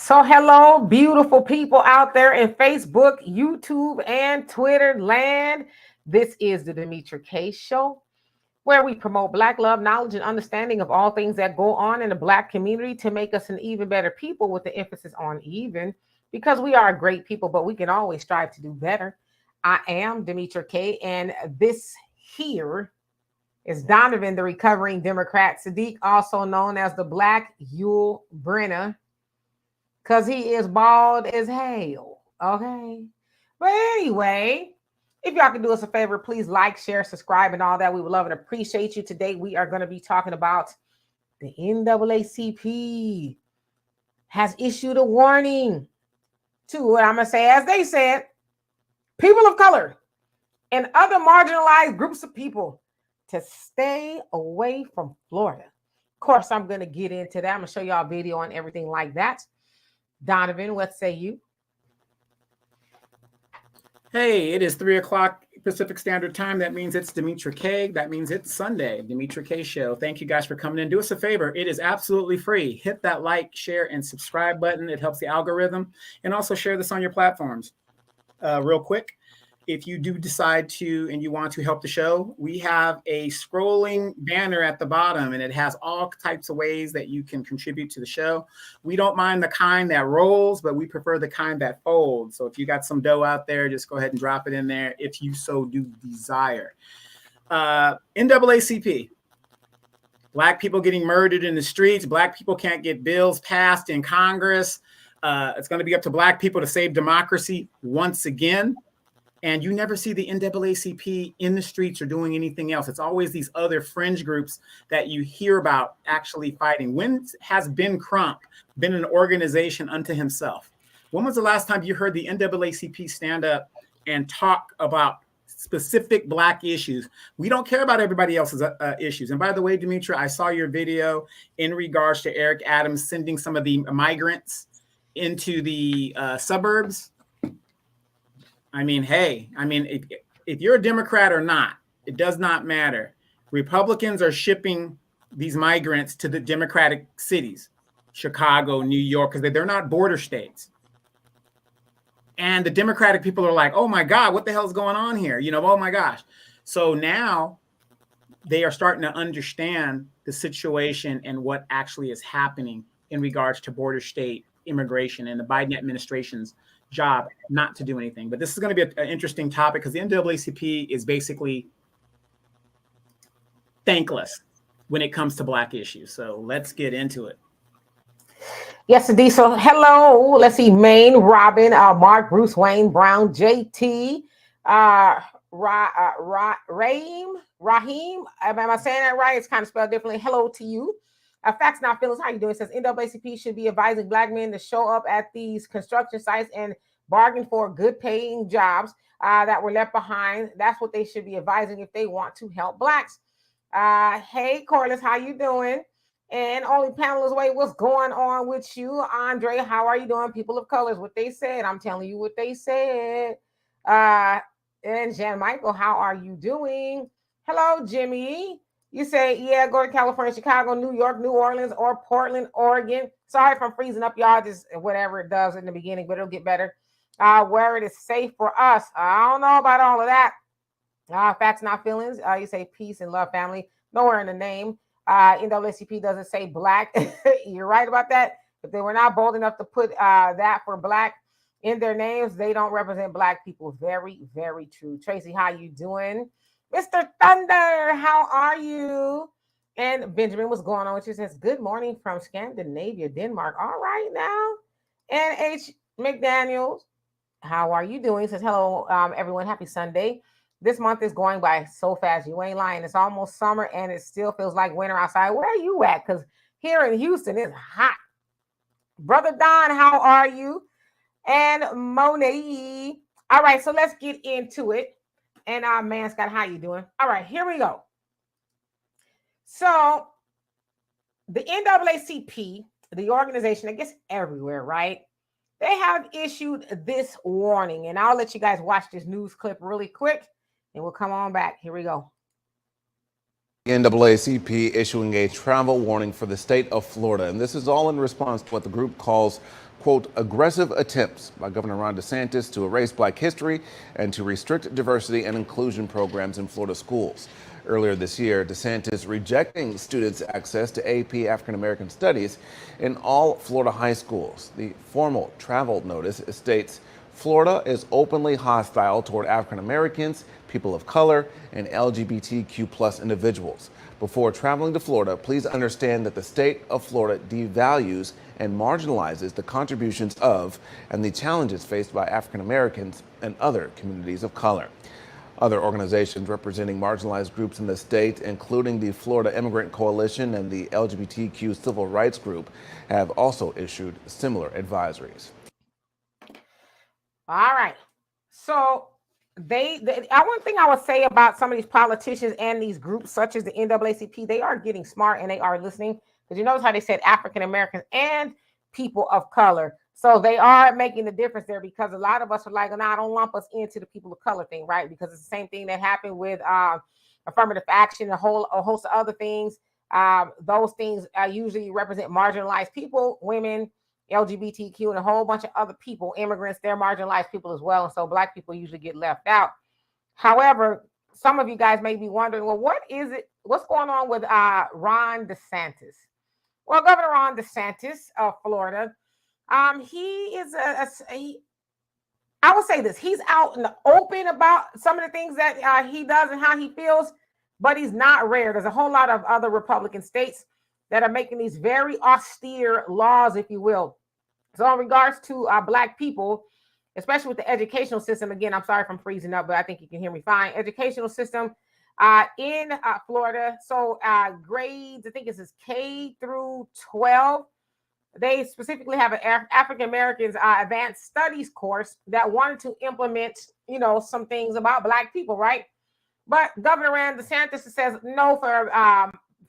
So, hello, beautiful people out there in Facebook, YouTube, and Twitter land. This is the Demetra K Show, where we promote Black love, knowledge, and understanding of all things that go on in the Black community to make us an even better people, with the emphasis on even, because we are a great people, but we can always strive to do better. I am Demetra K, and this here is Donovan, the recovering Democrat, Sadiq, also known as the Black Yul Brenner, because he is bald as hell. Okay. But anyway, if y'all can do us a favor, please like, share, subscribe, and all that. We would love and appreciate you. Today, we are going to be talking about the NAACP has issued a warning to what I'm going to say, as they said, people of color and other marginalized groups of people to stay away from Florida. Of course, I'm going to get into that. I'm going to show y'all a video on everything like that. Donovan, what say you? Hey, it is 3 o'clock Pacific Standard Time. That means it's Demetra K. That means it's Sunday, Demetra K Show. Thank you guys for coming in. Do us a favor. It is absolutely free. Hit that like, share, and subscribe button. It helps the algorithm. And also share this on your platforms. Real quick, if you do decide to and you want to help the show, we have a scrolling banner at the bottom, and it has all types of ways that you can contribute to the show. We don't mind the kind that rolls, but we prefer the kind that folds. So if you got some dough out there, just go ahead and drop it in there if you so do desire. NAACP. Black people getting murdered in the streets. Black people can't get bills passed in Congress. It's going to be up to Black people to save democracy once again. And you never see the NAACP in the streets or doing anything else. It's always these other fringe groups that you hear about actually fighting. When has Ben Crump been an organization unto himself? When was the last time you heard the NAACP stand up and talk about specific Black issues? We don't care about everybody else's issues. And by the way, Demetra, I saw your video in regards to Eric Adams sending some of the migrants into the suburbs. I mean, hey, if you're a Democrat or not, it does not matter. Republicans are shipping these migrants to the Democratic cities, Chicago, New York, because they're not border states. And the Democratic people are like, oh my God, what the hell's going on here? Oh my gosh. So now they are starting to understand the situation and what actually is happening in regards to border state immigration and the Biden administration's job not to do anything. But this is going to be an interesting topic because the NAACP is basically thankless when it comes to Black issues. So let's get into it. Yes, indeed. So hello, let's see, Maine, Robin, Mark, Bruce Wayne, Brown, JT, Raheem. Am I saying that right? It's kind of spelled differently. Hello to you. Facts Not Feelings, how you doing? It says NAACP should be advising Black men to show up at these construction sites and bargain for good paying jobs that were left behind. That's what they should be advising if they want to help Blacks. Hey, Corliss, how you doing? And only panelists, wait, what's going on with you? Andre, how are you doing? People of colors, what they said. I'm telling you what they said. And Jan Michael, how are you doing? Hello, Jimmy. You say, yeah, go to California, Chicago, New York, New Orleans, or Portland, Oregon. Sorry if I'm freezing up, y'all. Just whatever it does in the beginning, but it'll get better. Where it is safe for us. I don't know about all of that. Facts Not Feelings. You say peace and love, family. Nowhere in the name. NAACP doesn't say Black. You're right about that. If they were not bold enough to put that for Black in their names, they don't represent Black people. Very, very true. Tracy, how you doing? Mr. Thunder, how are you? And Benjamin, what's going on with you? Says, good morning from Scandinavia, Denmark. All right now. And H. McDaniels, how are you doing? Says, hello, everyone. Happy Sunday. This month is going by so fast. You ain't lying. It's almost summer and it still feels like winter outside. Where are you at? Because here in Houston, it's hot. Brother Don, how are you? And Monet. All right, so let's get into it. And man, Scott, how you doing? All right, here we go. So the NAACP, the organization, I guess everywhere, right? They have issued this warning. And I'll let you guys watch this news clip really quick. And we'll come on back. Here we go. NAACP issuing a travel warning for the state of Florida. And this is all in response to what the group calls, quote, aggressive attempts by Governor Ron DeSantis to erase Black history and to restrict diversity and inclusion programs in Florida schools. Earlier this year, DeSantis rejecting students' access to AP African American Studies in all Florida high schools. The formal travel notice states Florida is openly hostile toward African Americans, people of color, and LGBTQ plus individuals. Before traveling to Florida, please understand that the state of Florida devalues and marginalizes the contributions of and the challenges faced by African Americans and other communities of color. Other organizations representing marginalized groups in the state, including the Florida Immigrant Coalition and the LGBTQ Civil Rights Group, have also issued similar advisories. All right. So one thing I would say about some of these politicians and these groups, such as the NAACP, they are getting smart and they are listening. Because you notice how they said African Americans and people of color. So they are making the difference there, because a lot of us are like, no, don't lump us into the people of color thing, right? Because it's the same thing that happened with affirmative action, a host of other things. Those things usually represent marginalized people, women, LGBTQ, and a whole bunch of other people, immigrants. They're marginalized people as well. And so Black people usually get left out. However, some of you guys may be wondering, well, what's going on with Ron DeSantis? Well, Governor Ron DeSantis of Florida, he is I would say this, he's out in the open about some of the things that he does and how he feels, but he's not rare. There's a whole lot of other Republican states that are making these very austere laws, if you will. So in regards to Black people, especially with the educational system, again, I'm sorry if I'm freezing up, but I think you can hear me fine. Educational system in Florida. So grades, I think it's K through 12. They specifically have an African Americans advanced studies course that wanted to implement, some things about Black people, right? But Governor Ron DeSantis says no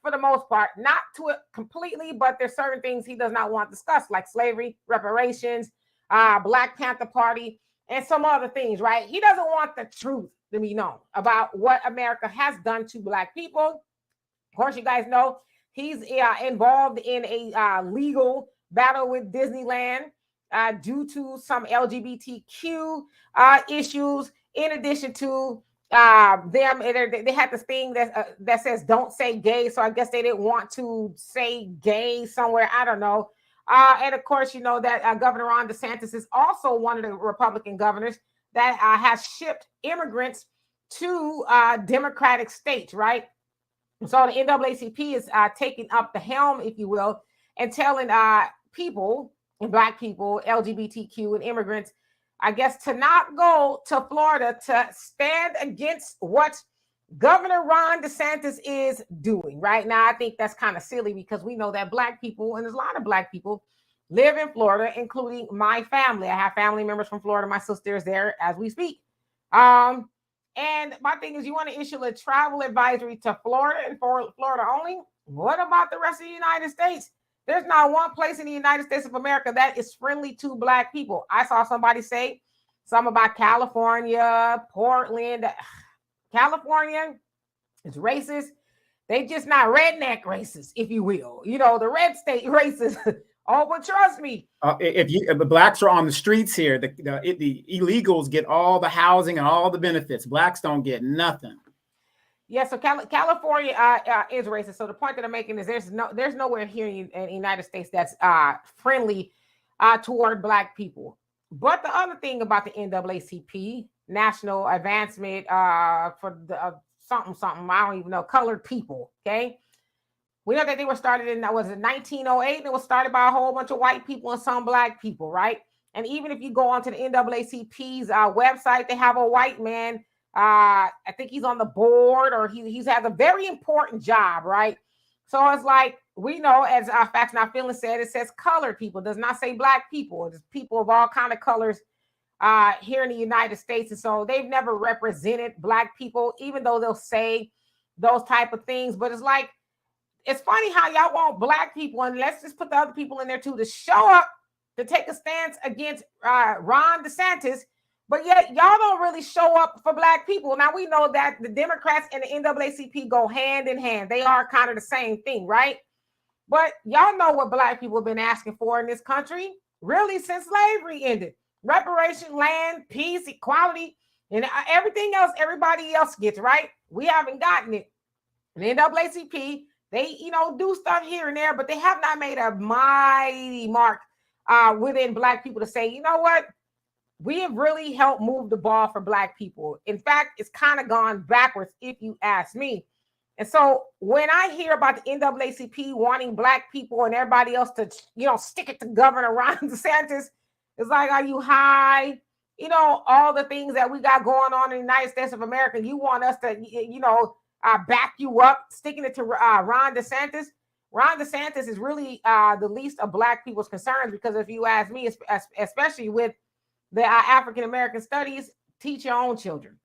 for the most part, not to it completely, but there's certain things he does not want discussed, like slavery, reparations, Black Panther Party, and some other things, right? He doesn't want the truth to be known about what America has done to Black people. Of course, you guys know he's involved in a legal battle with Disneyland due to some LGBTQ issues, in addition to they had this thing that says don't say gay, so I guess they didn't want to say gay somewhere, I don't know. And of course, you know that Governor Ron DeSantis is also one of the Republican governors that has shipped immigrants to Democratic states, right? So the NAACP is taking up the helm, if you will, and telling people, Black people, LGBTQ, and immigrants, I guess, to not go to Florida to stand against what Governor Ron DeSantis is doing right now. I think that's kind of silly, because we know that Black people, and there's a lot of Black people, live in Florida, including my family. I have family members from Florida. My sister is there as we speak. And my thing is, you want to issue a travel advisory to Florida and for Florida only? What about the rest of the United States? There's not one place in the United States of America that is friendly to Black people. I saw somebody say something about California, Portland. California is racist. They just not redneck racist, if you will. The red state racist. Oh, but trust me. If the Blacks are on the streets here, the illegals get all the housing and all the benefits. Blacks don't get nothing. Yeah, so California is racist. So the point that I'm making is there's nowhere here in the United States that's friendly toward Black people. But the other thing about the NAACP, National Advancement for the something, I don't even know, colored people, okay? We know that they were started in, 1908, and it was started by a whole bunch of white people and some Black people, right? And even if you go onto the NAACP's website, they have a white man. I think he's on the board, or he's has a very important job, right? So it's like, we know, as Facts Not Feelings said, it says colored people, it does not say Black people. It's people of all kind of colors here in the United States. And so they've never represented Black people, even though they'll say those type of things. But it's like, it's funny how y'all want Black people, and let's just put the other people in there too, to show up to take a stance against Ron DeSantis. But yet y'all don't really show up for black people. Now we know that the Democrats and the NAACP go hand in hand. They are kind of the same thing, right? But y'all know what black people have been asking for in this country, really, since slavery ended. Reparation, land, peace, equality, and everything else everybody else gets, right? We haven't gotten it. The NAACP, they, do stuff here and there, but they have not made a mighty mark within black people to say, you know what? We have really helped move the ball for black people. In fact, it's kind of gone backwards, if you ask me. And so when I hear about the NAACP wanting black people and everybody else to, stick it to Governor Ron DeSantis, it's like, are you high? All the things that we got going on in the United States of America, you want us to, back you up, sticking it to Ron DeSantis. Ron DeSantis is really the least of black people's concerns, because if you ask me, especially with the African American studies, teach your own children.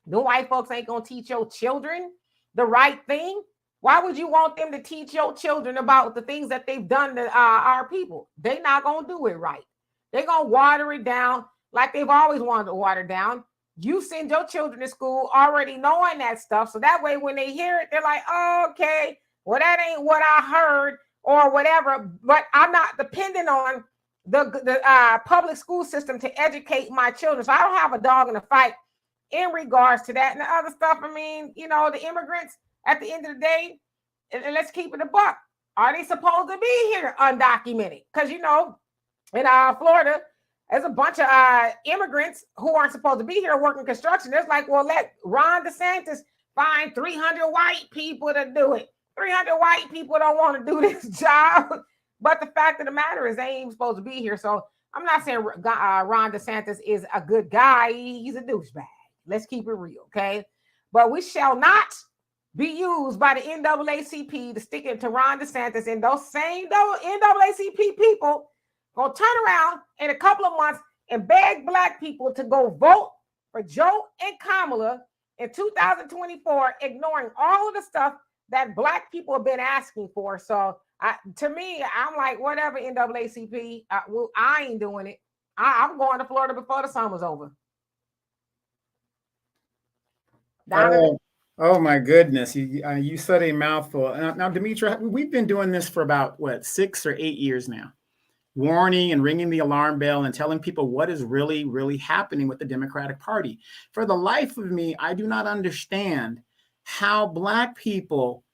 The white folks ain't gonna teach your children the right thing. Why would you want them to teach your children about the things that they've done to our people? They're not gonna do it right. They're gonna water it down like they've always wanted to water down. You send your children to school already knowing that stuff, so that way when they hear it, they're like, oh, okay, well, that ain't what I heard or whatever, but I'm not dependent on the public school system to educate my children. So I don't have a dog in the fight in regards to that and the other stuff. I mean, the immigrants at the end of the day, and let's keep it a buck. Are they supposed to be here undocumented? Because, in Florida, there's a bunch of immigrants who aren't supposed to be here working construction. It's like, well, let Ron DeSantis find 300 white people to do it. 300 white people don't want to do this job. But the fact of the matter is they ain't even supposed to be here. So I'm not saying Ron DeSantis is a good guy. He's a douchebag. Let's keep it real, okay? But we shall not be used by the NAACP to stick it to Ron DeSantis, and those same NAACP people gonna turn around in a couple of months and beg black people to go vote for Joe and Kamala in 2024, ignoring all of the stuff that black people have been asking for. So to me, I'm like, whatever, NAACP, I ain't doing it. I'm going to Florida before the summer's over. Oh my goodness. You said a mouthful. Now, Demetra, we've been doing this for about, 6 or 8 years now, warning and ringing the alarm bell and telling people what is really, really happening with the Democratic Party. For the life of me, I do not understand how black people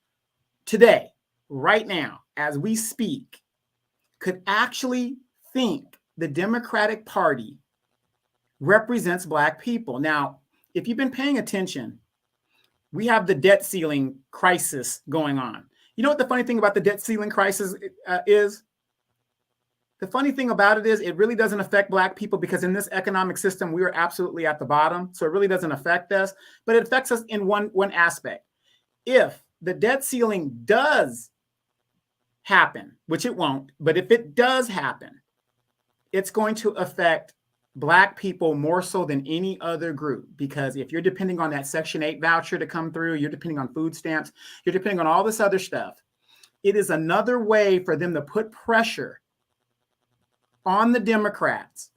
today, right now, as we speak, could actually think the Democratic Party represents black people. Now, if you've been paying attention, we have the debt ceiling crisis going on. You know what the funny thing about the debt ceiling crisis is? The funny thing about it is it really doesn't affect black people, because in this economic system, we are absolutely at the bottom. So it really doesn't affect us, but it affects us in one aspect. If the debt ceiling does happen, which it won't, but if it does happen, it's going to affect black people more so than any other group, because if you're depending on that Section 8 voucher to come through, you're depending on food stamps, you're depending on all this other stuff. It is another way for them to put pressure on the Democrats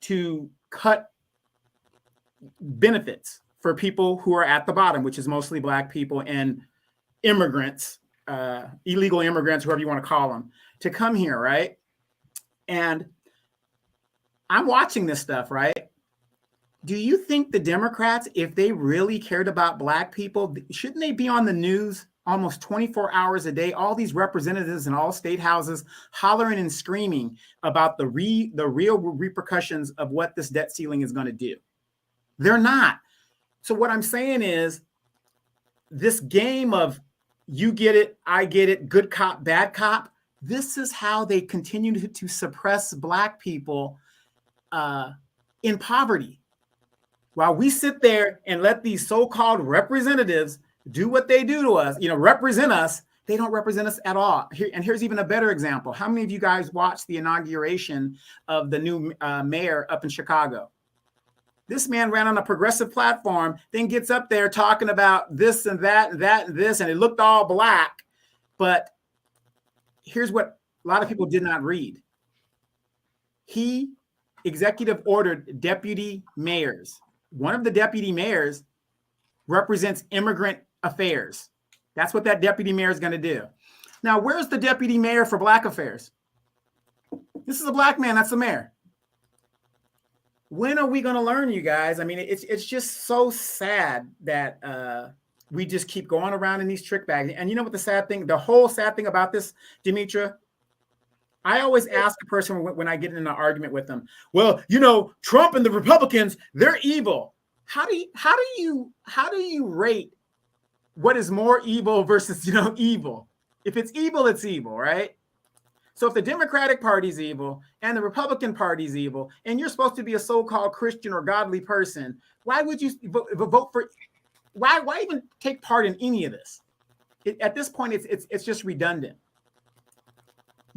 to cut benefits for people who are at the bottom, which is mostly black people and immigrants, illegal immigrants, whoever you want to call them, to come here, right? And I'm watching this stuff, right? Do you think the Democrats, if they really cared about black people, shouldn't they be on the news almost 24 hours a day? All these representatives in all state houses hollering and screaming about the real repercussions of what this debt ceiling is going to do. They're not. So what I'm saying is, this game of you get it, I get it, good cop, bad cop, this is how they continue to suppress black people in poverty. While we sit there and let these so-called representatives do what they do to us, represent us, they don't represent us at all. Here's even a better example. How many of you guys watched the inauguration of the new mayor up in Chicago? This man ran on a progressive platform, then gets up there talking about this and that and that and this, and it looked all black. But here's what a lot of people did not read. He executive ordered deputy mayors. One of the deputy mayors represents immigrant affairs. That's what that deputy mayor is going to do. Now, where's the deputy mayor for Black affairs? This is a Black man. That's the mayor. When are we going to learn, you guys? I mean, it's just so sad that we just keep going around in these trick bags. And you know what the whole sad thing about this, Demetra? I always ask a person when I get in an argument with them, well, you know, Trump and the Republicans, they're evil. How do you rate what is more evil versus, evil? If it's evil, it's evil, right? So if the Democratic Party's evil and the Republican Party's evil, and you're supposed to be a so-called Christian or godly person, why would you vote for? Why even take part in any of this? At this point, it's just redundant.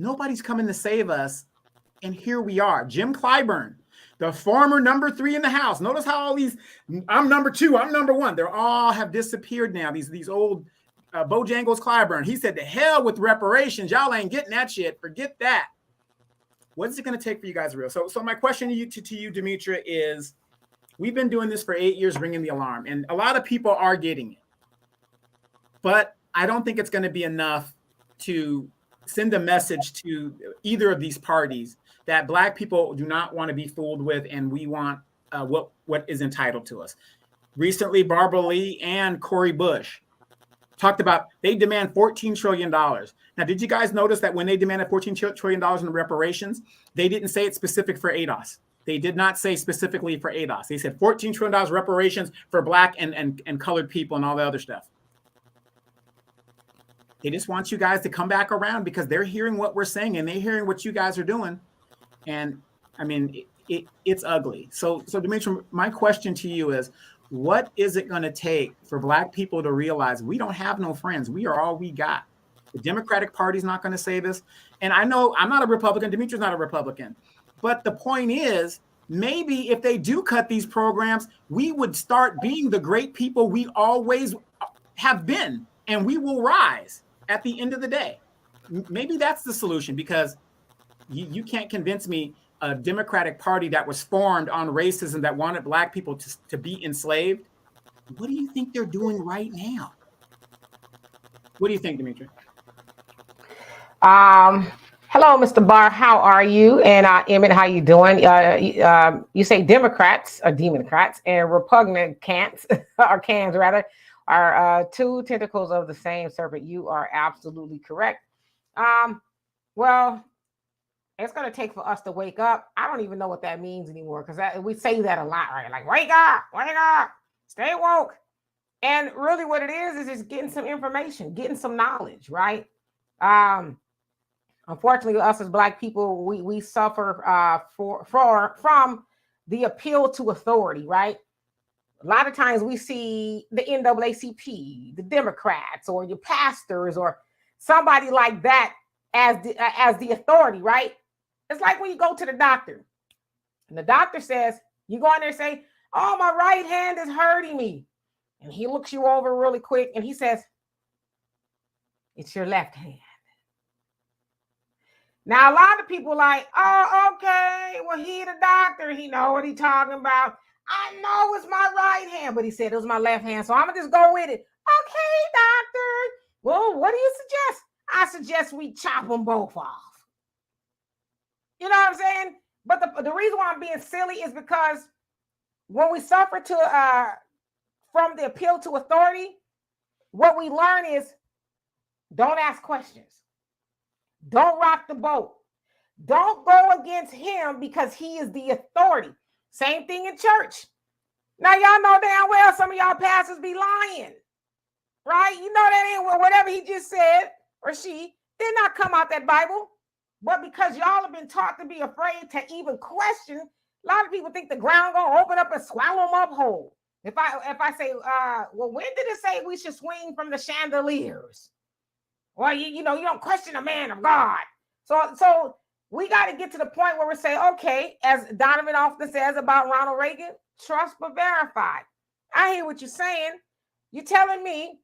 Nobody's coming to save us, and here we are. Jim Clyburn, the former number 3 in the House. Notice how all these, I'm number 2, I'm number 1. They all have disappeared now. These old Bojangles Clyburn. He said, to hell with reparations. Y'all ain't getting that shit. Forget that. What is it going to take for you guys to real? So my question to you, Demetra, is we've been doing this for 8 years, ringing the alarm, and a lot of people are getting it. But I don't think it's going to be enough to send a message to either of these parties that Black people do not want to be fooled with, and we want what is entitled to us. Recently, Barbara Lee and Cori Bush talked about they demand $14 trillion. Now, did you guys notice that when they demanded $14 trillion in reparations, they didn't say it's specific for ADOS? They did not say specifically for ADOS. They said $14 trillion reparations for Black and colored people and all the other stuff. They just want you guys to come back around because they're hearing what we're saying and they're hearing what you guys are doing. And I mean, it's ugly. So Demetra, my question to you is, what is it going to take for Black people to realize we don't have no friends? We are all we got. The Democratic Party's not going to save us. And I know I'm not a Republican. Demetra's not a Republican. But the point is, maybe if they do cut these programs, we would start being the great people we always have been, and we will rise at the end of the day. Maybe that's the solution, because you can't convince me a Democratic Party that was formed on racism that wanted Black people to be enslaved. What do you think they're doing right now? What do you think, Demetra? Hello, Mr. Barr. How are you? And Emmett, how you doing? You say Democrats or Democrats and repugnant cans or cans rather are two tentacles of the same serpent. You are absolutely correct. Well, it's going to take for us to wake up. I don't even know what that means anymore, because we say that a lot, right? Like, wake up, stay woke. And really what it is just getting some information, getting some knowledge, right? Unfortunately, us as Black people, we suffer from the appeal to authority, right? A lot of times we see the NAACP, the Democrats, or your pastors, or somebody like that as the authority, right? It's like when you go to the doctor, and the doctor says, you go in there and say, oh, my right hand is hurting me. And he looks you over really quick, and he says, it's your left hand. Now, a lot of people like, oh, okay, well, he the doctor. He know what he's talking about. I know it's my right hand, but he said it was my left hand, so I'm going to just go with it. Okay, doctor. Well, what do you suggest? I suggest we chop them both off. You know what I'm saying? But the reason why I'm being silly is because when we suffer from the appeal to authority, what we learn is don't ask questions. Don't rock the boat. Don't go against him because he is the authority. Same thing in church. Now, y'all know damn well some of y'all pastors be lying, right? You know that ain't whatever he just said or she did not come out that Bible. But because y'all have been taught to be afraid to even question, a lot of people think the ground gonna open up and swallow them up whole. If I say, well, when did it say we should swing from the chandeliers? Well, you don't question a man of God. So we got to get to the point where we say, okay, as Donovan often says about Ronald Reagan, trust but verify. I hear what you're saying. You're telling me,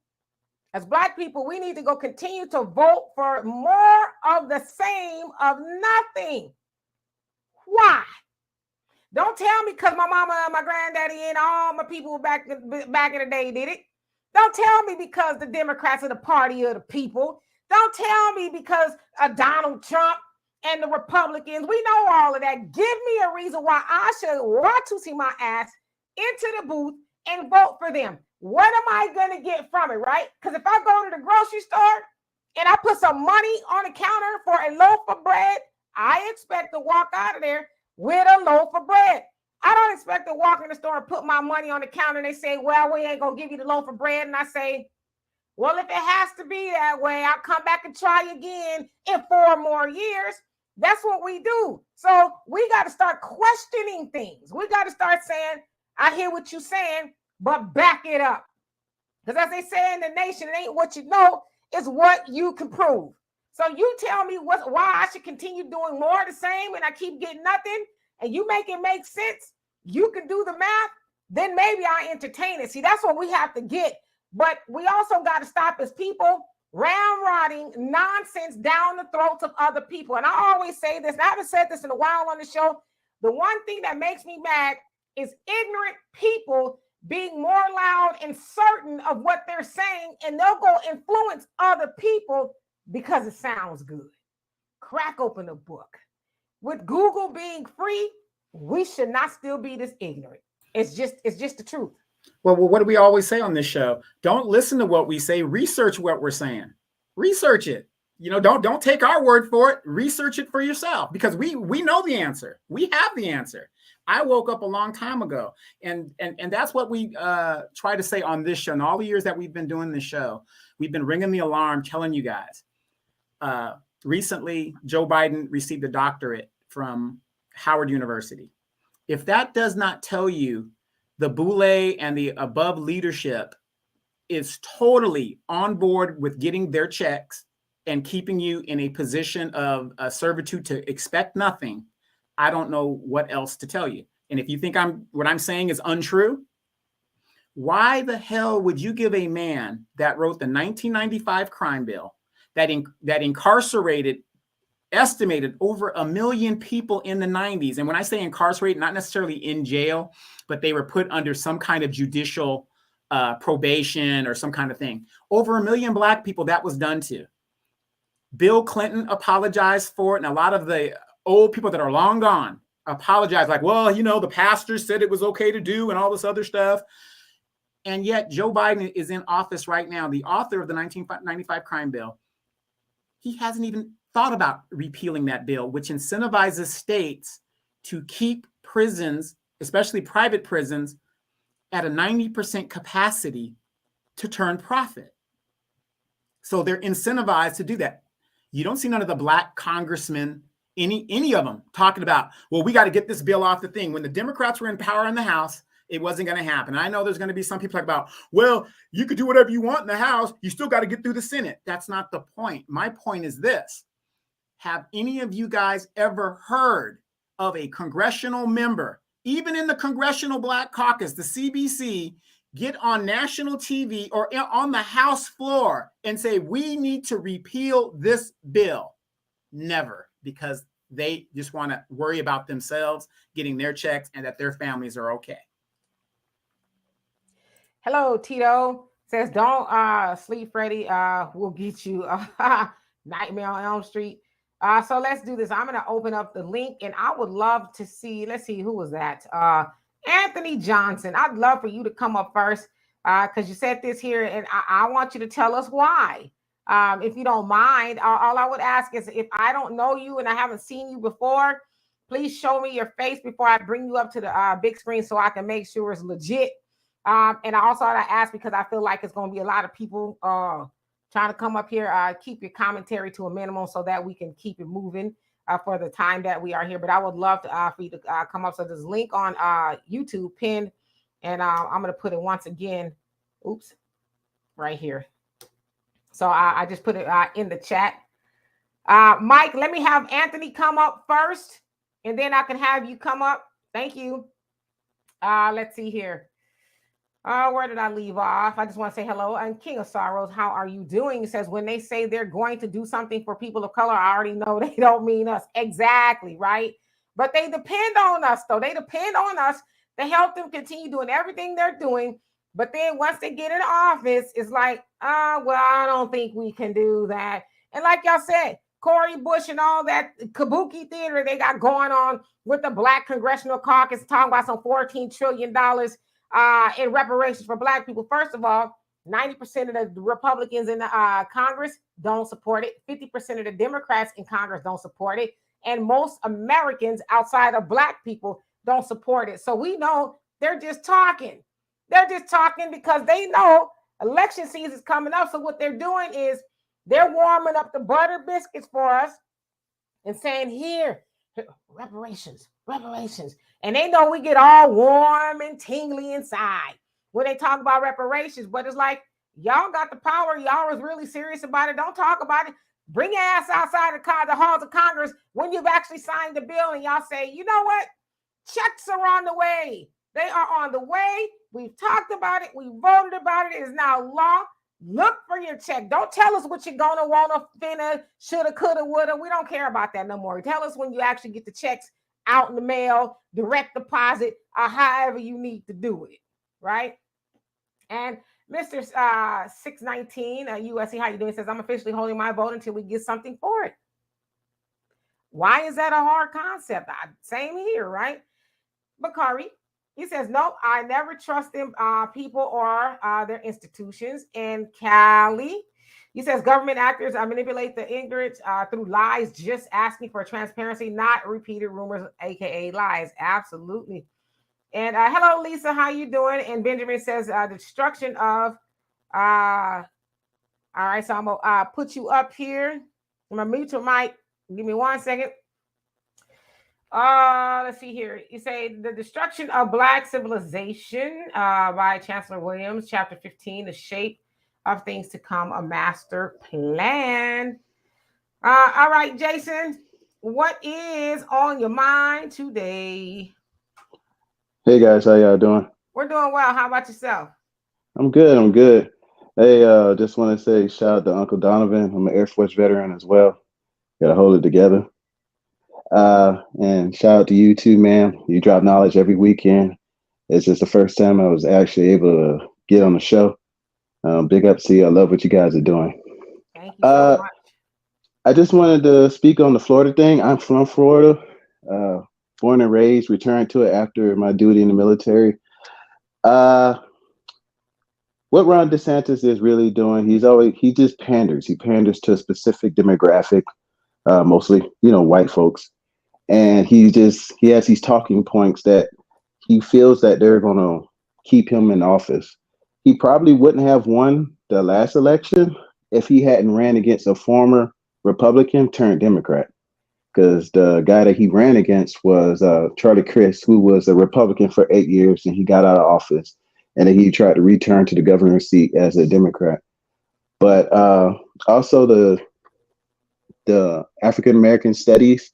as Black people, we need to go continue to vote for more of the same of nothing. Why? Don't tell me because my mama and my granddaddy and all my people back in the day did it. Don't tell me because the Democrats are the party of the people. Don't tell me because of Donald Trump and the Republicans. We know all of that. Give me a reason why I should want to see my ass into the booth and vote for them. What am I going to get from it, right? Because if I go to the grocery store and I put some money on the counter for a loaf of bread, I expect to walk out of there with a loaf of bread. I don't expect to walk in the store and put my money on the counter and they say, well, we ain't going to give you the loaf of bread. And I say, well, if it has to be that way, I'll come back and try again in 4 more years. That's what we do. So we got to start questioning things. We got to start saying, I hear what you're saying, but back it up. Because as they say in the nation, it ain't what you know, it's what you can prove. So you tell me why I should continue doing more of the same and I keep getting nothing, and you make it make sense, you can do the math, then maybe I entertain it. See, that's what we have to get. But we also got to stop as people ramrodding nonsense down the throats of other people. And I always say this, and I haven't said this in a while on the show. The one thing that makes me mad is ignorant people being more loud and certain of what they're saying, and they'll go influence other people because it sounds good. Crack open a book. With Google being free, we should not still be this ignorant. It's just the truth. Well, what do we always say on this show? Don't listen to what we say. Research what we're saying. Research it. You know, don't take our word for it. Research it for yourself, because we know the answer. We have the answer. I woke up a long time ago, and that's what we try to say on this show. And all the years that we've been doing this show, we've been ringing the alarm, telling you guys. Recently, Joe Biden received a doctorate from Howard University. If that does not tell you the Boule and the above leadership is totally on board with getting their checks and keeping you in a position of servitude to expect nothing, I don't know what else to tell you. And if you think what I'm saying is untrue, why the hell would you give a man that wrote the 1995 crime bill that incarcerated estimated over 1 million people in the 90s? And when I say incarcerated, not necessarily in jail, but they were put under some kind of judicial probation or some kind of thing. Over 1 million Black people that was done to. Bill Clinton apologized for it, and a lot of the old people that are long gone apologized, like, well, you know, the pastor said it was okay to do and all this other stuff. And yet Joe Biden is in office right now, the author of the 1995 crime bill. He hasn't even thought about repealing that bill, which incentivizes states to keep prisons, especially private prisons, at a 90% capacity to turn profit. So they're incentivized to do that. You don't see none of the Black congressmen, any of them, talking about, well, we got to get this bill off the thing. When the Democrats were in power in the House, it wasn't going to happen. I know there's going to be some people talk about, well, you could do whatever you want in the House. You still got to get through the Senate. That's not the point. My point is this. Have any of you guys ever heard of a congressional member, even in the Congressional Black Caucus, the CBC, get on national TV or on the House floor and say, we need to repeal this bill? Never, because they just want to worry about themselves getting their checks and that their families are okay. Hello, Tito. Says, don't sleep, Freddie. We'll get you Nightmare on Elm Street. So let's do this. I'm going to open up the link, and I would love to see, let's see, who was that? Anthony Johnson. I'd love for you to come up first because you said this here, and I want you to tell us why. If you don't mind, all I would ask is, if I don't know you and I haven't seen you before, please show me your face before I bring you up to the big screen so I can make sure it's legit. And I also want to ask, because I feel like it's going to be a lot of people trying to come up here, keep your commentary to a minimum so that we can keep it moving for the time that we are here. But I would love to, for you to come up. So there's a link on YouTube pinned, and I'm going to put it once again. Oops, right here. So I just put it in the chat. Mike, let me have Anthony come up first, and then I can have you come up. Thank you. Let's see here. Where did I leave off? I just want to say hello. And King of Sorrows, how are you doing? He says, when they say they're going to do something for people of color, I already know they don't mean us. Exactly, right? But they depend on us, though. They depend on us to help them continue doing everything they're doing. But then once they get in office, it's like, well, I don't think we can do that. And like y'all said, Cori Bush and all that kabuki theater they got going on with the Black Congressional Caucus talking about some $14 trillion in reparations for Black people. First of all, 90% of the Republicans in the Congress don't support it. 50% of the Democrats in Congress don't support it. And most Americans outside of Black people don't support it. So we know they're just talking. They're just talking because they know election season is coming up. So what they're doing is they're warming up the butter biscuits for us and saying, here, reparations. And they know we get all warm and tingly inside when they talk about reparations. But it's like, y'all got the power. Y'all was really serious about it. Don't talk about it. Bring your ass outside the halls of Congress when you've actually signed the bill and y'all say, you know what? Checks are on the way. They are on the way. We've talked about it. We voted about it. It is now law. Look for your check. Don't tell us what you're going to want to, finna, shoulda, coulda, woulda. We don't care about that no more. Tell us when you actually get the checks out in the mail, direct deposit, or however you need to do it, right? And Mr. 619 USC, how you doing? Says, I'm officially holding my vote until we get something for it. Why is that a hard concept? Same here, right? Bakari, he says, nope, I never trust them people or their institutions. And Cali, he says, government actors manipulate the ignorance through lies, just asking for transparency, not repeated rumors, aka lies. Absolutely. And hello, Lisa, how you doing? And Benjamin says, the destruction of, all right, so I'm gonna put you up here. I'm gonna mute your mic. Give me 1 second. Let's see here. You say the destruction of Black civilization by Chancellor Williams, chapter 15, the shape of things to come, a master plan. All right, Jason, what is on your mind today? Hey guys, how y'all doing? We're doing well. How about yourself? I'm good. Hey, just want to say shout out to Uncle Donovan. I'm an Air Force veteran as well. Gotta hold it together. And shout out to you too, man. You drop knowledge every weekend. It's just the first time I was actually able to get on the show. Big up to you. I love what you guys are doing. Thank you so much. I just wanted to speak on the Florida thing. I'm from Florida. Born and raised, returned to it after my duty in the military. What Ron DeSantis is really doing, he just panders. He panders to a specific demographic, mostly, white folks. And he has these talking points that he feels that they're going to keep him in office. He probably wouldn't have won the last election if he hadn't ran against a former Republican turned Democrat. Because the guy that he ran against was Charlie Crist, who was a Republican for 8 years, and he got out of office. And then he tried to return to the governor's seat as a Democrat. But also the African American studies,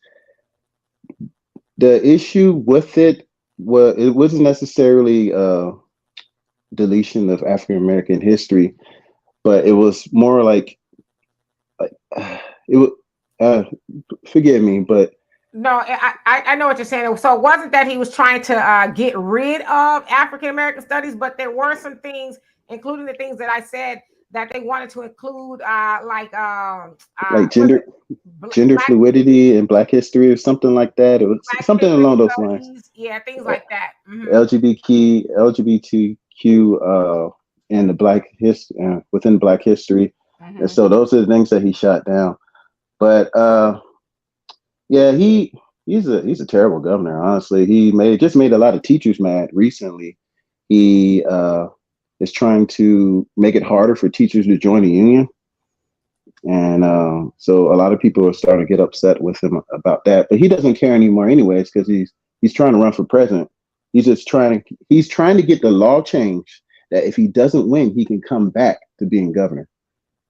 the issue with it wasn't necessarily deletion of African American history, but it was more like it was. Forgive me, but no, I know what you're saying. So it wasn't that he was trying to get rid of African American studies, but there were some things, including the things that I said, that they wanted to include, like gender fluidity and Black history or something like that. It was something along those lines. Yeah, things like that. Mm-hmm. LGBTQ and the Black history within Black history, mm-hmm. And so those are the things that he shot down. But yeah, he's a terrible governor. Honestly, he just made a lot of teachers mad recently. He is trying to make it harder for teachers to join the union, and so a lot of people are starting to get upset with him about that. But he doesn't care anymore, anyways, because he's trying to run for president. He's trying to get the law changed that if he doesn't win, he can come back to being governor.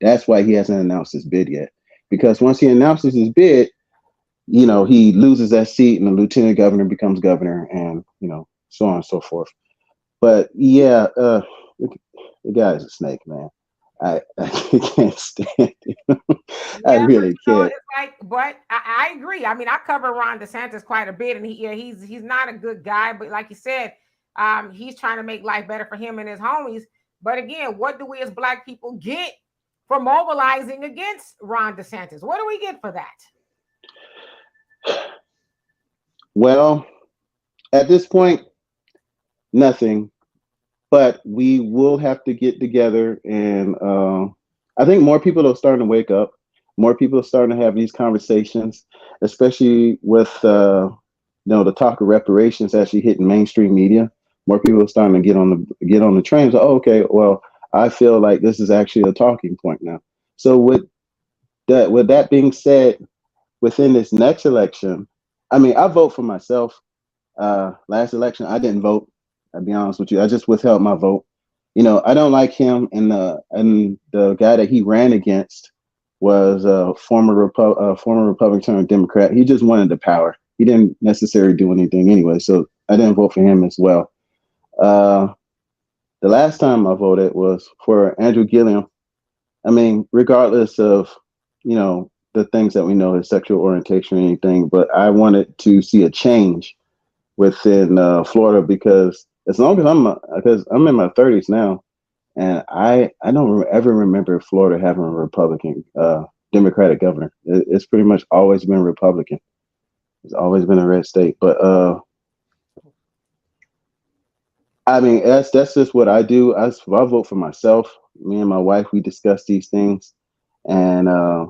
That's why he hasn't announced his bid yet. Because once he announces his bid, he loses that seat and the lieutenant governor becomes governor, and so on and so forth. But yeah, the guy is a snake, man. I can't stand him. I Yeah, really can't. it's like, but I agree. I mean, I cover Ron DeSantis quite a bit, and he's not a good guy, but like you said, he's trying to make life better for him and his homies. But again, what do we as Black people get for mobilizing against Ron DeSantis? What do we get for that? Well, at this point, nothing. But we will have to get together, and I think more people are starting to wake up. More people are starting to have these conversations, especially with the talk of reparations actually hitting mainstream media. More people are starting to get on the train. So, okay, well, I feel like this is actually a talking point now. So with that being said, within this next election, I mean, I vote for myself. Last election, I didn't vote. I'll be honest with you. I just withheld my vote. I don't like him, and the guy that he ran against was a former Republican turned Democrat. He just wanted the power. He didn't necessarily do anything anyway, so I didn't vote for him as well. The last time I voted was for Andrew Gilliam. I mean, regardless of the things that we know, his sexual orientation or anything, but I wanted to see a change within Florida, because as long as I'm in my 30s now, and I don't ever remember Florida having a Republican Democratic governor. It's pretty much always been Republican. It's always been a red state. But I mean, that's just what I do. I vote for myself. Me and my wife, we discuss these things, and I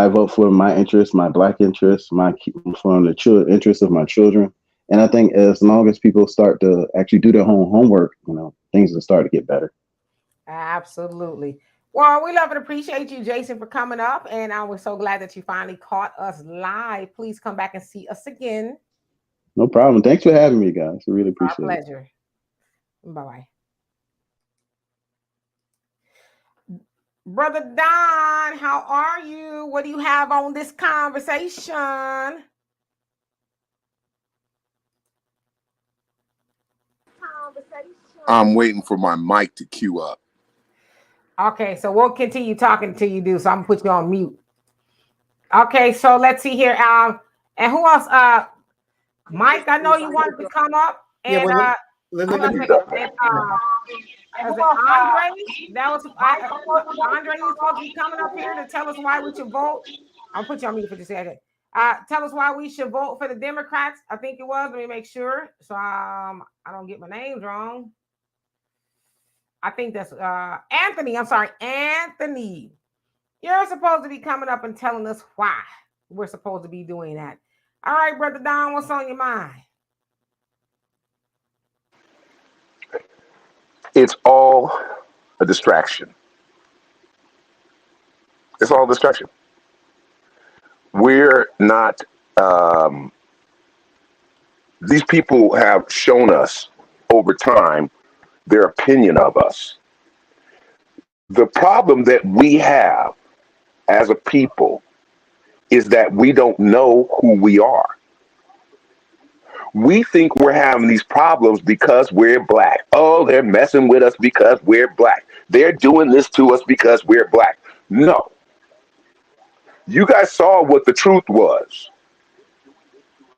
vote for my interests, my Black interests, from the interests of my children. And I think as long as people start to actually do their homework, things will start to get better. Absolutely. Well, we love and appreciate you, Jason, for coming up. And I was so glad that you finally caught us live. Please come back and see us again. No problem. Thanks for having me, guys. I really appreciate it. Our pleasure. Bye-bye. Brother Don, how are you? What do you have on this conversation? I'm waiting for my mic to queue up. Okay, so we'll continue talking until you do. So I'm gonna put you on mute. Okay, so let's see here. And who else? Mike, I know you wanted to come up. And yeah, Andre, that was Andre. You supposed to be coming up here to tell us why we should vote. I'll put you on mute for just a second. Tell us why we should vote for the Democrats. I think it was. Let me make sure. So I don't get my names wrong. I think that's Anthony. I'm sorry, Anthony. You're supposed to be coming up and telling us why we're supposed to be doing that. All right, Brother Don, what's on your mind? It's all a distraction. It's all a distraction. We're not, these people have shown us over time their opinion of us. The problem that we have as a people is that we don't know who we are. We think we're having these problems because we're Black. Oh, they're messing with us because we're Black. They're doing this to us because we're Black. No. You guys saw what the truth was.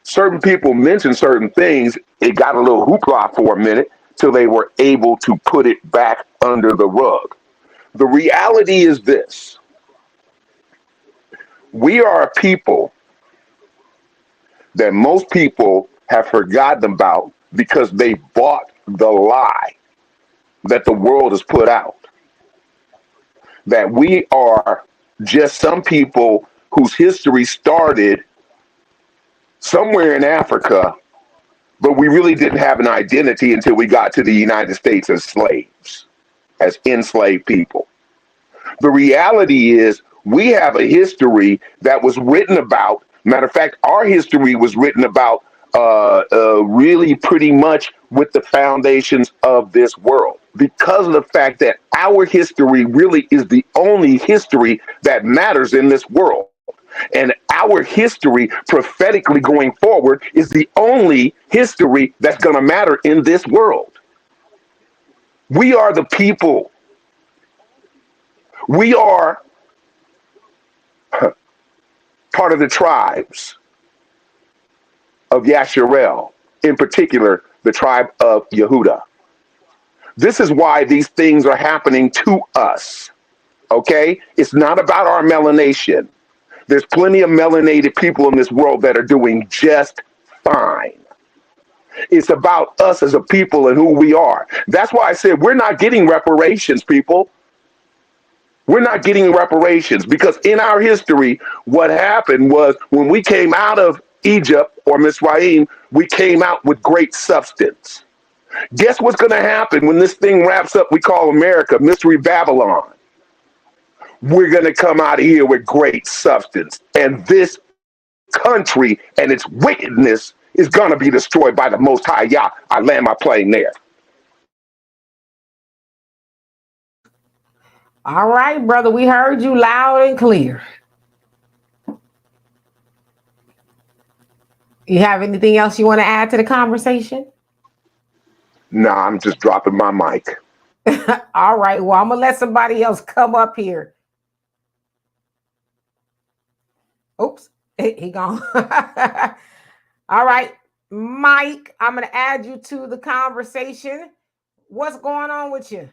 Certain people mentioned certain things. It got a little hoopla for a minute till they were able to put it back under the rug. The reality is this. We are a people that most people have forgotten about because they bought the lie that the world has put out. That we are just some people whose history started somewhere in Africa, but we really didn't have an identity until we got to the United States as slaves, as enslaved people. The reality is we have a history that was written about. Matter of fact, our history was written about really pretty much with the foundations of this world, because of the fact that our history really is the only history that matters in this world. And our history prophetically going forward is the only history that's going to matter in this world. We are the people We are part of the tribes of Yasharel, in particular, the tribe of Yehuda. This is why these things are happening to us. Okay? It's not about our melanation. There's plenty of melanated people in this world that are doing just fine. It's about us as a people and who we are. That's why I said we're not getting reparations, people. We're not getting reparations because in our history, what happened was when we came out of Egypt or Mizraim, we came out with great substance. Guess what's going to happen when this thing wraps up? We call America Mystery Babylon. We're going to come out of here with great substance. And this country and its wickedness is going to be destroyed by the Most High Yah. I land my plane there. All right, brother. We heard you loud and clear. You have anything else you want to add to the conversation? Nah, I'm just dropping my mic. All right. Well, I'm going to let somebody else come up here. Oops. He gone. All right. Mike, I'm going to add you to the conversation. What's going on with you?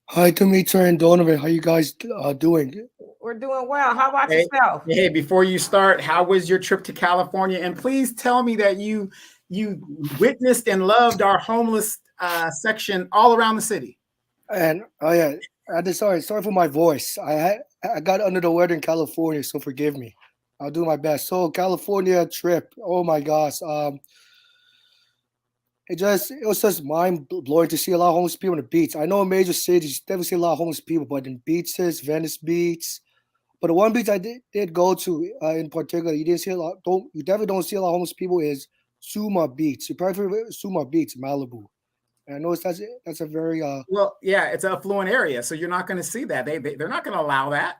Hi, Demetra and Donovan. How you guys doing? We're doing well. How about yourself? Hey, before you start, how was your trip to California? And please tell me that you witnessed and loved our homeless section all around the city. And yeah, sorry for my voice. I got under the weather in California, so forgive me. I'll do my best. So California trip. Oh my gosh. It was just mind blowing to see a lot of homeless people on the beach. I know in major cities, you never see a lot of homeless people, but in beaches, Venice Beach. But the one beach I did go to in particular, you definitely don't see a lot of homeless people is Suma Beach. You probably Suma Beach, Malibu. And I know that's a very well, yeah, it's an affluent area, so you're not going to see that. They're not going to allow that.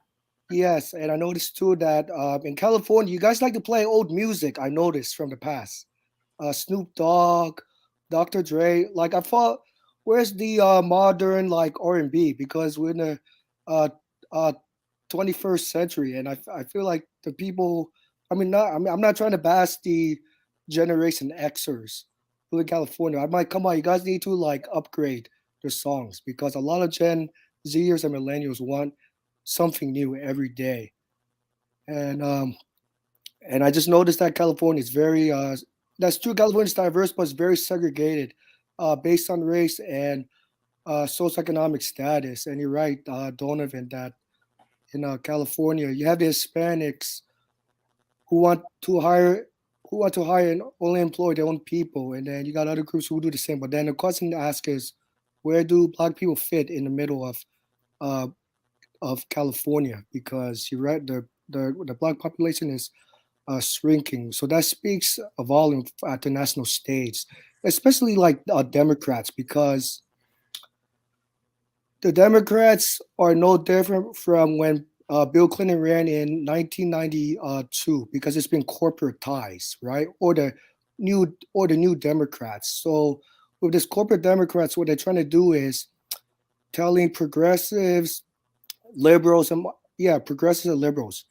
Yes, and I noticed too that in California, you guys like to play old music. I noticed from the past, Snoop Dogg, Dr. Dre. Like I thought, where's the modern like R&B? Because we're in the 21st century, and I feel like the people. I'm not trying to bash the Generation Xers who in California. I might come on. You guys need to like upgrade their songs because a lot of Gen Zers and millennials want something new every day, and I just noticed that California is very that's true. California is diverse, but it's very segregated based on race and socioeconomic status. And you're right, Donovan, that in California you have the Hispanics who want to hire and only employ their own people, and then you got other groups who do the same. But then the question to ask is, where do Black people fit in the middle of California? Because you're right, the Black population is shrinking. So that speaks a volume at the national stage, especially like Democrats, because the Democrats are no different from when Bill Clinton ran in 1992, because it's been corporate ties, right? Or the new Democrats. So with this corporate Democrats, what they're trying to do is telling progressives, liberals, and progressives and liberals,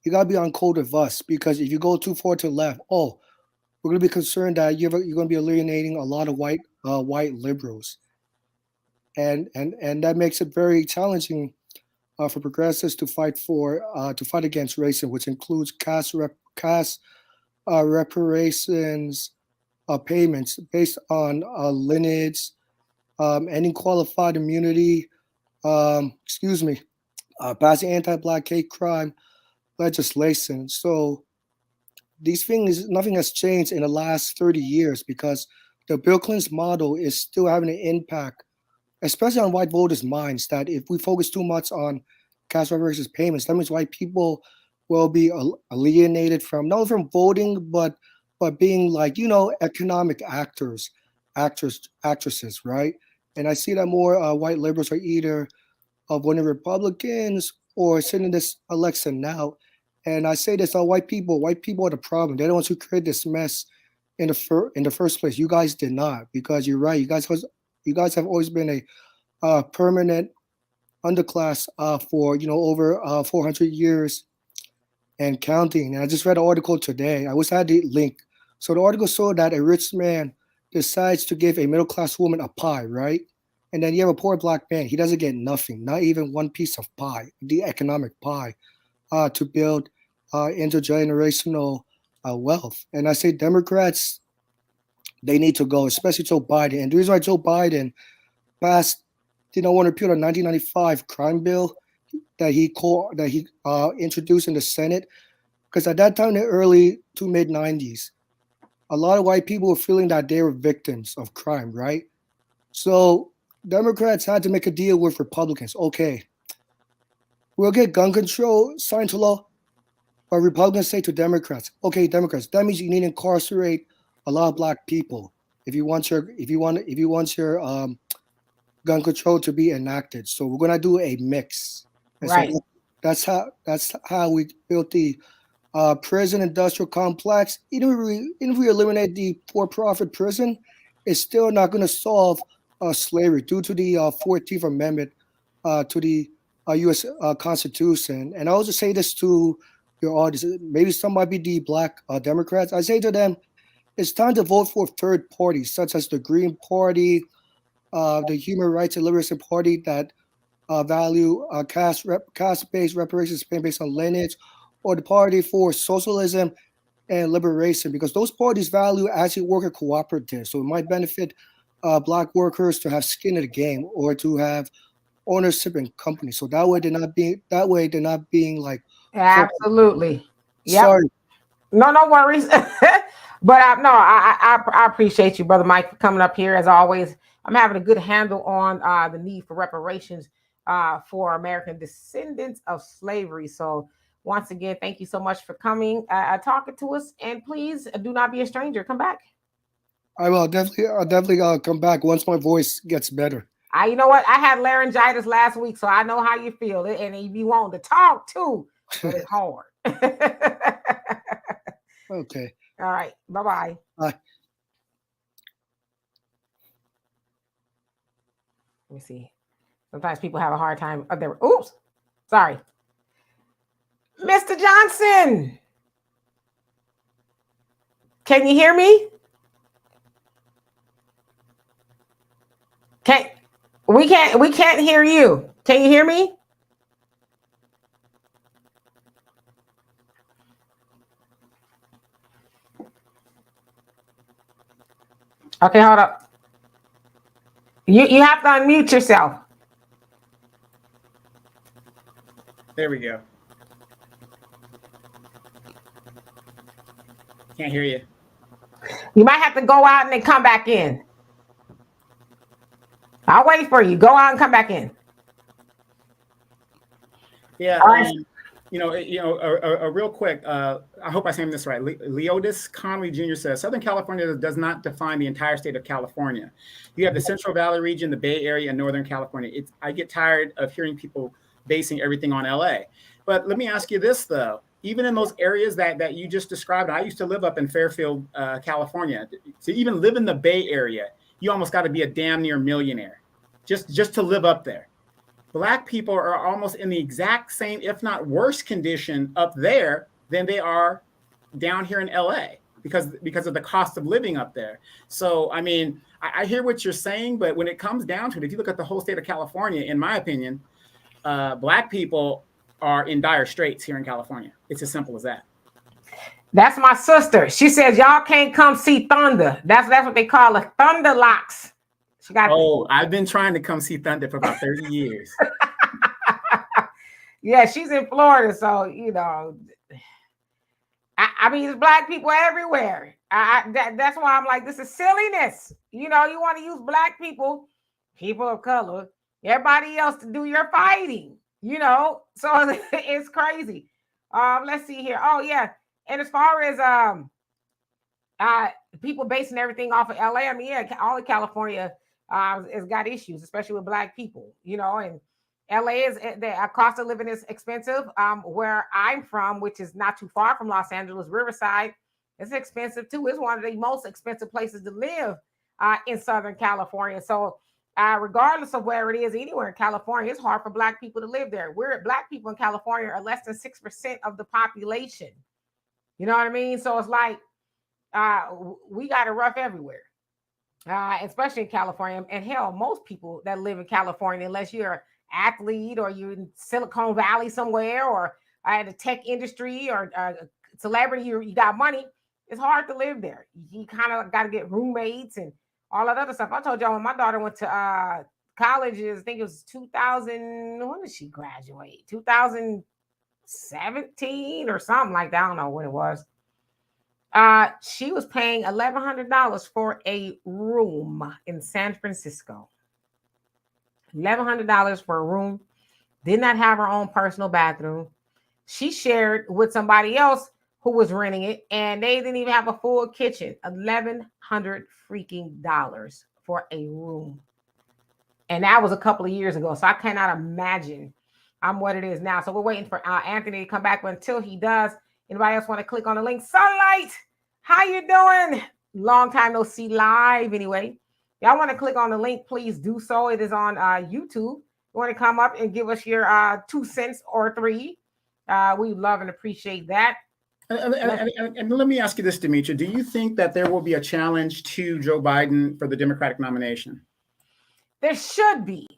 you gotta be on code with us, because if you go too far to the left, we're gonna be concerned that you're gonna be alienating a lot of white liberals, and that makes it very challenging for progressives to fight against racism, which includes caste reparations payments based on lineage, ending qualified immunity, passing anti-Black hate crime legislation. So these things, nothing has changed in the last 30 years, because the Bill Clinton's model is still having an impact, especially on white voters' minds, that if we focus too much on caste reparations payments, that means white people will be alienated from, not only from voting, but being like, economic actresses, right? And I see that more white liberals are either voting Republicans or sitting this election now. And I say this, white people are the problem. They're the ones who created this mess in the first place. You guys did not, because you're right. You guys have always been a permanent underclass for over 400 years and counting. And I just read an article today. I wish I had the link. So the article showed that a rich man decides to give a middle class woman a pie, right? And then you have a poor black man. He doesn't get nothing, not even one piece of pie, the economic pie, to build intergenerational wealth. And I say Democrats, they need to go, especially Joe Biden. And the reason why Joe Biden passed, want to repeal a 1995 crime bill that he introduced in the Senate, because at that time, in the early to mid 90s, a lot of white people were feeling that they were victims of crime, right? So Democrats had to make a deal with Republicans. Okay, we'll get gun control signed to law, but Republicans say to Democrats, okay, Democrats, that means you need to incarcerate a lot of black people if you want your gun control to be enacted. So we're gonna do a mix. And Right. So that's how we built the prison industrial complex. Even if we eliminate the for-profit prison, it's still not going to solve slavery due to the 14th Amendment to the U.S. Constitution. And I also say this to your audience. Maybe some might be the black Democrats. I say to them, it's time to vote for third parties, such as the Green Party, the Human Rights and Liberation Party that value caste-based reparations based on lineage, or the Party for Socialism and Liberation, because those parties value actually worker cooperatives. So it might benefit black workers to have skin in the game or to have ownership in companies. So that way they're not being like Absolutely. Yep. Sorry. No worries. But I appreciate you, Brother Mike, for coming up here. As always, I'm having a good handle on the need for reparations for American descendants of slavery. So once again, thank you so much for coming, talking to us, and please do not be a stranger. Come back. I will definitely come back once my voice gets better. You know what? I had laryngitis last week, so I know how you feel. And if you want to talk too, but it's hard. Okay. All right. Bye-bye. Bye. Let me see. Sometimes people have a hard time. Oops. Sorry. Mr. Johnson. Can you hear me? We can't hear you. Can you hear me? Okay, hold up. You have to unmute yourself. There we go. Can't hear you. You might have to go out and then come back in. I'll wait for you. Go out and come back in. Yeah. A real quick, I hope I say this right. Leodis Conley Jr. says, Southern California does not define the entire state of California. You have the Central Valley region, the Bay Area, and Northern California. I get tired of hearing people basing everything on LA. But let me ask you this, though. Even in those areas that you just described, I used to live up in Fairfield, California. To even live in the Bay Area, you almost got to be a damn near millionaire just to live up there. Black people are almost in the exact same, if not worse condition up there than they are down here in LA because of the cost of living up there. So, I mean, I hear what you're saying, but when it comes down to it, if you look at the whole state of California, in my opinion, Black people are in dire straits here in California. It's as simple as that. That's my sister. She says, y'all can't come see Thunder. That's what they call it, Thunder Locks. I've been trying to come see Thunder for about 30 years. Yeah, she's in Florida, so I mean, there's Black people everywhere. That's why I'm like, this is silliness. You want to use Black people of color, everybody else to do your fighting. So it's crazy. Let's see here. Oh yeah, and as far as people basing everything off of LA, I mean, yeah, all of California has got issues, especially with Black people, and LA is the cost of living is expensive. Where I'm from, which is not too far from Los Angeles, Riverside, it's expensive too. It's one of the most expensive places to live in Southern California. So regardless of where it is, anywhere in California, it's hard for Black people to live there. Black people in California are less than 6% of the population. You know what I mean? So it's like we got it rough everywhere, especially in California. And hell, most people that live in California, unless you're an athlete or you're in Silicon Valley somewhere or in the tech industry or a celebrity, you got money, it's hard to live there. You kind of got to get roommates and all that other stuff. I told y'all when my daughter went to college, I think it was 2000. When did she graduate? 2017 or something like that. I don't know when it was. She was paying $1,100 for a room in San Francisco. $1,100 for a room. Did not have her own personal bathroom. She shared with somebody else who was renting it, and they didn't even have a full kitchen. $1,100 freaking dollars for a room. And that was a couple of years ago. So I cannot imagine what it is now. So we're waiting for Anthony to come back. But until he does, anybody else want to click on the link? Sunlight, how you doing? Long time no see live anyway. Y'all want to click on the link, please do so. It is on YouTube. You want to come up and give us your 2 cents or 3. We love and appreciate that. And let me ask you this, Demetria. Do you think that there will be a challenge to Joe Biden for the Democratic nomination? There should be.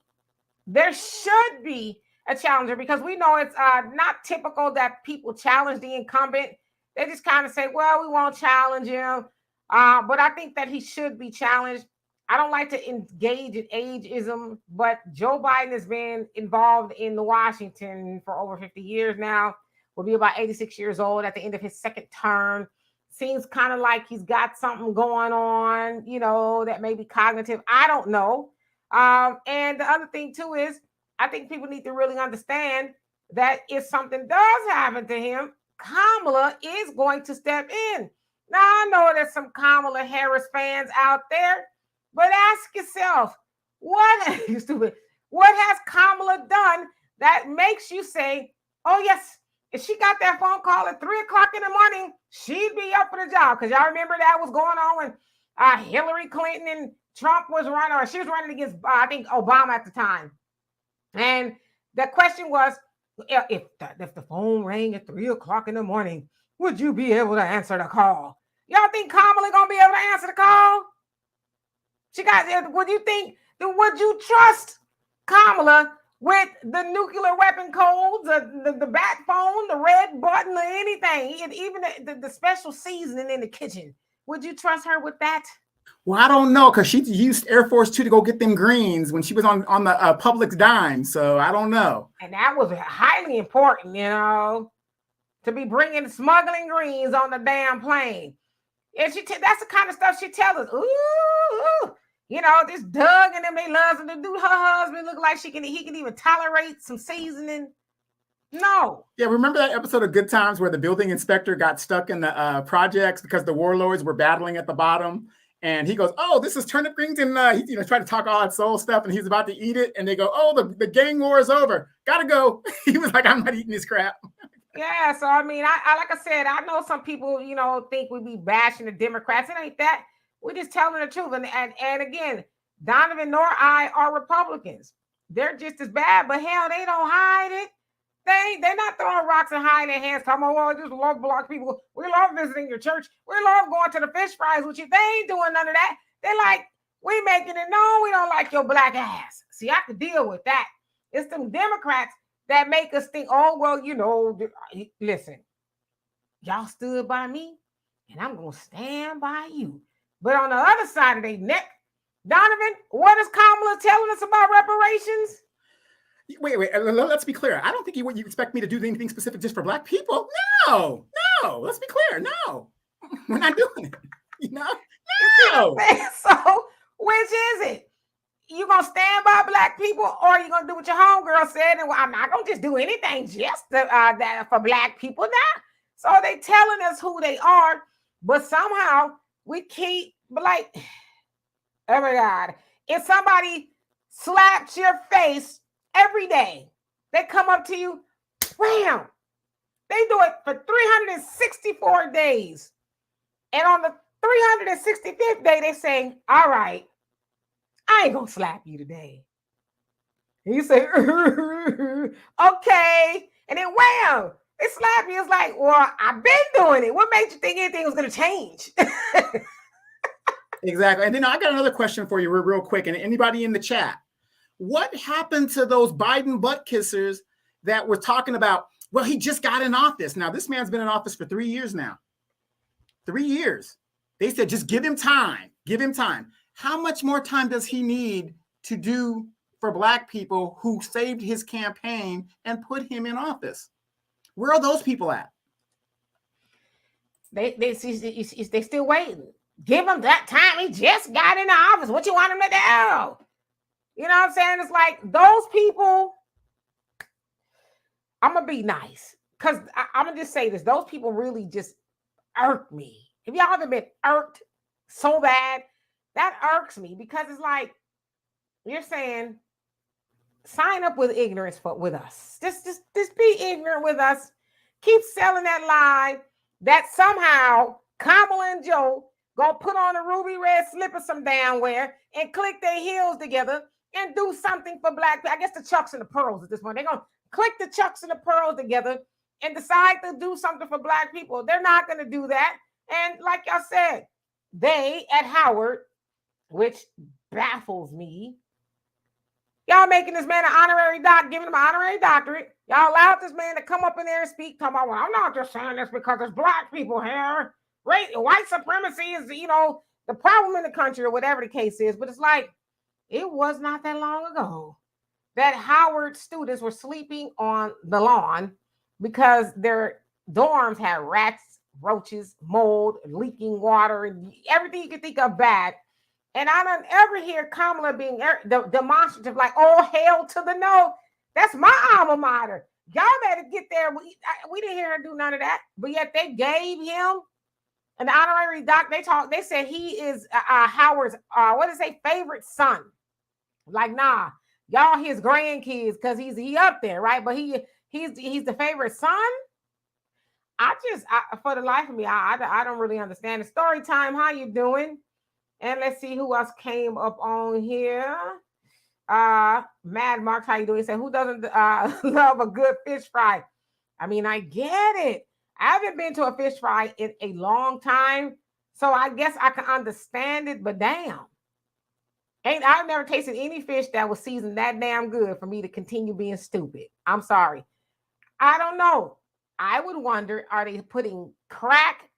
There should be a challenger because we know it's not typical that people challenge the incumbent. They just kind of say, well, we won't challenge him. But I think that he should be challenged. I don't like to engage in ageism, but Joe Biden has been involved in Washington for over 50 years now. Will be about 86 years old at the end of his second term. Seems kind of like he's got something going on, that may be cognitive. I don't know. And the other thing too is I think people need to really understand that if something does happen to him, Kamala is going to step in. Now, I know there's some Kamala Harris fans out there, but ask yourself, what has Kamala done that makes you say, oh, yes, if she got that phone call at 3 o'clock in the morning, she'd be up for the job. Because y'all remember that was going on when Hillary Clinton and Trump was running, or she was running against, I think, Obama at the time. And the question was, if the phone rang at 3 o'clock in the morning, would you be able to answer the call? Y'all think Kamala gonna be able to answer the call? Would you trust Kamala with the nuclear weapon codes, the bat phone, the red button, or anything, and even the special seasoning in the kitchen? Would you trust her with that? Well, I don't know, because she used Air Force 2 to go get them greens when she was on the public's dime. So I don't know. And that was highly important, to be smuggling greens on the damn plane. And that's the kind of stuff she tells us. Ooh, this Doug and them, they love to do. Her husband look like he can even tolerate some seasoning. No. Yeah, remember that episode of Good Times where the building inspector got stuck in the projects because the warlords were battling at the bottom? And he goes, oh, this is turnip greens. And he tried to talk all that soul stuff and he's about to eat it. And they go, oh, the gang war is over. Gotta go. He was like, I'm not eating this crap. Yeah. So, I mean, I like I said, I know some people, think we be bashing the Democrats. It ain't that. We're just telling the truth. And again, Donovan nor I are Republicans. They're just as bad, but hell, they don't hide it. They're not throwing rocks and hiding their hands. Talking about, well, I just love Black people. We love visiting your church. We love going to the fish fries with you. They ain't doing none of that. They're like, we making it known we don't like your black ass. See, I can deal with that. It's them Democrats that make us think, oh, well, listen, y'all stood by me and I'm going to stand by you. But on the other side of their neck, Donovan, what is Kamala telling us about reparations? Wait, let's be clear. I don't think you expect me to do anything specific just for Black people. No, let's be clear. No, we're not doing it. No. So, which is it? You gonna stand by Black people, or you gonna do what your homegirl said? And I'm not gonna just do anything just that for Black people now. So they telling us who they are, but somehow we keep like, oh my God! If somebody slaps your face every day, they come up to you, wham! They do it for 364 days, and on the 365th day, they say, "All right, I ain't gonna slap you today. And you say, okay. And then wham, they slap you. It's like, well, I've been doing it. What made you think anything was gonna change? Exactly. And then I got another question for you real quick. And anybody in the chat, what happened to those Biden butt kissers that were talking about, well, he just got in office. Now, this man's been in office for 3 years now. 3 years. They said, just give him time. Give him time. How much more time does he need to do for Black people who saved his campaign and put him in office? Where are those people at? They still waiting. Give him that time. He just got in the office. What you want him to do? You know what I'm saying? It's like those people. I'm gonna be nice because I'm gonna just say this. Those people really just irk me. If y'all haven't been irked so bad, that irks me because it's like you're saying, sign up with ignorance with us. Just be ignorant with us. Keep selling that lie that somehow Kamala and Joe gonna put on a ruby red slipper some damn wear and click their heels together and do something for Black people. I guess the Chucks and the Pearls at this point. They're gonna click the Chucks and the Pearls together and decide to do something for Black people. They're not gonna do that. And like y'all said, they at Howard, which baffles me. Y'all making this man an honorary doc, giving him an honorary doctorate. Y'all allowed this man to come up in there and speak. Talking about, well, I'm not just saying this because there's Black people here. White supremacy is, the problem in the country or whatever the case is. But it's like, it was not that long ago that Howard students were sleeping on the lawn because their dorms had rats, roaches, mold, leaking water, and everything you could think of bad. And I don't ever hear Kamala being demonstrative, like, oh, hell to the no. That's my alma mater. Y'all better get there. We didn't hear her do none of that. But yet they gave him an honorary doc. They said he is Howard's, favorite son. Like, nah, y'all his grandkids because he's up there, right? But he's the favorite son. For the life of me, I don't really understand it. Story time, how you doing? And let's see who else came up on here. Mad Mark, how you doing? He said, who doesn't love a good fish fry? I mean, I get it. I haven't been to a fish fry in a long time, so I guess I can understand it, but damn. I've never tasted any fish that was seasoned that damn good for me to continue being stupid. I'm sorry. I don't know. I would wonder, are they putting crack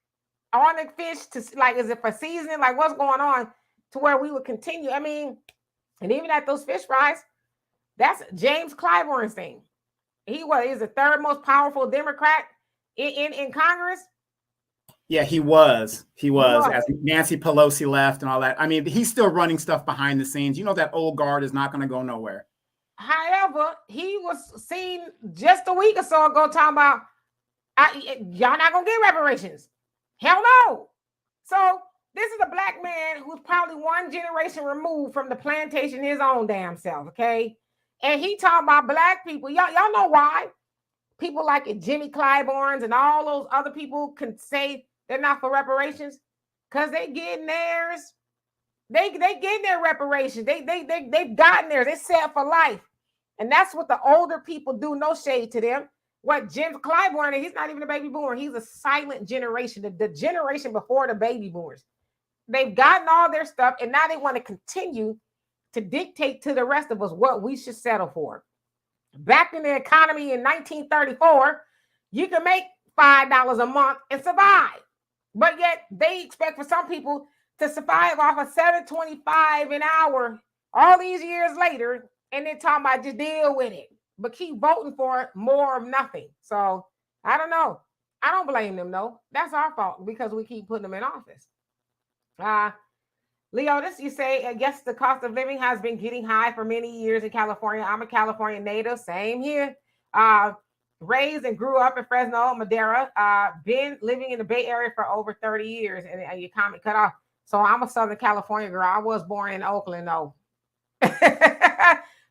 on the fish to, like, is it for seasoning? Like, what's going on to where we would continue? I mean, and even at those fish fries, that's James Clybourne's thing. He's the third most powerful Democrat in Congress. Yeah, he was as Nancy Pelosi left and all that. I mean, he's still running stuff behind the scenes. That old guard is not going to go nowhere. However, he was seen just a week or so ago talking about, y'all not going to get reparations. Hell no. So this is a Black man who's probably one generation removed from the plantation his own damn self, okay? And he talking about Black people. Y'all know why people like Jimmy Clyburns and all those other people can say they're not for reparations? Because they getting theirs. They getting their reparations. They've gotten theirs. They set for life. And that's what the older people do. No shade to them. What Jim Clyburn, he's not even a baby boomer. He's a silent generation, the generation before the baby boomers. They've gotten all their stuff, and now they want to continue to dictate to the rest of us what we should settle for. Back in the economy in 1934, you can make $5 a month and survive. But yet they expect for some people to survive off of $7.25 an hour all these years later, and then talking about just deal with it. But keep voting for more of nothing. So I don't know. I don't blame them, though. That's our fault because we keep putting them in office. Leo, you say, I guess the cost of living has been getting high for many years in California. I'm a California native. Same here. Raised and grew up in Fresno, Madera. Been living in the Bay Area for over 30 years. And your comment cut off. So I'm a Southern California girl. I was born in Oakland, though.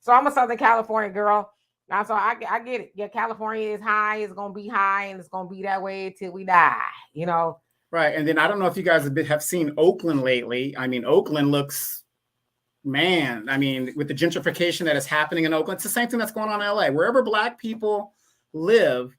So I'm a Southern California girl. Now, so I get it. Yeah, California is high. It's going to be high, and it's going to be that way till we die, Right. And then I don't know if you guys have seen Oakland lately. I mean, Oakland looks man, I mean, with the gentrification that is happening in Oakland, it's the same thing that's going on in LA. Wherever Black people live,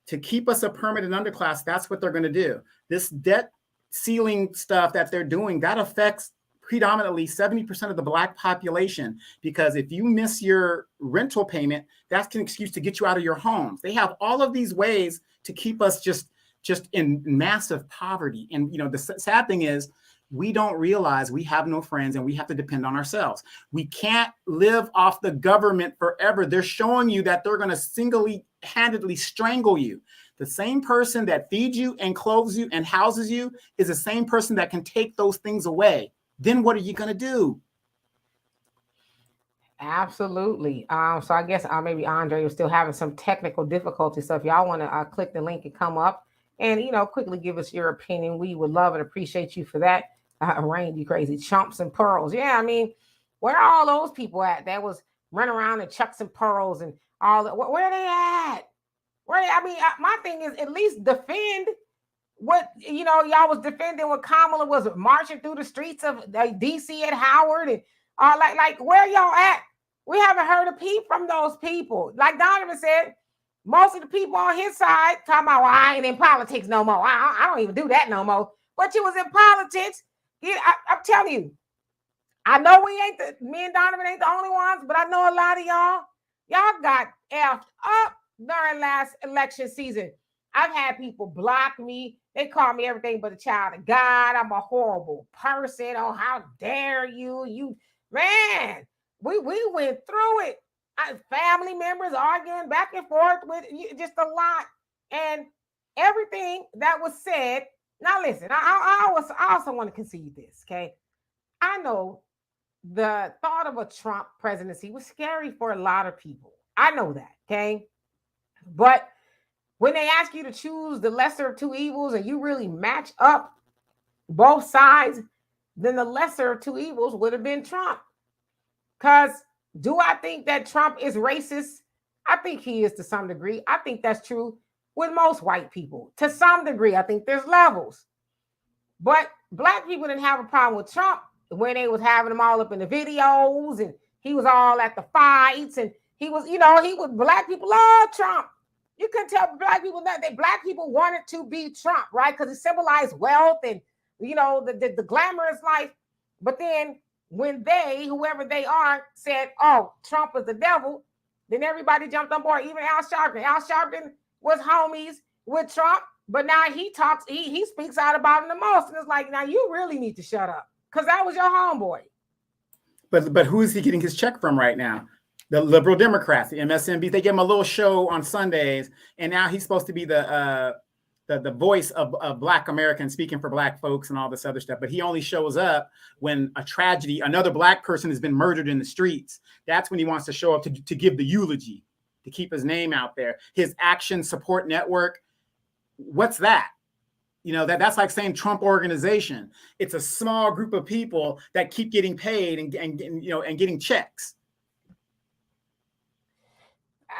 to keep us a permanent underclass, that's what they're going to do. This debt ceiling stuff that they're doing, that affects predominantly 70% of the Black population, because if you miss your rental payment, that's an excuse to get you out of your homes. They have all of these ways to keep us just in massive poverty. And the sad thing is, we don't realize we have no friends and we have to depend on ourselves. We can't live off the government forever. They're showing you that they're going to single-handedly strangle you. The same person that feeds you and clothes you and houses you is the same person that can take those things away. Then what are you going to do? Absolutely. So I guess maybe Andre was still having some technical difficulties. So if y'all want to click the link and come up and, quickly give us your opinion, we would love and appreciate you for that. Rain, you crazy chumps and pearls. Yeah, I mean, where are all those people at that was running around in chucks and pearls and all that? Where are they at? My thing is at least defend what, y'all was defending when Kamala was marching through the streets of DC at Howard and like where y'all at? We haven't heard a peep from those people. Like Donovan said, most of the people on his side talking about, well, I ain't in politics no more. I don't even do that no more. But you was in politics. I'm telling you, I know me and Donovan ain't the only ones, but I know a lot of y'all got effed up during last election season. I've had people block me. They call me everything but a child of God. I'm a horrible person. Oh, how dare you? Man, we went through it. Family members arguing back and forth with just a lot. And everything that was said. Now, listen, I also want to concede this, okay? I know the thought of a Trump presidency was scary for a lot of people. I know that, okay? But when they ask you to choose the lesser of two evils and you really match up both sides, then the lesser of two evils would have been Trump. Because do I think that Trump is racist? I think he is to some degree. I think that's true with most white people. To some degree, I think there's levels. But Black people didn't have a problem with Trump when they was having him all up in the videos and he was all at the fights and he was Black people love Trump. You couldn't tell Black people that Black people wanted to be Trump, right? Because it symbolized wealth and, the glamorous life. But then when whoever they are, said, oh, Trump is the devil, then everybody jumped on board, even Al Sharpton. Al Sharpton was homies with Trump, but now he talks, he speaks out about him the most. And it's like, now you really need to shut up because that was your homeboy. But who is he getting his check from right now? The liberal Democrats, the MSNBC. They give him a little show on Sundays, and now he's supposed to be the voice of Black Americans, speaking for Black folks and all this other stuff. But he only shows up when a tragedy, another Black person has been murdered in the streets. That's when he wants to show up to give the eulogy, to keep his name out there. His Action Support Network, what's that? That's like saying Trump Organization. It's a small group of people that keep getting paid and getting checks.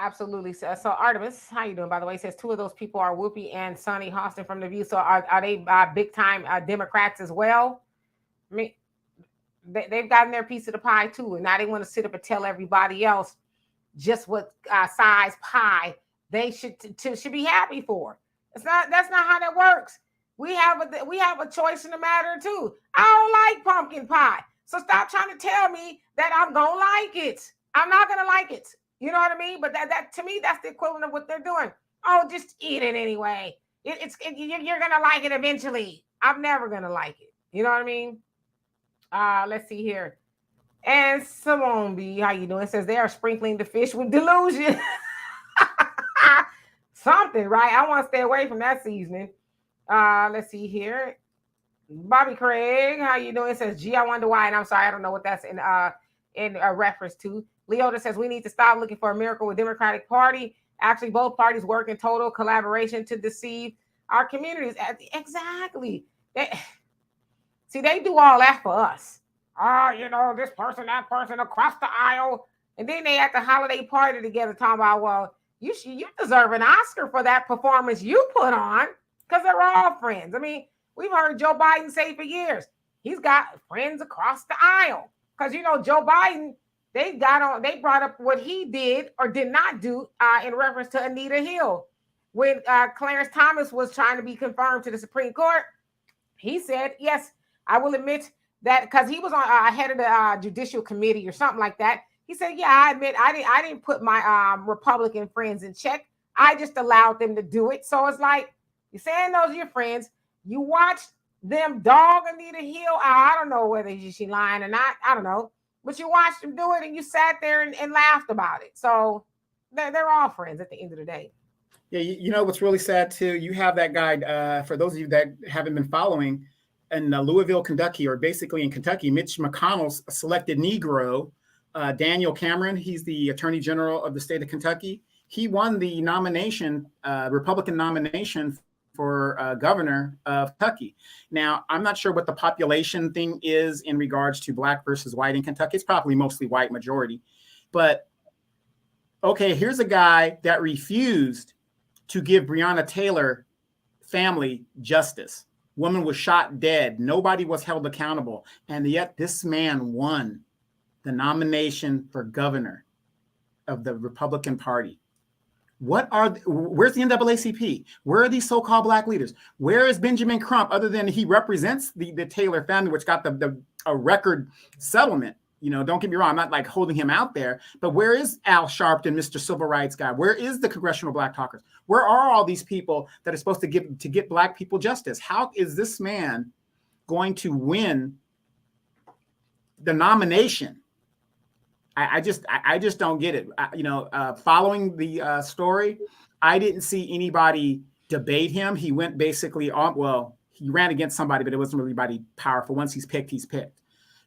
Absolutely. So Artemis, how you doing? By the way, says two of those people are Whoopi and Sonny Hostin from The View. So are they big time Democrats as well? I mean, they've gotten their piece of the pie too, and now they want to sit up and tell everybody else just what size pie they should be happy for. That's not how that works. We have a choice in the matter too. I don't like pumpkin pie, so stop trying to tell me that I'm gonna like it. I'm not gonna like it. You know what I mean? But that to me, that's the equivalent of what they're doing. Oh, just eat it anyway. You're gonna like it eventually. I'm never gonna like it. You know what I mean? Let's see here. And Simone B, how you doing? It says they are sprinkling the fish with delusion. Something, right? I want to stay away from that seasoning. Let's see here. Bobby Craig, how you doing? It says, gee, I wonder why. And I'm sorry, I don't know what that's in a reference to. Leota says we need to stop looking for a miracle with Democratic Party. Actually, both parties work in total collaboration to deceive our communities. Exactly. They do all that for us. This person, that person across the aisle. And then they at the holiday party together talking about, well, you deserve an Oscar for that performance you put on because they're all friends. I mean, we've heard Joe Biden say for years, he's got friends across the aisle. because Joe Biden, they brought up what he did or did not do in reference to Anita Hill. When Clarence Thomas was trying to be confirmed to the Supreme Court, he said, yes, I will admit that, because he was on head of the Judicial Committee or something like that. He said, yeah, I admit I didn't put my Republican friends in check. I just allowed them to do it. So it's like, you're saying those are your friends. You watched them dog Anita Hill. I don't know whether she lying or not. I don't know. But you watched them do it and you sat there and laughed about it. So they're all friends at the end of the day. Yeah, you know what's really sad too? You have that guy, for those of you that haven't been following, in Louisville, Kentucky, or basically in Kentucky, Mitch McConnell's selected Negro, Daniel Cameron. He's the Attorney General of the state of Kentucky. He won the nomination, Republican nomination for governor of Kentucky. Now, I'm not sure what the population thing is in regards to black versus white in Kentucky. It's probably mostly white majority. But, okay, here's a guy that refused to give Breonna Taylor family justice. Woman was shot dead. Nobody was held accountable. And yet this man won the nomination for governor of the Republican Party. Where's the NAACP? Where are these so-called black leaders? Where is Benjamin Crump, other than he represents the Taylor family, which got a record settlement? Don't get me wrong, I'm not like holding him out there, but where is Al Sharpton, Mr. Civil Rights guy? Where is the Congressional Black Talkers? Where are all these people that are supposed to get black people justice? How is this man going to win the nomination? I just don't get it. Following the story, I didn't see anybody debate him. He went basically on, well, he ran against somebody, but it wasn't really anybody powerful. Once he's picked, he's picked.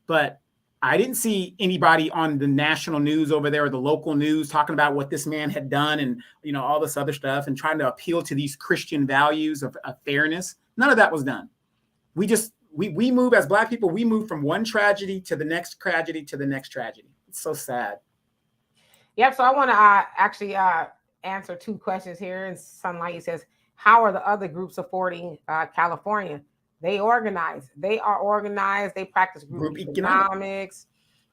But I didn't see anybody on the national news over there or the local news talking about what this man had done and, all this other stuff and trying to appeal to these Christian values of fairness. None of that was done. We move as black people. We move from one tragedy to the next tragedy to the next tragedy. It's so sad. Yep. So I want to actually answer two questions here. And Sunlight says, how are the other groups supporting California? They organize. They are organized. They practice group economics,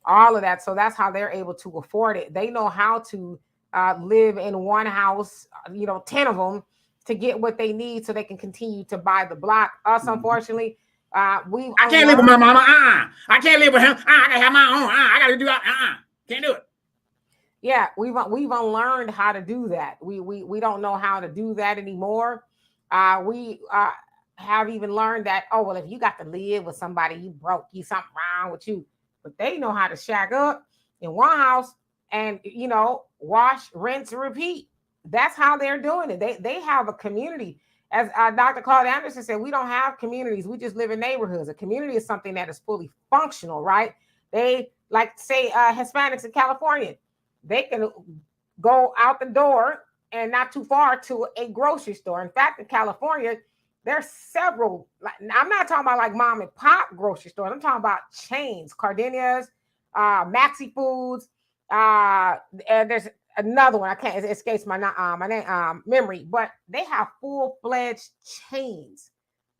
all of that. So that's how they're able to afford it. They know how to live in one house, 10 of them, to get what they need so they can continue to buy the block. Us, unfortunately, I can't live with my mama. I can't live with him. I gotta have my own. I gotta do that. Can't do it. Yeah, we've unlearned how to do that. We don't know how to do that anymore. We have even learned that, if you got to live with somebody, you broke, something wrong with you. But they know how to shack up in one house and wash, rinse, and repeat. That's how they're doing it. They have a community. As Dr. Claude Anderson said, we don't have communities. We just live in neighborhoods. A community is something that is fully functional, right? They, like, say, Hispanics in California, they can go out the door and not too far to a grocery store. In fact, in California, there's several. I'm not talking about like mom and pop grocery stores. I'm talking about chains, Cardenias, Maxi Foods, and there's another one. I can't. It escapes my name, memory. But they have full-fledged chains,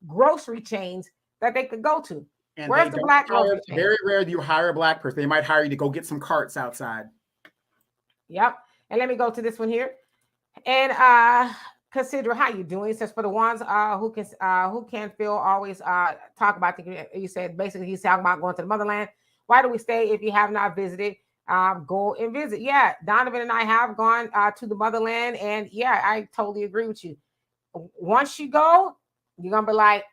grocery chains that they could go to. And where's the black grocery chain? Very rare do you hire a black person. They might hire you to go get some carts outside. Yep. And let me go to this one here. And consider how you doing. It says for the ones who can feel always talk about you said basically he's talking about going to the motherland. Why do we stay if you have not visited? Go and visit. Yeah, Donovan and I have gone to the motherland, and yeah, I totally agree with you. Once you go, you're gonna be like,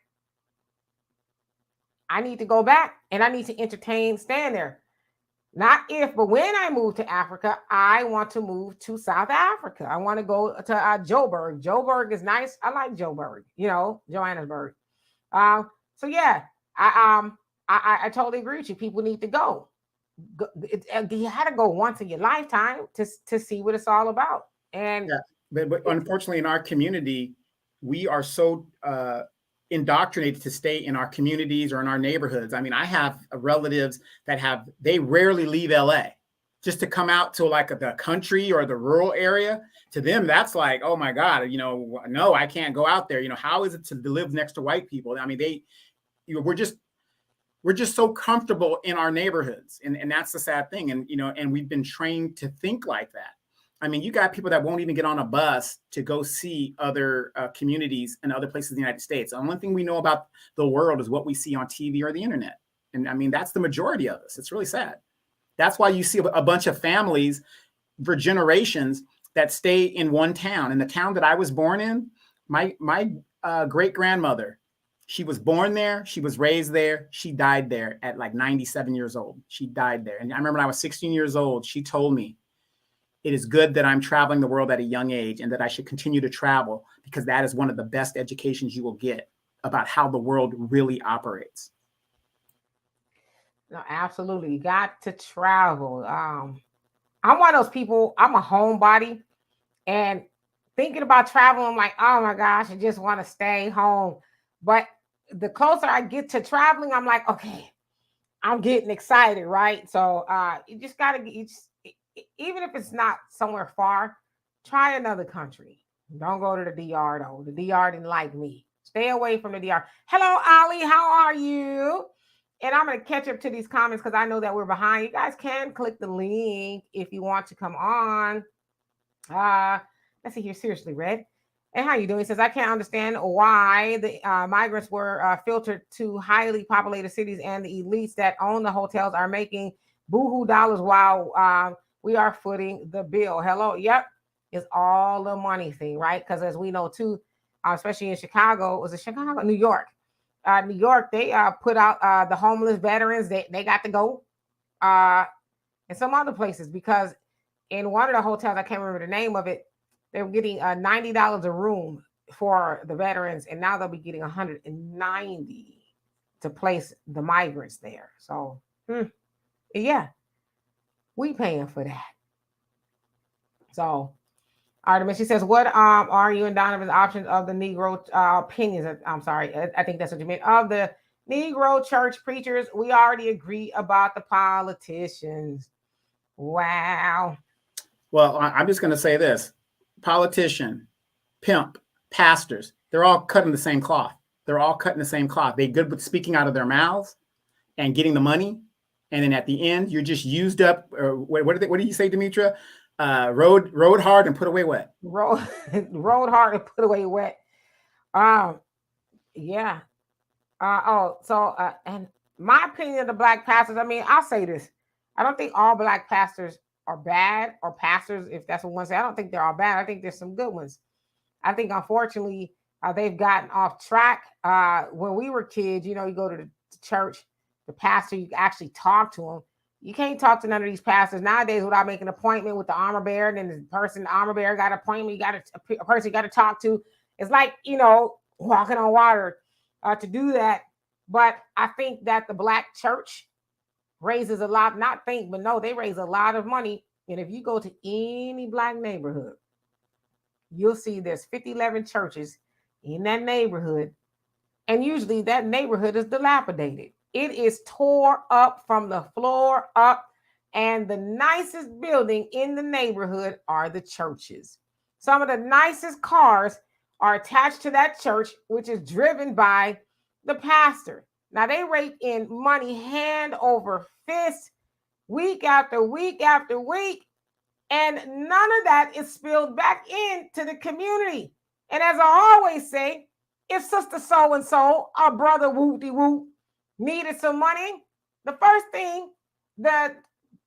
I need to go back and I need to entertain staying there. Not if, but when I move to Africa, I want to move to South Africa. I want to go to Joburg. Joburg is nice. I like Joburg, Johannesburg. So yeah, I totally agree with you. People need to go. You had to go once in your lifetime to see what it's all about. And yeah, but unfortunately, in our community, we are so indoctrinated to stay in our communities or in our neighborhoods. I mean, I have relatives that they rarely leave LA just to come out to like the country or the rural area. To them, that's like, oh my God, no, I can't go out there. How is it to live next to white people? I mean, we're just so comfortable in our neighborhoods. And that's the sad thing. And, and we've been trained to think like that. I mean, you got people that won't even get on a bus to go see other communities and other places in the United States. The only thing we know about the world is what we see on TV or the internet. And I mean, that's the majority of us. It's really sad. That's why you see a bunch of families for generations that stay in one town. In the town that I was born in, my great grandmother, she was born there. She was raised there. She died there at like 97 years old. She died there. And I remember when I was 16 years old, she told me, it is good that I'm traveling the world at a young age and that I should continue to travel because that is one of the best educations you will get about how the world really operates. No, absolutely. You got to travel. I'm one of those people, I'm a homebody, and thinking about travel, I'm like, oh my gosh, I just want to stay home. But the closer I get to traveling, I'm like, okay, I'm getting excited, right? So you just got to get, even if it's not somewhere far, try another country. Don't go to the DR though. The DR didn't like me. Stay away from the DR. Hello, Ali. How are you? And I'm going to catch up to these comments because I know that we're behind. You guys can click the link if you want to come on. Let's see here. Seriously, Red. And how you doing? He says, I can't understand why the migrants were filtered to highly populated cities and the elites that own the hotels are making boohoo dollars while we are footing the bill. Hello. Yep. It's all the money thing, right? Because as we know too, especially in Chicago, was it Chicago? New York. New York, they put out the homeless veterans. They got to go. And some other places, because in one of the hotels, I can't remember the name of it, they were getting $90 a room for the veterans, and now they'll be getting $190 to place the migrants there. So, yeah, we paying for that. So, Artemis, she says, what are you and Donovan's options of the Negro opinions? I'm sorry, I think that's what you meant. Of the Negro church preachers, we already agree about the politicians. Wow. Well, I'm just going to say this. Politician, pimp, pastors, they're all cutting the same cloth. They're all cutting the same cloth. They're good with speaking out of their mouths and getting the money. And then at the end, you're just used up. What did you say, Demetra? Rode hard and put away wet. Rode hard and put away wet. Yeah. And my opinion of the black pastors, I mean, I'll say this. I don't think all black pastors are bad, or pastors, if that's what one say. I don't think they're all bad. I think there's some good ones. I think, unfortunately, they've gotten off track. When we were kids, you go to the church, the pastor, you actually talk to him. You can't talk to none of these pastors nowadays without making an appointment with the armor bearer. And then the armor bearer got an appointment. You got a person you got to talk to. It's like, walking on water to do that. But I think that the black church raises a lot, they raise a lot of money. And if you go to any black neighborhood, you'll see there's 11 churches in that neighborhood. And usually that neighborhood is dilapidated. It is tore up from the floor up. And the nicest building in the neighborhood are the churches. Some of the nicest cars are attached to that church, which is driven by the pastor. Now, they rake in money hand over fist, week after week after week, and none of that is spilled back into the community. And as I always say, if sister so-and-so, our brother whoop-de-whoop, needed some money, the first thing that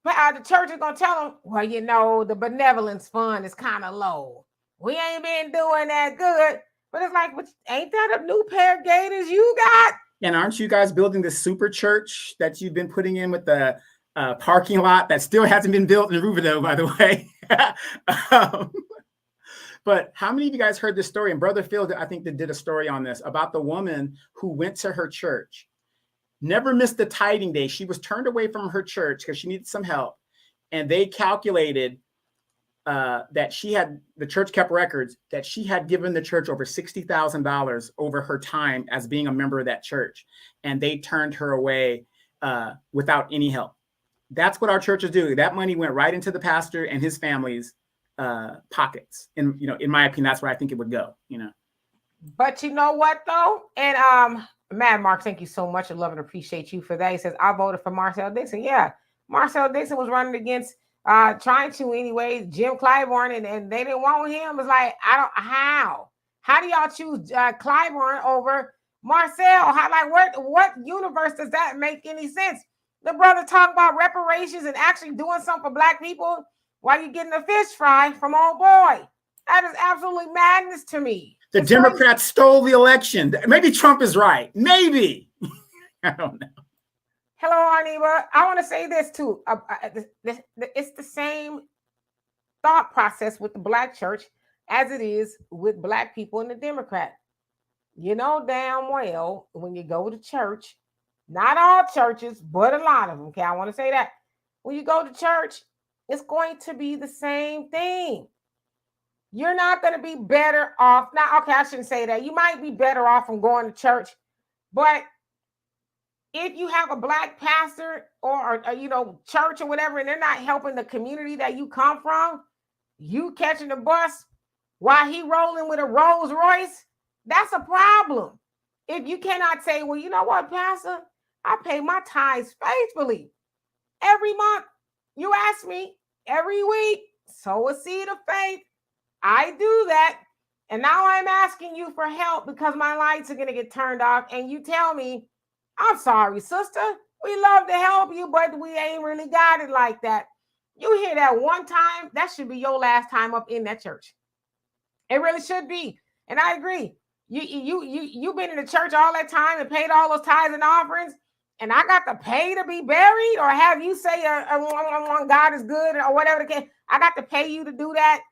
the church is going to tell them, well, the benevolence fund is kind of low. We ain't been doing that good. But it's like, ain't that a new pair of gators you got? And aren't you guys building this super church that you've been putting in with the parking lot that still hasn't been built in Rubino, by the way? But how many of you guys heard this story? And Brother Phil, I think, did a story on this about the woman who went to her church, never missed the tithing day. She was turned away from her church because she needed some help. And they calculated that the church kept records that she had given the church over $60,000 over her time as being a member of that church. And they turned her away without any help. That's what our churches do. That money went right into the pastor and his family's pockets. And, in my opinion, that's where I think it would go, But you know what, though? And Mad Mark, thank you so much. I love and appreciate you for that. He says, I voted for Marcel Dixon. Yeah, Marcel Dixon was running against, trying to anyway, Jim Clyburn, and they didn't want him. It's like, how do y'all choose Clyburn over Marcel? What universe does that make any sense? The brother talking about reparations and actually doing something for black people while you're getting a fish fry from old boy. That is absolutely madness to me. The Democrats stole the election. Maybe Trump is right. Maybe. I don't know. Hello, Arniba. I want to say this too. It's the same thought process with the black church as it is with black people in the Democrat. You know damn well when you go to church, not all churches, but a lot of them. Okay, I want to say that. When you go to church, it's going to be the same thing. You're not going to be better off. Now, okay, I shouldn't say that. You might be better off from going to church, but if you have a black pastor or church or whatever, and they're not helping the community that you come from, you catching the bus while he rolling with a Rolls Royce, that's a problem. If you cannot say, well, you know what, Pastor, I pay my tithes faithfully every month. You ask me every week, sow a seed of faith. I do that. And now I'm asking you for help because my lights are going to get turned off. And you tell me, I'm sorry, sister. We love to help you, but we ain't really got it like that. You hear that one time, that should be your last time up in that church. It really should be. And I agree. You've been in the church all that time and paid all those tithes and offerings, and I got to pay to be buried, or have you say God is good or whatever the case. I got to pay you to do that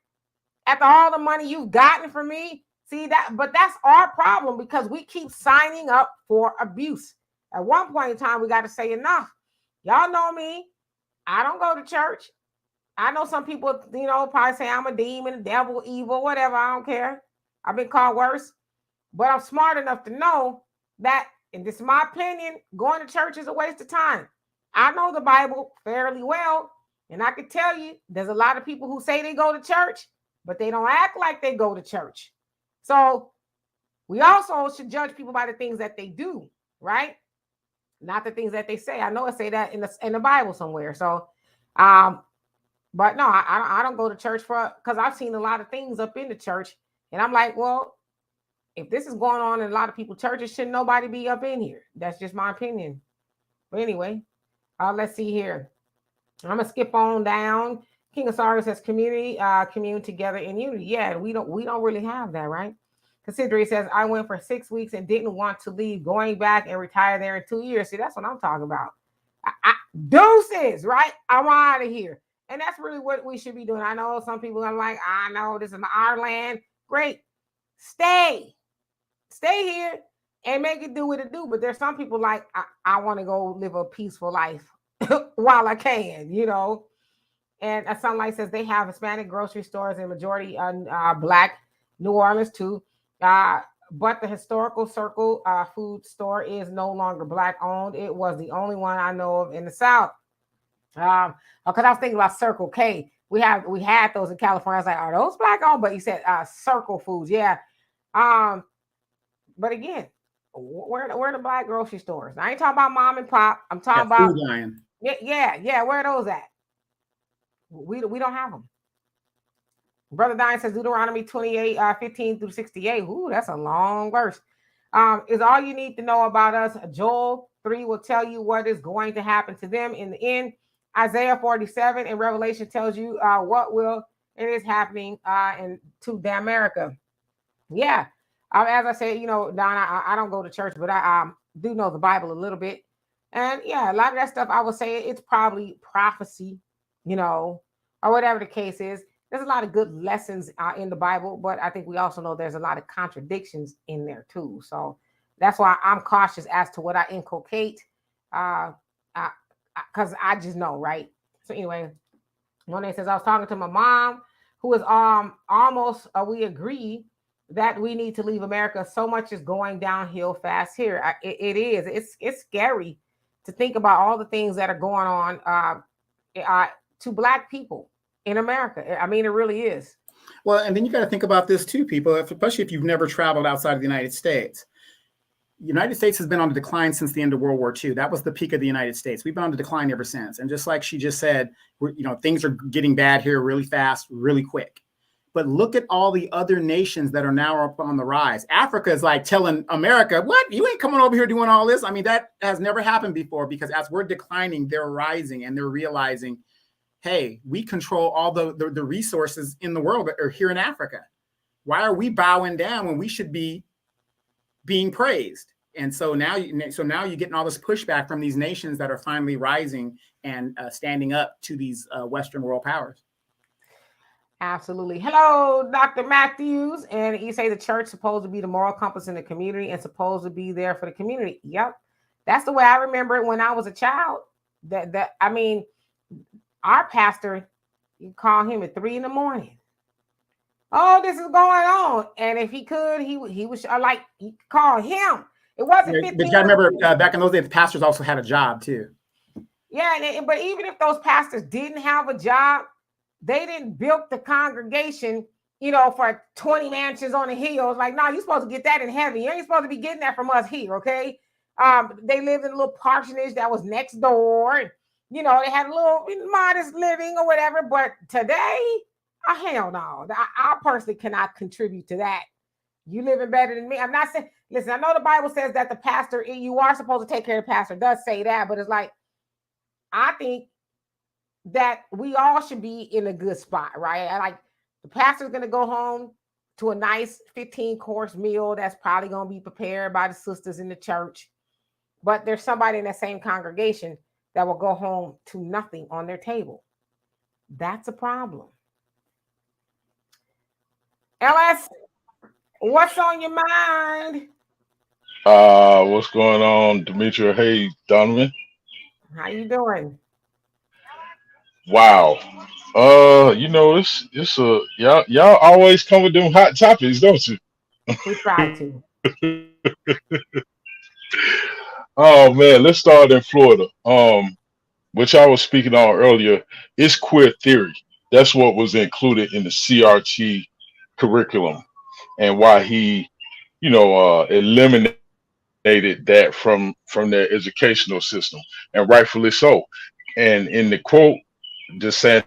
after all the money you've gotten from me. See that? But that's our problem because we keep signing up for abuse. At one point in time, we got to say enough. Y'all know me. I don't go to church. I know some people, probably say I'm a demon, a devil, evil, whatever. I don't care. I've been called worse. But I'm smart enough to know that, and this is my opinion, going to church is a waste of time. I know the Bible fairly well, and I can tell you there's a lot of people who say they go to church, but they don't act like they go to church. So we also should judge people by the things that they do, right? Not the things that they say. I know I say that in the Bible somewhere. So, but no, I don't go to church because I've seen a lot of things up in the church, and I'm like, well, if this is going on in a lot of people's churches, shouldn't nobody be up in here? That's just my opinion. But anyway, let's see here. I'm gonna skip on down. King Osiris says community, commune together in unity. Yeah, we don't really have that, right? Consider, he says, I went for 6 weeks and didn't want to leave, going back and retire there in 2 years. See, that's what I'm talking about. Deuces, right? I'm out of here. And that's really what we should be doing. I know some people are like, I know this is our land. Great. Stay here and make it do what it do. But there's some people like, I want to go live a peaceful life while I can, And Sunlight says they have Hispanic grocery stores and majority Black New Orleans too. But the historical Circle food store is no longer Black owned. It was the only one I know of in the South. Because I was thinking about Circle K. We had those in California. I was like, are those Black owned? But you said Circle Foods, yeah. But again, where are the Black grocery stores? I ain't talking about mom and pop. I'm talking about Food Lion. Yeah. Where are those at? We don't have them. Brother Diane says Deuteronomy 28, 15 through 68. Ooh, that's a long verse. Is all you need to know about us. Joel 3 will tell you what is going to happen to them in the end. Isaiah 47 and Revelation tells you it is happening to the America. Yeah. As I said, Don, I don't go to church, but I do know the Bible a little bit. And yeah, a lot of that stuff, I would say it's probably prophecy, or whatever the case is. There's a lot of good lessons in the Bible, but I think we also know there's a lot of contradictions in there too. So that's why I'm cautious as to what I inculcate, because I just know, right? So anyway, Monet says, I was talking to my mom, who is almost, we agree that we need to leave America. So much is going downhill fast here. It is. It's scary to think about all the things that are going on to Black people in America. I mean, it really is. Well, and then you got to think about this too, people, especially if you've never traveled outside of the United States. United States has been on the decline since the end of World War II. That was the peak of the United States. We've been on the decline ever since. And just like she just said, things are getting bad here really fast, really quick. But look at all the other nations that are now up on the rise. Africa is like telling America, what? You ain't coming over here doing all this. I mean, that has never happened before, because as we're declining, they're rising and they're realizing, hey, we control all the resources in the world that are here in Africa. Why are we bowing down when we should be being praised? And so now you're getting all this pushback from these nations that are finally rising and standing up to these Western world powers. Absolutely. Hello, Dr. Matthews. And you say the church supposed to be the moral compass in the community and supposed to be there for the community. Yep. That's the way I remember it when I was a child. I mean, our pastor, you call him at 3 a.m. Oh, this is going on. And if he could, he was like, he call him. It wasn't 15. But I remember back in those days, the pastors also had a job too. Yeah. But even if those pastors didn't have a job, they didn't build the congregation, for 20 mansions on the hill. It's like, no, you're supposed to get that in heaven. You ain't supposed to be getting that from us here, okay? They lived in a little parsonage that was next door. They had a little modest living or whatever. But today, hell no. I personally cannot contribute to that. You living better than me. I'm not saying, listen, I know the Bible says that the pastor, you are supposed to take care of the pastor. It does say that, but it's like, I think that we all should be in a good spot, right? Like the pastor's going to go home to a nice 15-course meal that's probably going to be prepared by the sisters in the church. But there's somebody in that same congregation that will go home to nothing on their table. That's a problem. LS, what's on your mind? What's going on, Demetria? Hey, Donovan. How you doing? Wow. It's y'all always come with them hot topics, don't you? We try to. Oh man, let's start in Florida. Which I was speaking on earlier, is queer theory. That's what was included in the CRT curriculum, and why he, eliminated that from their educational system, and rightfully so. And in the quote DeSantis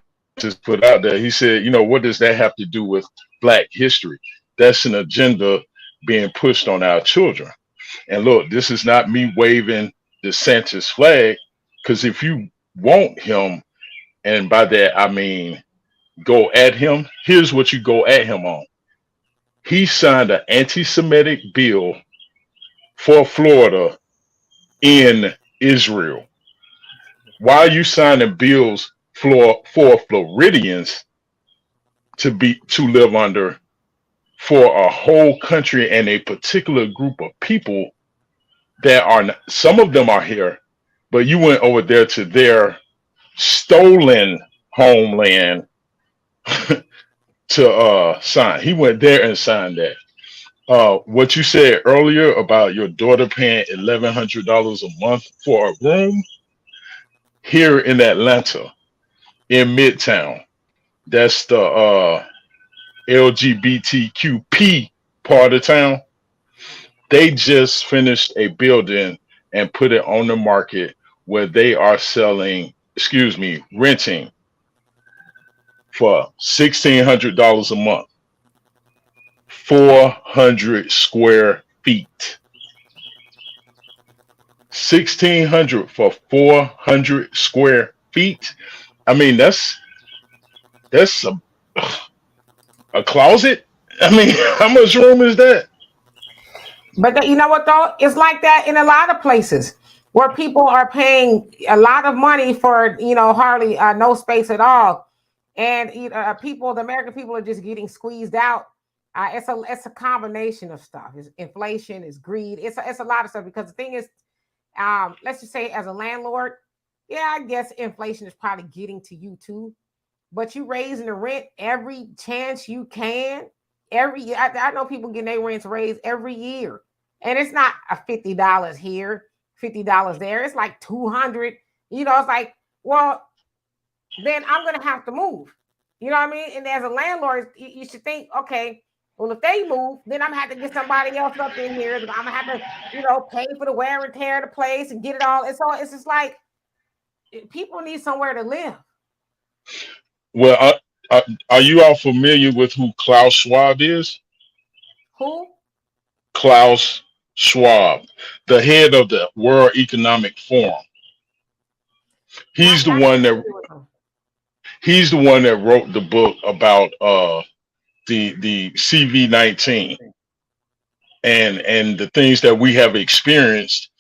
put out there, he said, what does that have to do with Black history? That's an agenda being pushed on our children. And look, this is not me waving DeSantis flag, because if you want him, and by that I mean go at him, here's what you go at him on. He signed an anti-Semitic bill for Florida in Israel. Why are you signing bills for Floridians to live under, for a whole country and a particular group of people that are not, some of them are here, but you went over there to their stolen homeland to sign. He went there and signed that. What you said earlier about your daughter paying $1,100 a month for a room here in Atlanta, in Midtown, that's the LGBTQP part of town. They just finished a building and put it on the market where they are renting for $1,600 a month, 400 square feet. 1,600 for 400 square feet. I mean, that's a closet. I mean, how much room is that? But you know what, though? It's like that in a lot of places where people are paying a lot of money for, hardly no space at all. And the American people are just getting squeezed out. It's a combination of stuff. It's inflation, it's greed. It's a lot of stuff, because the thing is, let's just say as a landlord, yeah, I guess inflation is probably getting to you too. But you raising the rent every chance you can. Every year, I know people getting their rents raised every year, and it's not a $50 here, $50 there. It's like $200. It's like, well, then I'm gonna have to move. You know what I mean? And as a landlord, you should think, okay, Well, if they move, then I'm gonna have to get somebody else up in here. I'm gonna have to, pay for the wear and tear of the place and get it all. It's just like people need somewhere to live. Well, are you all familiar with who Klaus Schwab is? Who? Klaus Schwab, the head of the World Economic Forum. He's the one that wrote the book about the CV-19 and the things that we have experienced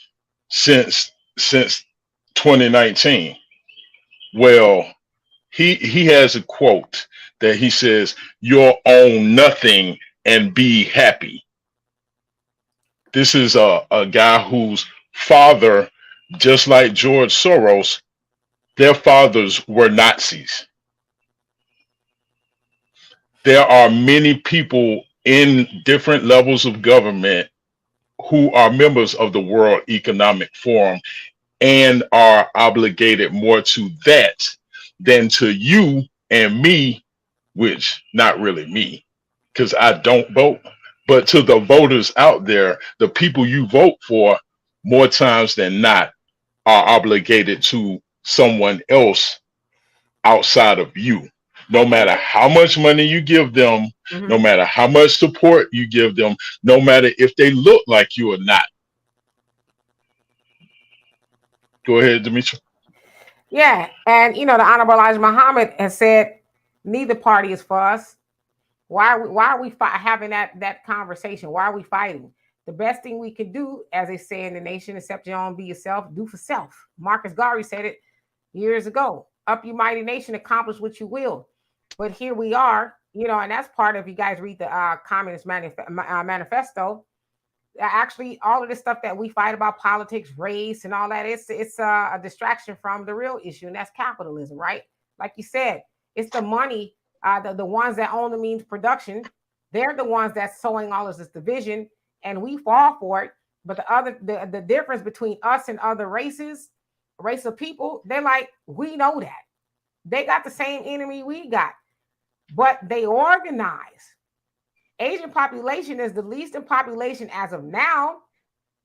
since 2019. Well, he has a quote that he says, "You'll own nothing and be happy." This is a guy whose father, just like George Soros, their fathers were Nazis. There are many people in different levels of government who are members of the World Economic Forum and are obligated more to that than to you and me, which not really me, because I don't vote, but to the voters out there, the people you vote for, more times than not, are obligated to someone else outside of you. No matter how much money you give them, no matter how much support you give them, no matter if they look like you or not. Go ahead, Demetri. Yeah, and the Honorable Elijah Muhammad has said neither party is for us. Why are we having that conversation? Why are we fighting? The best thing we can do, as they say in the nation, accept your own, be yourself, do for self. Marcus Garvey said it years ago. Up you mighty nation, accomplish what you will. But here we are, and that's part of, you guys read the Communist Manifesto. Actually, all of this stuff that we fight about, politics, race, and all that, it's a distraction from the real issue, and that's capitalism, right? Like you said, it's the money, the ones that own the means of production. They're the ones that's sowing all of this division, and we fall for it. But the difference between us and other race of people, they're like, we know that. They got the same enemy we got, but they organize. Asian population is the least in population as of now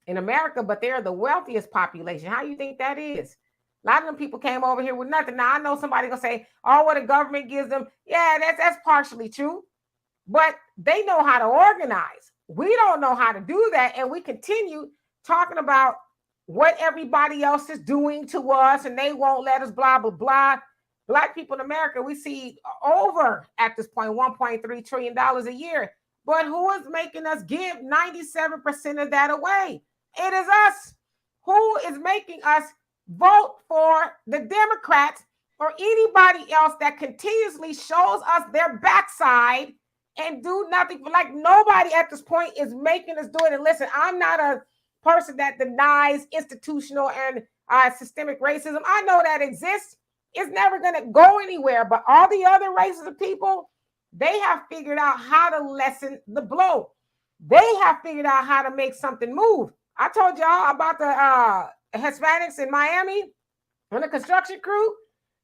in America, but they're the wealthiest population. How do you think that is? A lot of them people came over here with nothing. Now, I know somebody gonna say, oh, what the government gives them. Yeah, that's partially true, but they know how to organize. We don't know how to do that, and we continue talking about what everybody else is doing to us, and they won't let us, blah, blah, blah. Black people in America, we see over at this point $1.3 trillion a year. But who is making us give 97% of that away? It is us. Who is making us vote for the Democrats or anybody else that continuously shows us their backside and do nothing? Like, nobody at this point is making us do it. And listen, I'm not a person that denies institutional and systemic racism. I know that exists. It's never going to go anywhere. But all the other races of people, they have figured out how to lessen the blow. They have figured out how to make something move. I told y'all about the Hispanics in Miami on the construction crew.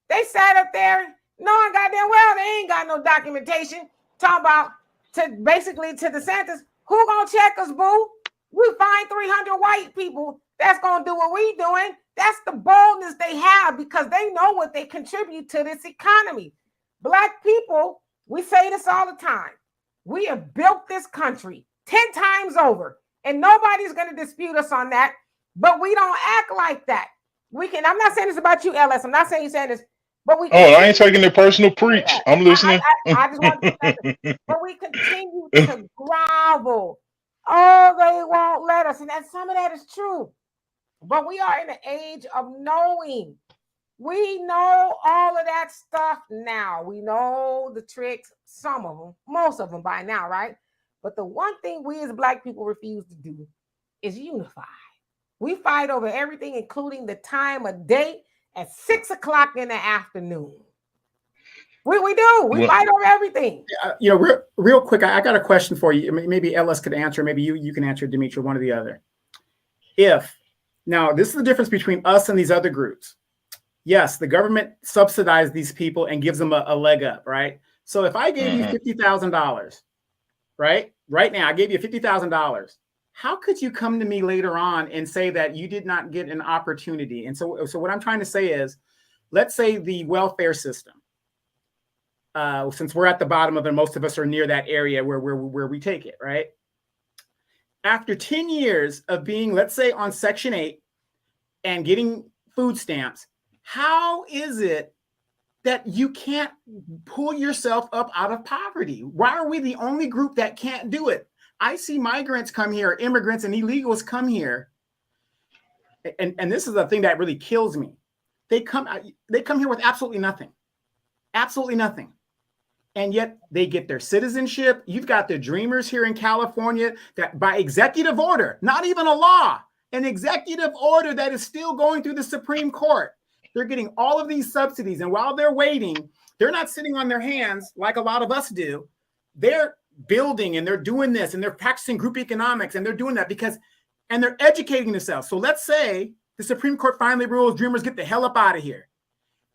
They sat up there knowing goddamn well they ain't got no documentation. Talking about to DeSantis, who gonna check us, boo? We find 300 white people that's gonna do what we doing. That's the boldness they have because they know what they contribute to this economy. Black people, we say this all the time. We have built this country 10 times over, and nobody's going to dispute us on that, but we don't act like that. I'm not saying this about you, LS. I'm not saying you're saying this, but we. Oh, I ain't taking the personal preach. I'm listening. I just want to say this. But we continue to grovel. Oh, they won't let us. And some of that is true. But we are in the age of knowing. We know all of that stuff now. We know the tricks, some of them, most of them by now, right? But the one thing we as Black people refuse to do is unify. We fight over everything, including the time of day at 6 o'clock in the afternoon. We do. We fight over everything. Real quick, I got a question for you. Maybe Ellis could answer. Maybe you can answer, Demetri, one or the other. Now, this is the difference between us and these other groups. Yes, the government subsidizes these people and gives them a leg up, right? So if I gave you $50,000, right? Right now, I gave you $50,000. How could you come to me later on and say that you did not get an opportunity? And so what I'm trying to say is, let's say the welfare system, since we're at the bottom of it, most of us are near that area where we take it, right? After 10 years of being, let's say, on Section 8 and getting food stamps, how is it that you can't pull yourself up out of poverty? Why are we the only group that can't do it? I see migrants come here, immigrants and illegals come here. And this is the thing that really kills me. They come here with absolutely nothing. Absolutely nothing. And yet they get their citizenship. You've got the dreamers here in California that by executive order, not even a law, an executive order that is still going through the Supreme Court. They're getting all of these subsidies. And while they're waiting, they're not sitting on their hands like a lot of us do. They're building and they're doing this and they're practicing group economics and they're doing that and they're educating themselves. So let's say the Supreme Court finally rules dreamers get the hell up out of here.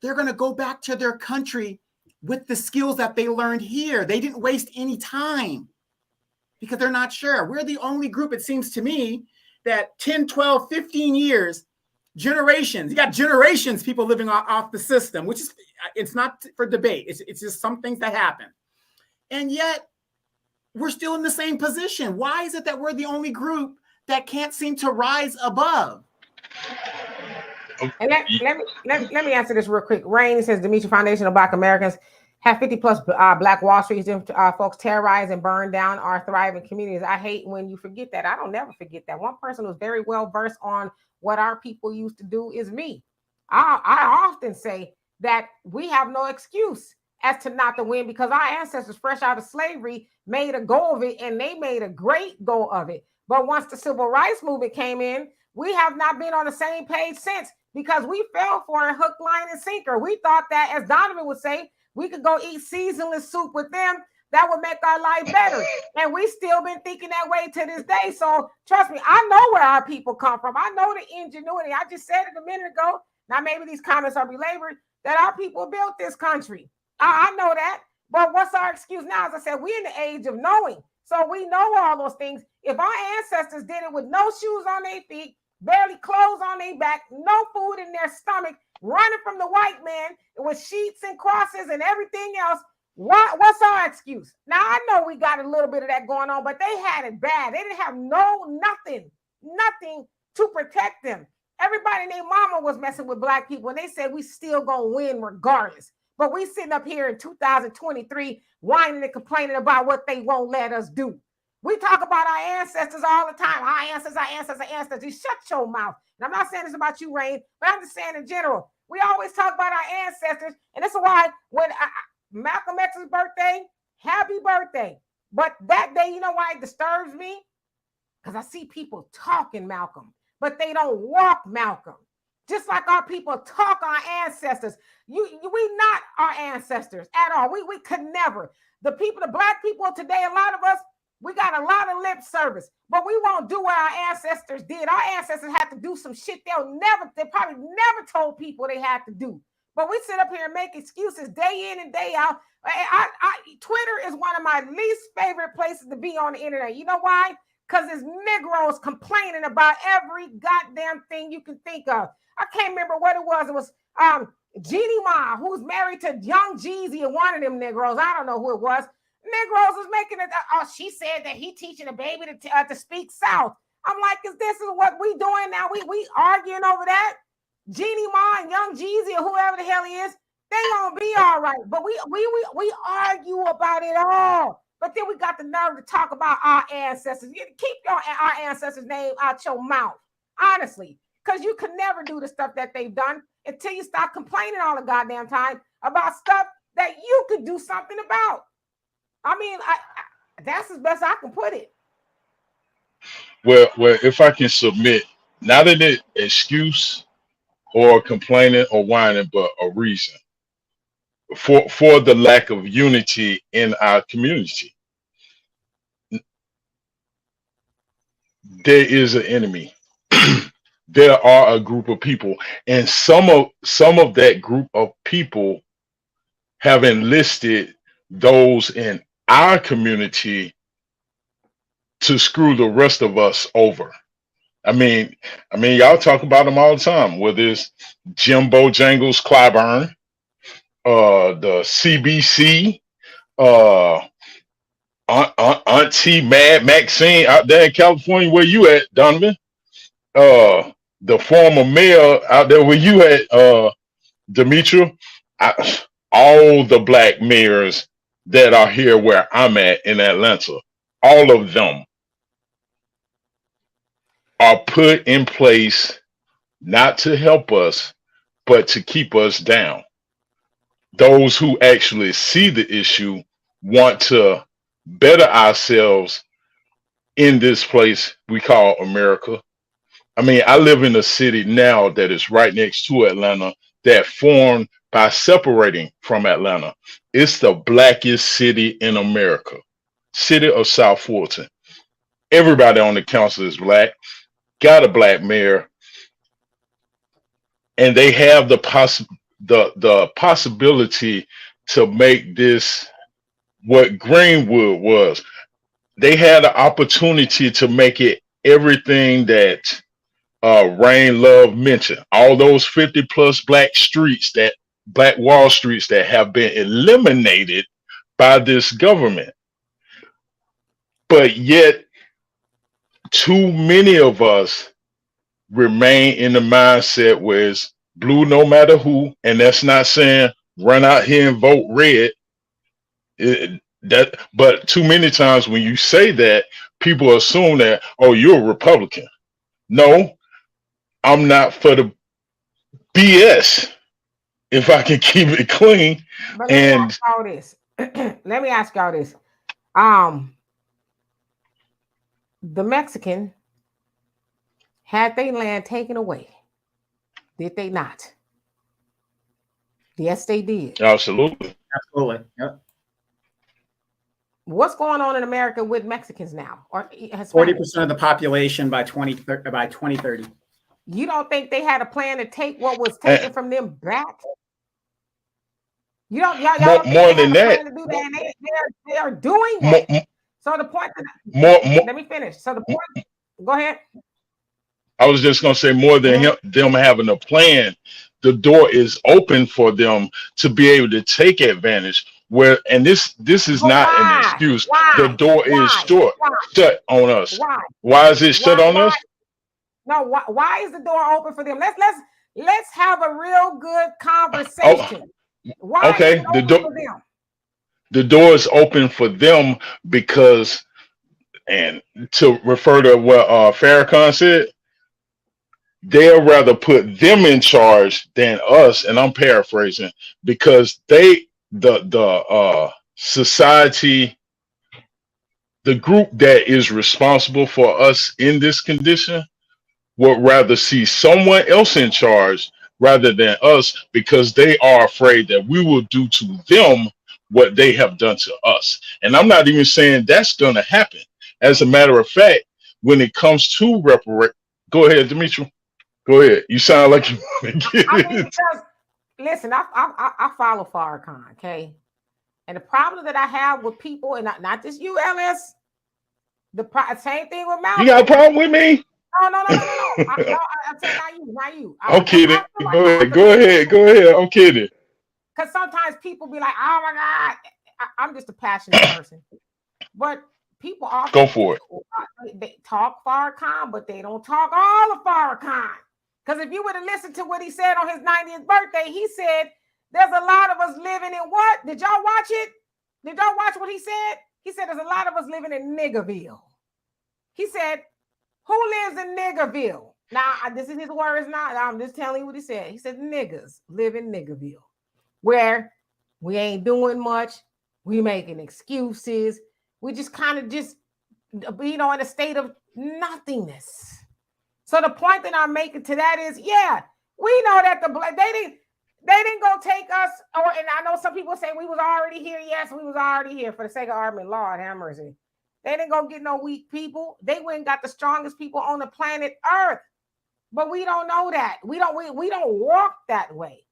They're going to go back to their country with the skills that they learned here. They didn't waste any time because they're not sure. We're the only group, it seems to me, that 10, 12, 15 years, generations, you got generations people living off the system, which is, it's not for debate. It's just some things that happen. And yet we're still in the same position. Why is it that we're the only group that can't seem to rise above? And let me answer this real quick. Rain says Dimitri Foundation of Black Americans have 50 plus Black Wall Street folks terrorize and burn down our thriving communities. I hate when you forget that. I don't never forget that. One person who's very well versed on what our people used to do is me. I often say that we have no excuse as to not to win because our ancestors fresh out of slavery made a go of it and they made a great go of it. But once the civil rights movement came in, we have not been on the same page since because we fell for a hook, line, and sinker. We thought that, as Donovan would say, we could go eat seasonless soup with them. That would make our life better. And we still been thinking that way to this day. So trust me, I know where our people come from. I know the ingenuity. I just said it a minute ago. Now, maybe these comments are belabored that our people built this country. I know that. But what's our excuse now? As I said, we're in the age of knowing. So we know all those things. If our ancestors did it with no shoes on their feet, barely clothes on their back, no food in their stomach, running from the white man with sheets and crosses and everything else, what's our excuse? Now, I know we got a little bit of that going on, but they had it bad. They didn't have nothing to protect them. Everybody and their mama was messing with Black people, and they said we still gonna win regardless. But we sitting up here in 2023 whining and complaining about what they won't let us do. We talk about our ancestors all the time. Our ancestors. You shut your mouth. And I'm not saying this about you, Rain, but I'm just saying in general. We always talk about our ancestors. And that's why when Malcolm X's birthday, happy birthday. But that day, you know why it disturbs me? Because I see people talking Malcolm, but they don't walk Malcolm. Just like our people talk our ancestors. We not our ancestors at all. We could never. The Black people today, a lot of us, we got a lot of lip service, but we won't do what our ancestors did. Our ancestors had to do some shit they probably never told people they had to do. But we sit up here and make excuses day in and day out. Twitter is one of my least favorite places to be on the internet. You know why? Because it's Negroes complaining about every goddamn thing you can think of. I can't remember what it was. It was Jeannie Ma, who's married to Young Jeezy and one of them Negroes. I don't know who it was. Negroes was making it. She said that he teaching a baby to speak South. I'm like, this is what we doing now? We arguing over that? Jeannie Ma and Young Jeezy or whoever the hell he is, they gonna be all right. But we argue about it all. But then we got the nerve to talk about our ancestors. Keep our ancestors' name out your mouth, honestly, because you could never do the stuff that they've done until you stop complaining all the goddamn time about stuff that you could do something about. I mean, that's as best I can put it. Well, if I can submit, not an excuse or complaining or whining, but a reason for the lack of unity in our community. There is an enemy. There are a group of people, and some of that group of people have enlisted those in our community to screw the rest of us over. I mean, y'all talk about them all the time, whether it's Jimbo Jangles Clyburn, the CBC, uh, Auntie Mad Maxine out there in California. Where you at, Donovan? The former mayor out there where you at, Demetra. All the black mayors that are here where I'm at in Atlanta, all of them are put in place not to help us, but to keep us down. Those who actually see the issue want to better ourselves in this place we call America. I mean, I live in a city now that is right next to Atlanta that formed by separating from Atlanta. It's the blackest city in America, city of South Fulton. Everybody on the council is black, got a black mayor, and they have the possibility to make this what Greenwood was. They had an opportunity to make it everything that Rain Love mentioned. All those 50 plus black Wall Streets that have been eliminated by this government. But yet, too many of us remain in the mindset where it's blue no matter who, and that's not saying run out here and vote red. But too many times when you say that, people assume that, oh, you're a Republican. No, I'm not for the BS, if I can keep it clean. But And let me ask y'all this. The Mexican had their land taken away. Did they not? Yes, they did. absolutely. Absolutely. Yep. What's going on in America with Mexicans now? Or 40% of the population by 2030. You don't think they had a plan to take what was taken from them back? You don't, y'all More, don't think more they than had a that, plan to do that? And they are doing more, that. So the point, more, let me finish. So the point, go ahead. I was just going to say more than them having a plan. The door is open for them to be able to take advantage. And this is But not an why? excuse. Why? The door is Why? shut on us. Why? Why is it shut on us? No, why is the door open for them? Let's have a real good conversation. Why Okay, is it open for them? the door is open for them because, and to refer to what Farrakhan said, they'll rather put them in charge than us, and I'm paraphrasing, because the society, the group that is responsible for us in this condition would rather see someone else in charge rather than us, because they are afraid that we will do to them what they have done to us. And I'm not even saying that's going to happen. As a matter of fact, when it comes to go ahead, Demetra. Go ahead. You sound like you want to get I mean, because, listen, I follow Farrakhan, okay? And the problem that I have with people, and not just you, LS, same thing with Malcolm. You got a problem with me? No. I'm saying not you. I'm kidding. Go ahead. I'm kidding. Because sometimes people be like, oh my God. I'm just a passionate person. But people often Go for it. They talk Farrakhan, but they don't talk all of Farrakhan. Because if you would have listened to what he said on his 90th birthday, he said, there's a lot of us living in what? Did y'all watch it? Did y'all watch what he said? He said, there's a lot of us living in Niggerville. He said, who lives in Niggerville? Now, this is his words, not. I'm just telling you what he said. He said, niggas live in Niggerville, where we ain't doing much. We making excuses. We just kind of in a state of nothingness. So the point that I'm making to that is, yeah, we know that they didn't go take us, and I know some people say we was already here. Yes, we was already here for the sake of argument. Lord have mercy. They didn't go get no weak people. They went and got the strongest people on the planet Earth. But we don't know that. We don't walk that way.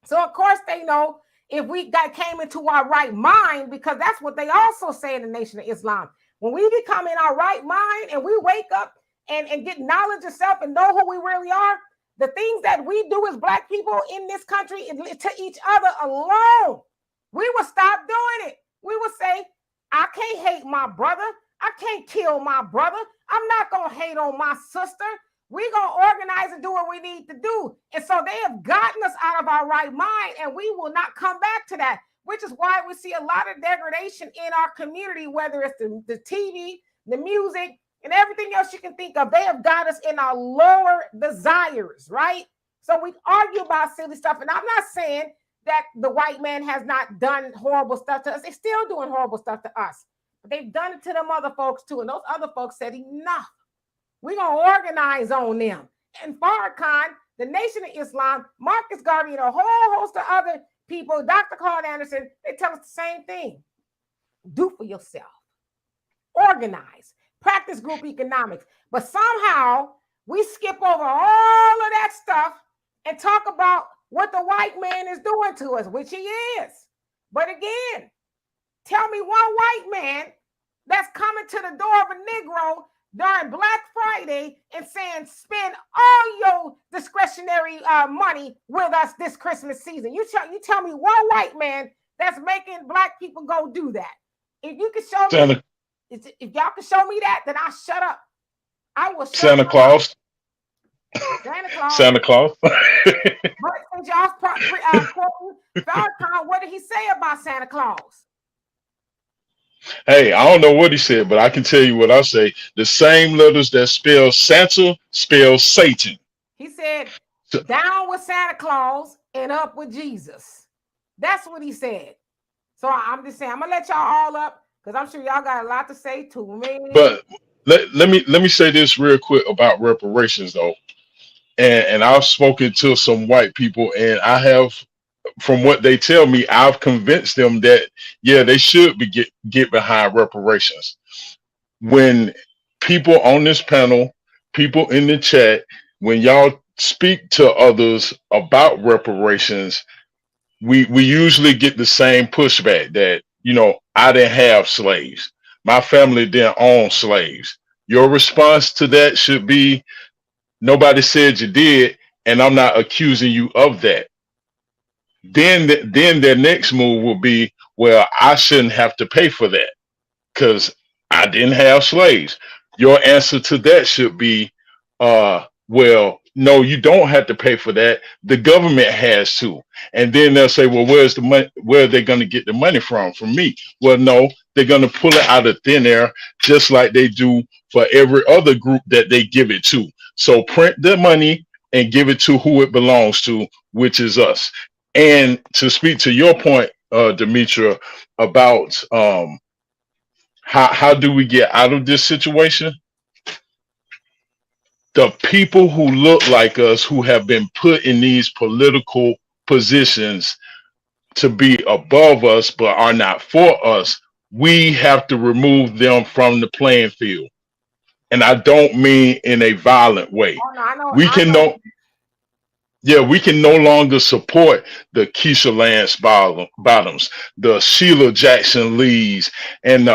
So of course they know if we came into our right mind, because that's what they also say in the Nation of Islam. When we become in our right mind and we wake up and get knowledge of self and know who we really are, the things that we do as Black people in this country to each other alone, we will stop doing it. We will say, I can't hate my brother. I can't kill my brother. I'm not going to hate on my sister. We're going to organize and do what we need to do. And so they have gotten us out of our right mind, and we will not come back to that, which is why we see a lot of degradation in our community, whether it's the TV, the music, and everything else you can think of. They have got us in our lower desires, right? So we argue about silly stuff. And I'm not saying that the white man has not done horrible stuff to us. They're still doing horrible stuff to us. But they've done it to them other folks too. And those other folks said, enough. We're going to organize on them. And Farrakhan, the Nation of Islam, Marcus Garvey, and a whole host of other people, Dr. Carl Anderson, they tell us the same thing. Do for yourself. Organize. Practice group economics. But somehow we skip over all of that stuff and talk about what the white man is doing to us, which he is. But again, tell me one white man that's coming to the door of a Negro during Black Friday and saying, spend all your discretionary money with us this Christmas season. You tell me one white man that's making Black people go do that. If you can show me, if y'all can show me that, then I'll shut up. I will shut Santa up. Claus. Santa Claus. Santa Claus. But since y'all's quoting Farrakhan, what did he say about Santa Claus? Hey, I don't know what he said, but I can tell you what I say. The same letters that spell Santa spell Satan. He said, down with Santa Claus and up with Jesus. That's what he said. So I'm just saying, I'm gonna let y'all all up because I'm sure y'all got a lot to say to me. But let me say this real quick about reparations though. And I've spoken to some white people, and I have, from what they tell me, I've convinced them that, yeah, they should be get behind reparations. When people on this panel, people in the chat, when y'all speak to others about reparations, we usually get the same pushback that, you know, I didn't have slaves. My family didn't own slaves. Your response to that should be, nobody said you did, and I'm not accusing you of that. Then their next move will be, well, I shouldn't have to pay for that because I didn't have slaves. Your answer to that should be, well, no, you don't have to pay for that. The government has to. And then they'll say, well, where's the money? Where are they going to get the money from me? Well, no, they're going to pull it out of thin air, just like they do for every other group that they give it to. So print the money and give it to who it belongs to, which is us. And to speak to your point, Demetra, about how do we get out of this situation? The people who look like us, who have been put in these political positions to be above us but are not for us, we have to remove them from the playing field. And I don't mean in a violent way. Oh, no, I know, we can no longer support the Keisha Lance Bottoms, the Sheila Jackson Lees, and the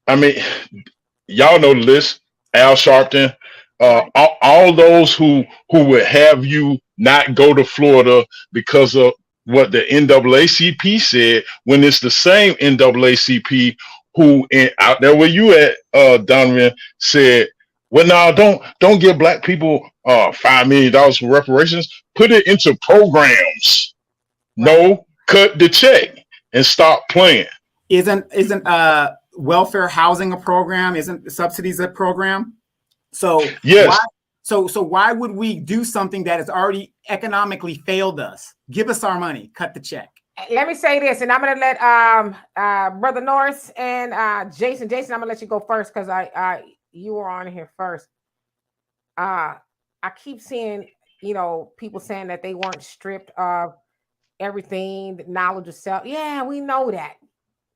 I mean, y'all know the list. Al Sharpton, all those who would have you not go to Florida because of what the NAACP said, when it's the same NAACP who out there where you at, Donovan, said, well, no, don't give Black people $5 million for reparations. Put it into programs. No, cut the check and stop playing. Isn't welfare housing a program? Isn't subsidies a program? So yes. Why would we do something that has already economically failed us? Give us our money, cut the check. Let me say this, and I'm going to let Brother Norris and Jason, I'm going to let you go first because you were on here first. I keep seeing, people saying that they weren't stripped of everything, the knowledge of self. Yeah, we know that.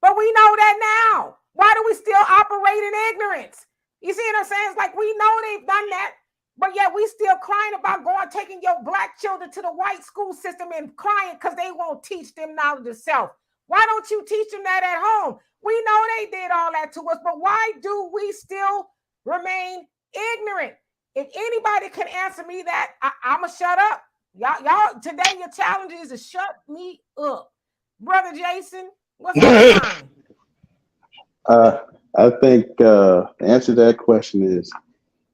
But we know that now. Why do we still operate in ignorance? You see what I'm saying? It's like we know they've done that, but yet we still crying about taking your Black children to the white school system and crying because they won't teach them knowledge of self. Why don't you teach them that at home? We know they did all that to us, but why do we still remain ignorant? If anybody can answer me that, I'ma shut up. Y'all, today your challenge is to shut me up. Brother Jason, what's on your mind? I think the answer to that question is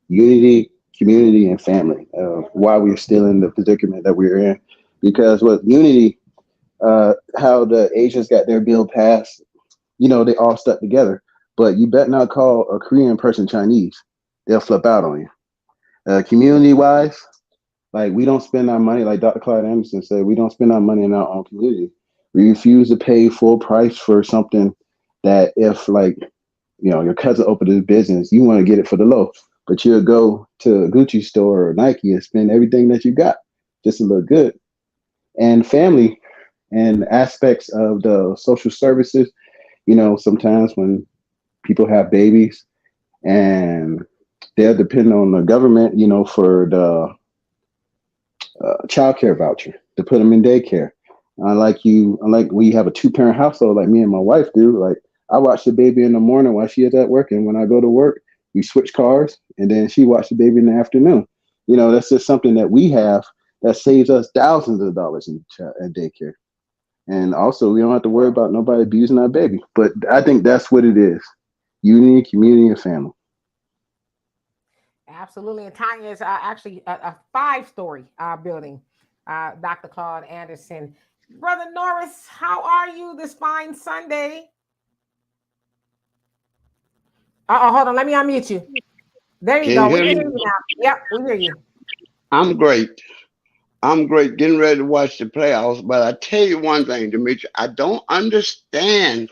unity, community, and family. Why we're still in the predicament that we're in. Because with unity, how the Asians got their bill passed, they all stuck together. But you bet not call a Korean person Chinese. They'll flip out on you. Community-wise, like we don't spend our money, like Dr. Clyde Anderson said, we don't spend our money in our own community. We refuse to pay full price for something that if your cousin opened a business, you want to get it for the low, but you'll go to a Gucci store or Nike and spend everything that you got just to look good. And family and aspects of the social services, sometimes when people have babies and they'll depend on the government, for the child care voucher to put them in daycare. Unlike when you have a 2-parent household like me and my wife do, like I watch the baby in the morning while she is at work, and when I go to work, we switch cars, and then she watches the baby in the afternoon. That's just something that we have that saves us thousands of dollars in daycare. And also, we don't have to worry about nobody abusing our baby. But I think that's what it is: unity, community, and family. Absolutely. And Tanya is actually a 5-story building, Dr. Claude Anderson. Brother Norris, how are you this fine Sunday? Hold on. Let me unmute you. There you go. We can hear you now. Yep, we hear you. I'm great. I'm great. Getting ready to watch the playoffs. But I tell you one thing, Demetri, I don't understand.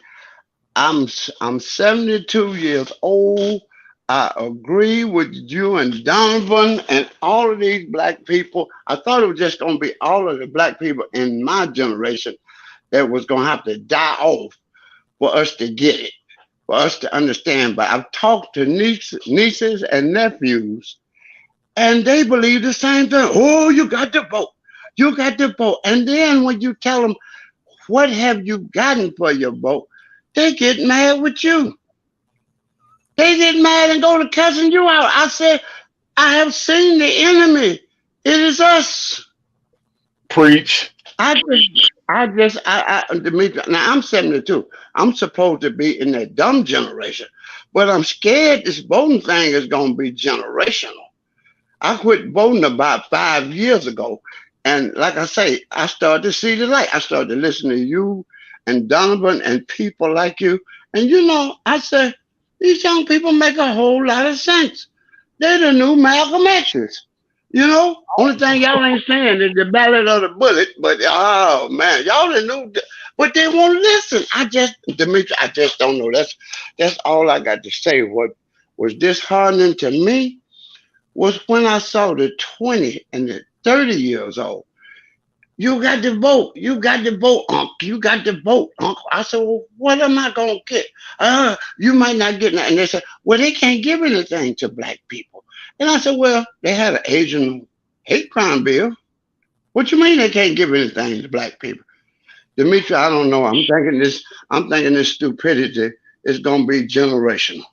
I'm 72 years old. I agree with you and Donovan and all of these black people. I thought it was just going to be all of the black people in my generation that was going to have to die off for us to get it, for us to understand. But I've talked to nieces and nephews, and they believe the same thing. Oh, you got to vote. You got to vote. And then when you tell them, what have you gotten for your vote? They get mad with you. They get mad and go to cussing you out. I said, I have seen the enemy. It is us. Preach. Demetri, now I'm 72. I'm supposed to be in that dumb generation, but I'm scared this voting thing is going to be generational. I quit voting about 5 years ago. And like I say, I started to see the light. I started to listen to you and Donovan and people like you. And I said, these young people make a whole lot of sense. They're the new Malcolm X's. Only thing y'all ain't saying is the ballad of the bullet, but oh man, y'all didn't know, but they won't listen. Demetri, I just don't know. That's all I got to say. What was disheartening to me was when I saw the 20 and the 30 years old. You got to vote. You got to vote, Uncle. You got to vote, Uncle. I said, well, what am I going to get? You might not get nothing. And they said, well, they can't give anything to black people. And I said, well, they had an Asian hate crime bill. What you mean they can't give anything to black people? Demetri, I don't know. I'm thinking this stupidity is going to be generational.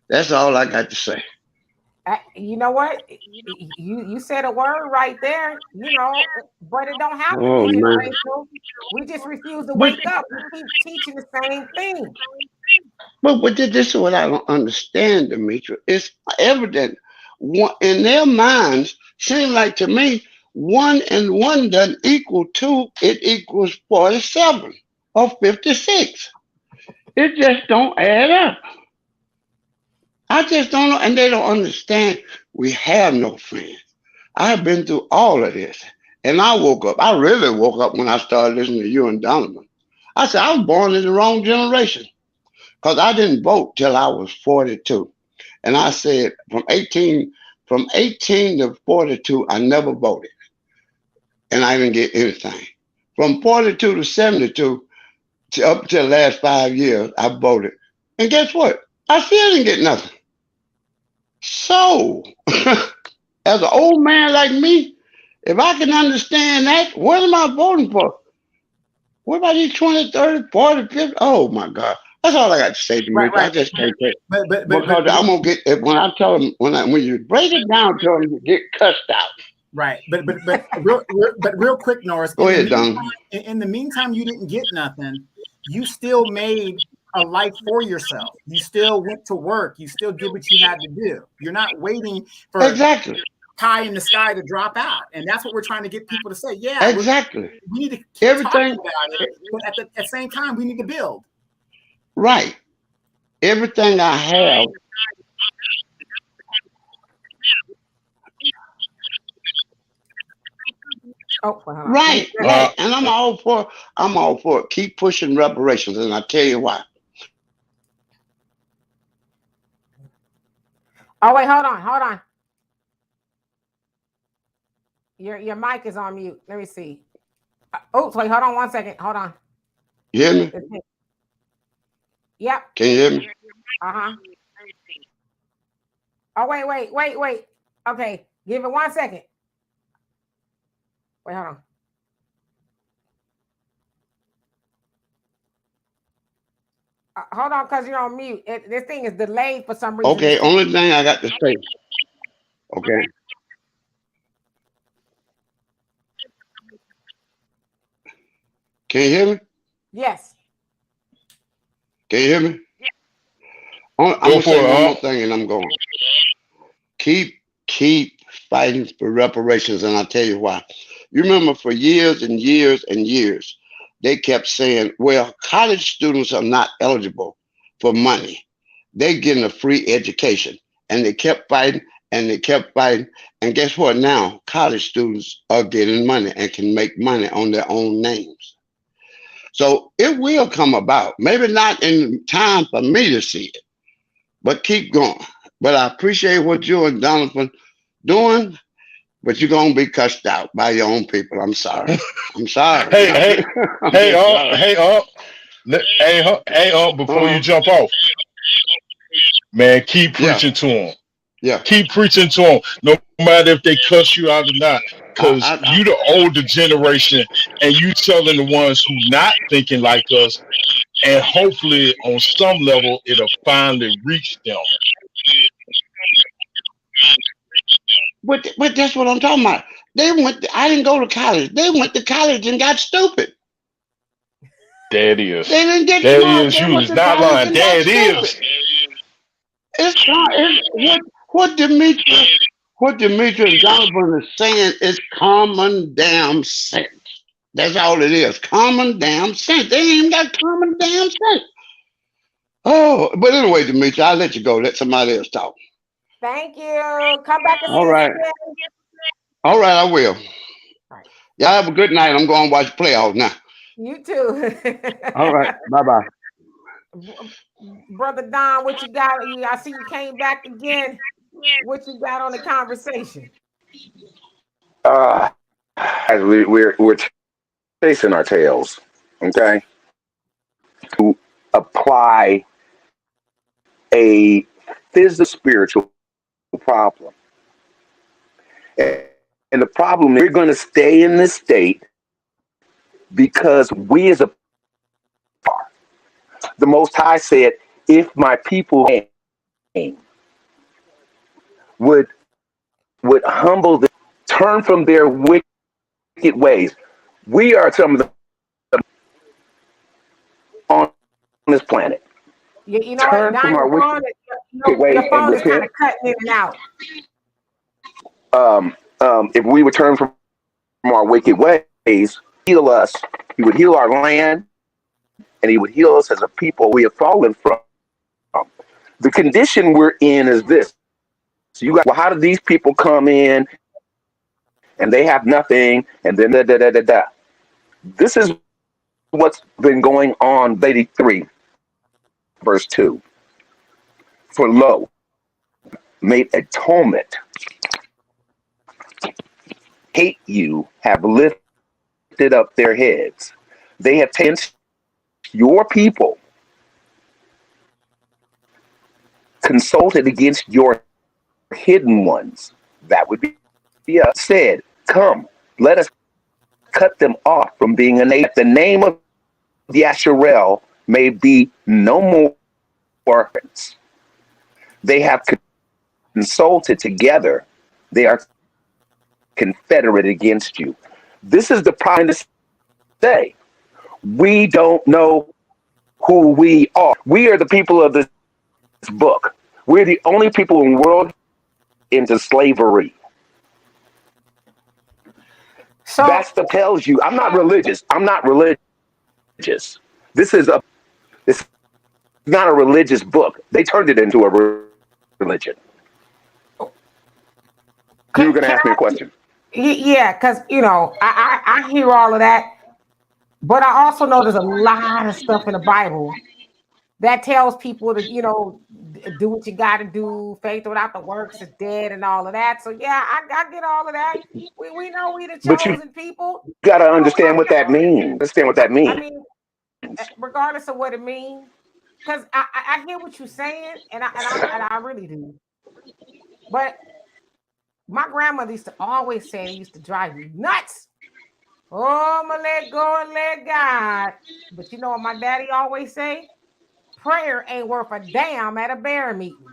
That's all I got to say. You know what? You said a word right there, but it don't have to be generational. We just refuse to wake up. We keep teaching the same thing. But this is what I don't understand, Demetri. It's evident in their minds, seems like to me, 1 and 1 doesn't equal 2. It equals 47 or 56. It just don't add up. I just don't know, and they don't understand. We have no friends. I have been through all of this, and I woke up. I really woke up when I started listening to you and Donovan. I said, I was born in the wrong generation because I didn't vote till I was 42. And I said, from 18 to 42, I never voted, and I didn't get anything. From 42 to 72, up to the last 5 years, I voted. And guess what? I still didn't get nothing. So, as an old man like me, if I can understand that, what am I voting for? What about these 20, 30, 40, 50? Oh my God. That's all I got to say, Demetrius. I just can't take it. But Because I'm gonna get when I tell them when you break it down to them, you get cussed out. right. But real quick, Norris. Go ahead, Don. In the meantime, you didn't get nothing. You still made a life for yourself. You still went to work. You still did what you had to do. You're not waiting for Exactly. pie in the sky to drop out. And that's what we're trying to get people to say. Yeah, exactly. we need to keep Everything talking about it, but at the same time, we need to build. Right. Everything I have. Oh, wow. Right. And I'm all for it. Keep pushing reparations, and I tell you why. Oh, wait, hold on. Your mic is on mute. Let me see. Oh, wait, hold on 1 second. Hold on. You hear me? Yep. Can you hear me? Uh-huh. Oh, wait. Okay, give it 1 second. Wait, hold on. Hold on, because you're on mute. This thing is delayed for some reason. Okay, only thing I got to say. Okay. Can you hear me? Yes. Can you hear me? I'm gonna say one more thing, and I'm going. Keep fighting for reparations, and I'll tell you why. You remember for years and years and years, they kept saying, well, college students are not eligible for money. They're getting a free education. And they kept fighting and they kept fighting. And guess what? Now college students are getting money and can make money on their own names. So it will come about. Maybe not in time for me to see it, but keep going. But I appreciate what you and Donovan doing. But you're gonna be cussed out by your own people. I'm sorry. I'm sorry. Hey, before you jump off, man, keep preaching to them. Yeah. Keep preaching to them, no matter if they cuss you out or not. Because you the older generation, and you telling the ones who not thinking like us, and hopefully on some level it'll finally reach them. But that's what I'm talking about. I didn't go to college. They went to college and got stupid. There it is. They didn't get there smart. it is. You was not lying. There it is. It's what Demetrius and Donovan is saying is common damn sense. That's all it is. Common damn sense. They ain't even got common damn sense. Oh, but anyway, Demetrius, I'll let you go. Let somebody else talk. Thank you. Come back and see All right. All right, I will. All right. Y'all have a good night. I'm going to watch the playoffs now. You too. All right. Bye-bye. Brother Don, what you got? I see you came back again. What you got on the conversation? As we're chasing our tails, okay? To apply a physical spiritual problem. And the problem is we're going to stay in this state because we as a the Most High said, if my people would humble them, turn from their wicked ways. We are some of the on this planet. You know what, Don, your phone is kind of cutting in and out. If we would turn from our wicked ways, heal us, he would heal our land, and he would heal us as a people we have fallen from. The condition we're in is this. So you got, well, how did these people come in and they have nothing, and then da. This is what's been going on, 83, verse 2. For lo, made atonement. Hate you have lifted up their heads. They have taken your people, consulted against your hidden ones. That would be us. Yeah, said, come, let us cut them off from being a nation. The name of Yasharel may be no more. They have consulted together. They are confederate against you. This is the problem to say. We don't know who we are. We are the people of this book. We're the only people in the world into slavery. So That's the tells you. I'm not religious. I'm not religious. This is it's not a religious book. They turned it into a religion. You were going to ask me a question. Yeah, because I hear all of that, but I also know there's a lot of stuff in the Bible that tells people to do what you got to do. Faith without the works is dead, and all of that. So yeah, I get all of that. We know we the But you chosen people. got to understand what that means. Understand what that means. I mean, regardless of what it means, because I hear what you're saying, and I really do. But my grandmother used to always say, it used to drive me nuts. Oh, I'm gonna let go and let God. But you know what my daddy always say? Prayer ain't worth a damn at a bear meeting.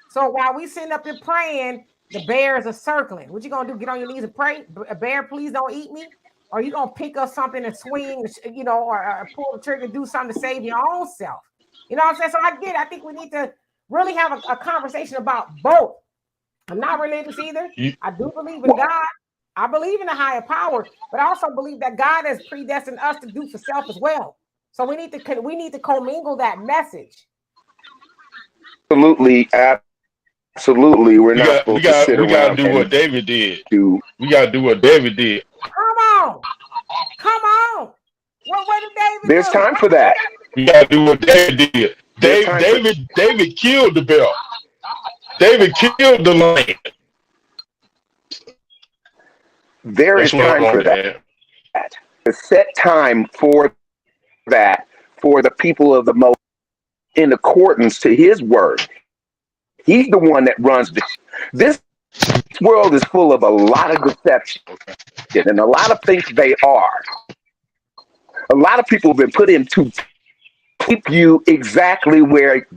So while we sitting up here praying, the bears are circling. What you gonna do? Get on your knees and pray? A bear, please don't eat me? Or you gonna pick up something and swing, or pull the trigger, do something to save your own self? You know what I'm saying? So I get it. I think we need to really have a conversation about both. I'm not religious either. I do believe in God. I believe in a higher power, but I also believe that God has predestined us to do for self as well. So we need to commingle that message. Absolutely, absolutely. We're not supposed to sit we gotta around do what and David did. do. We gotta do what David did. Come on. What did David There's do? time for that. We gotta do what David did. There's time for David killed the bear. David killed the lion. There is That's what I time want for to that. add. A set time for that for the people of the most in accordance to his word. He's the one that runs this world is full of a lot of deception and a lot of things they are. A lot of people have been put in to keep you exactly where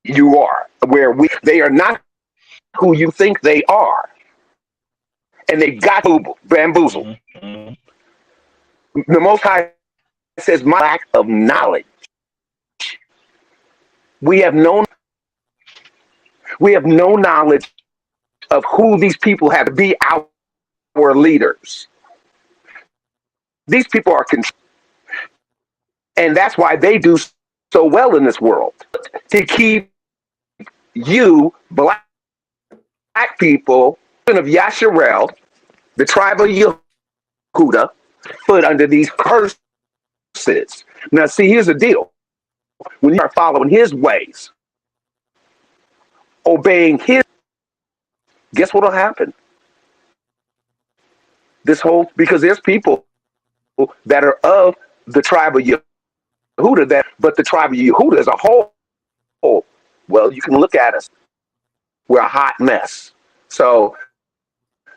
you are, they are not who you think they are. And they got bamboozled. Mm-hmm. The Most High says, my lack of knowledge. We have no knowledge of who these people have to be our leaders. These people are controlled. And that's why they do so well in this world. To keep you, black people, of Yasharel, the tribe of Yehuda, put under these curses. Now, see, here's the deal. When you are following his ways, obeying his, guess what will happen? Because there's people that are of the tribe of Yehuda, but the tribe of Yehuda as a whole, well, you can look at us. We're a hot mess. So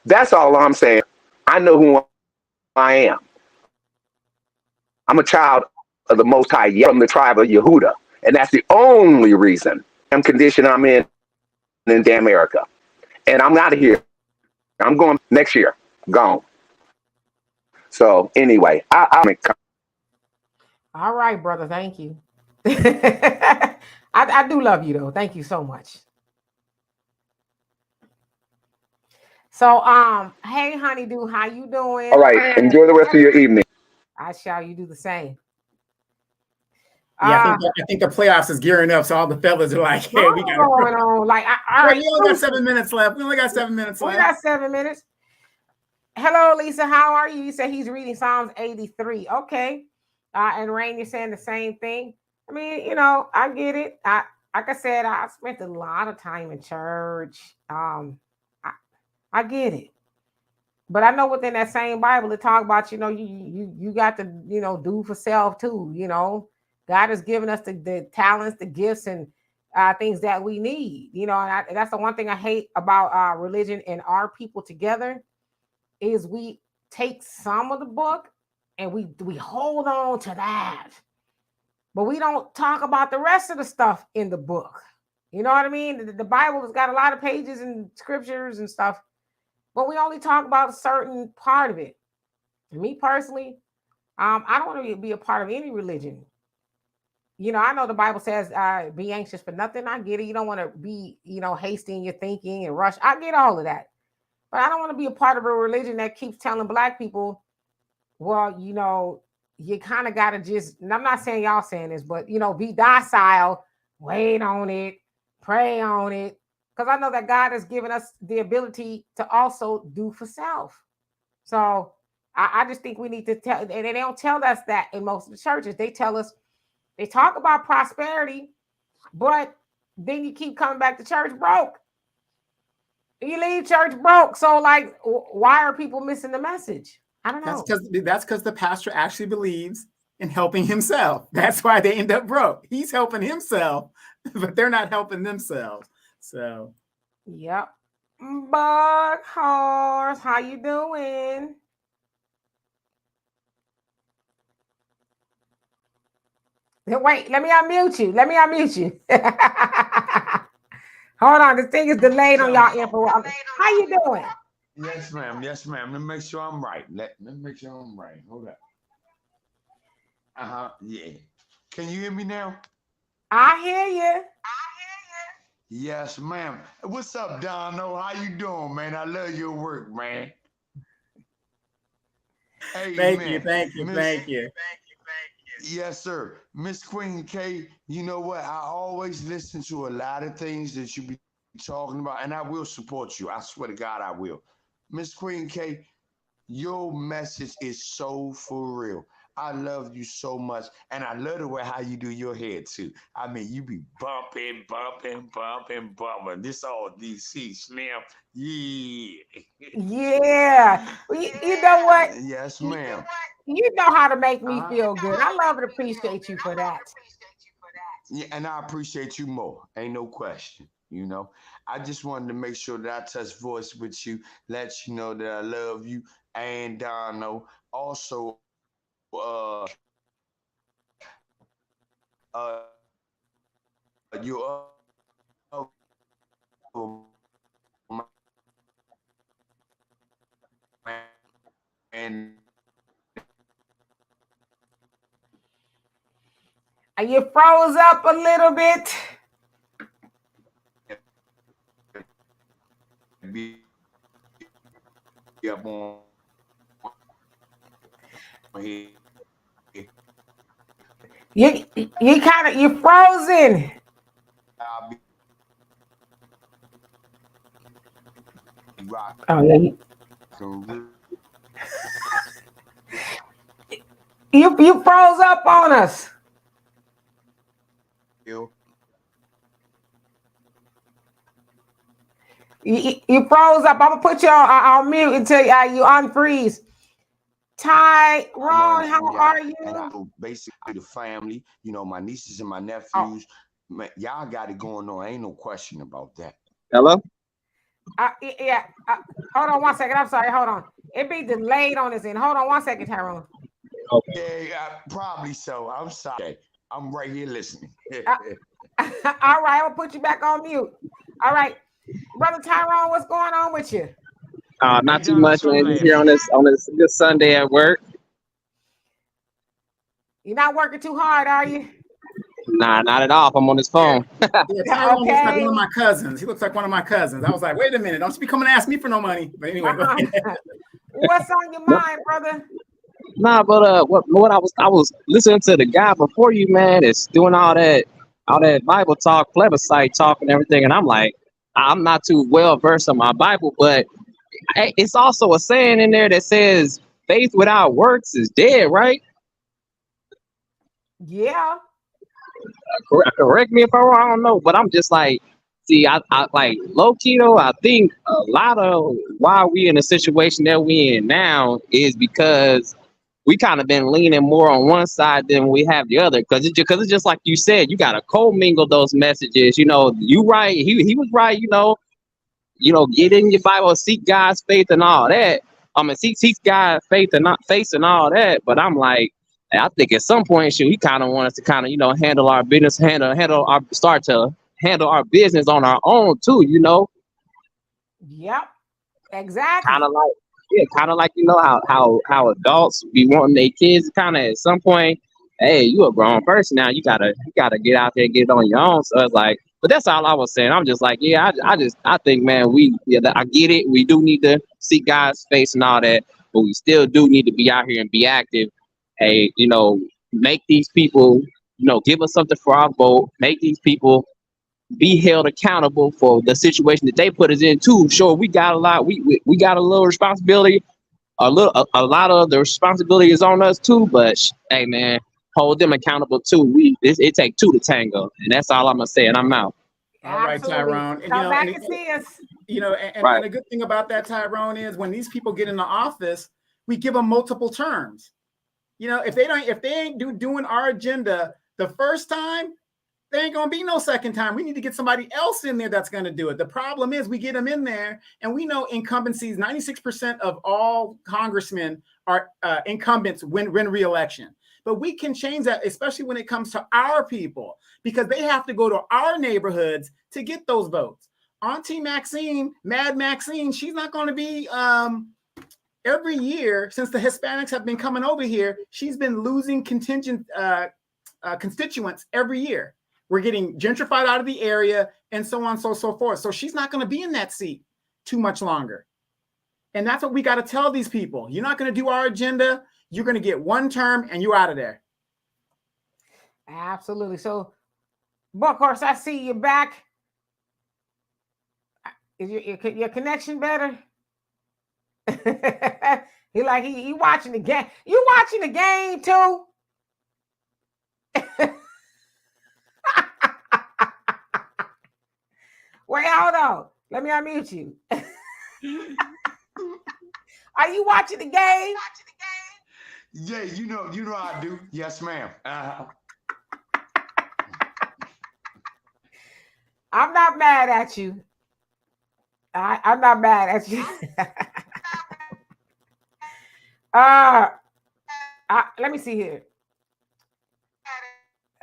that's all I'm saying. I know who I am. I'm a child of the Most High from the tribe of Yehuda. And that's the only reason I'm condition I'm in damn America. And I'm out of here. I'm going next year. Gone. So anyway, All right, brother. Thank you. I do love you though. Thank you so much. So, hey, honeydew, how you doing? all right. Enjoy the rest of your evening. I shall. You do the same. Yeah, I think the playoffs is gearing up, so all the fellas are like, "Hey, we got going on." Like, all right, we only got 7 minutes left. We only got 7 minutes left. We got 7 minutes. Hello, Lisa. How are you? You said he's reading Psalms 83. Okay. And Rain, you're saying the same thing. I mean, I get it. Like I said, I spent a lot of time in church. I get it. But I know within that same Bible, it talks about, you got to, do for self too. God has given us the talents, the gifts, and things that we need. And that's the one thing I hate about religion and our people together is we take some of the book and we hold on to that, but we don't talk about the rest of the stuff in the book. You know what I mean? The Bible has got a lot of pages and scriptures and stuff, but we only talk about a certain part of it. And me personally, I don't want to be a part of any religion. You know, I know the Bible says, be anxious for nothing. I get it. You don't want to be, hasty in your thinking and rush. I get all of that. But I don't want to be a part of a religion that keeps telling Black people, well, you kind of got to just, and I'm not saying y'all saying this, but, be docile, wait on it, pray on it. Because I know that God has given us the ability to also do for self. So I just think we need to tell, and they don't tell us that in most of the churches. They tell us, they talk about prosperity, but then you keep coming back to church broke. You leave church broke. So, like, why are people missing the message? I don't know. That's because the pastor actually believes in helping himself. That's why they end up broke. He's helping himself, but they're not helping themselves. So, yep. Bug Horse, how you doing? Wait, let me unmute you. Hold on, this thing is delayed on y'all info. How you doing? Yes, ma'am. Let me make sure I'm right. Let me make sure I'm right. Hold up. Yeah. Can you hear me now? I hear you. Yes, ma'am. What's up, Dono? How you doing, man? I love your work, man. Hey, thank man. you. Yes, sir. Miss Queen K, you know what? I always listen to a lot of things that you be talking about, and I will support you. I swear to God, I will. Miss Queen K, your message is so for real. I love you so much, and I love the way how you do your hair too. I mean, you be bumping. This all DC Slim. Yeah. Yeah. You know what? Yes, ma'am. You know how to make me feel good. I love and appreciate you for that. Yeah, and I appreciate you more. Ain't no question. I just wanted to make sure that I touch voice with you, let you know that I love you, and Dono. Also, your and You froze up a little bit. You're frozen. Oh yeah. You froze up on us. You froze up. I'm gonna put you on mute until you unfreeze. Tyrone, how are you? And basically the family, my nieces and my nephews, man, y'all got it going on. Ain't no question about that. Hello? Yeah. Hold on one second. I'm sorry. Hold on. It be delayed on this end. Hold on one second, Tyrone. Okay. Yeah, probably so. I'm sorry. I'm right here listening. All right. I'm gonna put you back on mute. All right. Brother Tyrone, what's going on with you? Not too much, man. Just here on this good Sunday at work. You're not working too hard, are you? Nah, not at all. I'm on this phone. Yeah, Tyrone looks like one of my cousins. He looks like one of my cousins. I was like, wait a minute, don't you be coming to ask me for no money. But anyway, what's on your mind, brother? Nah, but what I was listening to the guy before you, man, is doing all that Bible talk, plebiscite talk, and everything, and I'm like, I'm not too well versed on my Bible, but it's also a saying in there that says faith without works is dead, right? Yeah. Correct me if I'm wrong, I don't know, but I'm just like, see, I like low key though, I think a lot of why we in the situation that we in now is because we kind of been leaning more on one side than we have the other, because it's just like you said, you got to commingle those messages. You right, he was right. Get in your Bible, seek God's faith and all that. I mean, he's got faith and not faith and all that, but I'm like, I think at some point, he kind of wants us to kind of, handle our business, start to handle our business on our own too, Yep, exactly. Kind of like, kind of like, how adults be wanting their kids kind of at some point, hey, you a grown person now, you gotta get out there and get it on your own. So it's like, but that's all I was saying. I'm just like, I think, man, I get it. We do need to see God's face and all that, but we still do need to be out here and be active. Hey, make these people, give us something for our vote. Make these people be held accountable for the situation that they put us in too. Sure, we got a lot. We got a little responsibility. A lot of the responsibility is on us too. But hey, man, hold them accountable too. It take two to tango, and that's all I'm gonna say. And I'm out. All right, Tyrone. And, Come back and see us. And the good thing about that, Tyrone, is when these people get into office, we give them multiple terms. If they ain't doing our agenda the first time, there ain't gonna be no second time. We need to get somebody else in there that's gonna do it. The problem is we get them in there, and we know incumbencies. 96% of all congressmen are incumbents win re-election. But we can change that, especially when it comes to our people, because they have to go to our neighborhoods to get those votes. Auntie Maxine, Mad Maxine, she's not going to be every year since the Hispanics have been coming over here. She's been losing contingent constituents every year. We're getting gentrified out of the area and so on, so forth. So she's not going to be in that seat too much longer. And that's what we got to tell these people. You're not going to do our agenda. You're going to get one term and you're out of there. Absolutely. So, Buckhorse, I see you back. Is your connection better? he watching the game. You watching the game too? Wait, hold on. Let me unmute you. Are you watching the game? Yeah, you know I do. Yes, ma'am. I'm not mad at you. I'm not mad at you. Let me see here.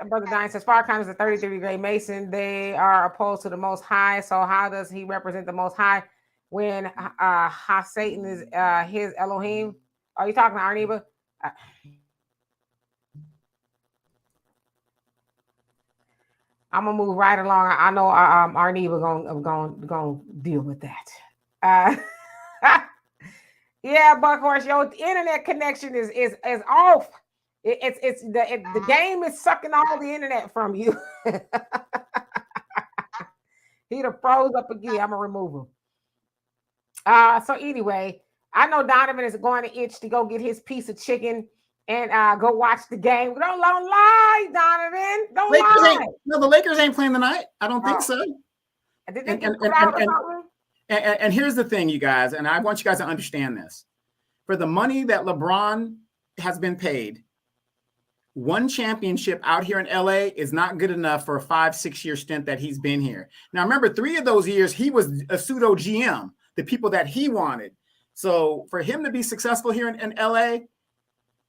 Brother Diane says, Farrakhan is a 33-degree Mason. They are opposed to the Most High. So how does he represent the Most High when Satan is his Elohim? Are you talking to Arneba? I'm gonna move right along. I know Arneba gonna deal with that. Yeah, Buckhorse, your internet connection is off. It's the game is sucking all the internet from you. He done froze up again. I'm gonna remove him. So anyway, I know Donovan is going to itch to go get his piece of chicken and go watch the game. Don't lie, Donovan. Don't lie. No, the Lakers ain't playing tonight. I don't think so. Did they get put out or something? And here's the thing, you guys, and I want you guys to understand this. For the money that LeBron has been paid, one championship out here in LA is not good enough for a 5-6 year stint that he's been here. Now, remember, 3 of those years, he was a pseudo GM, the people that he wanted. So for him to be successful here in LA,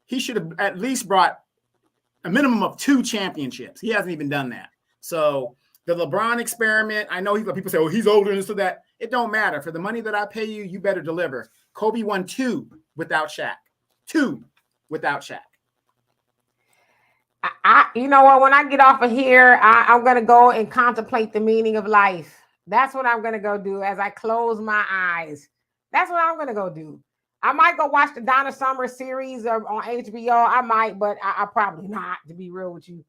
he should have at least brought a minimum of 2 championships. He hasn't even done that. So the LeBron experiment, I know people say, oh, he's older and so that. It don't matter. For the money that I pay you, you better deliver. Kobe won 2 without Shaq. 2 without Shaq. You know what? When I get off of here, I'm going to go and contemplate the meaning of life. That's what I'm going to go do as I close my eyes. That's what I'm going to go do. I might go watch the Donna Summer series on HBO. I might, but I probably not, to be real with you.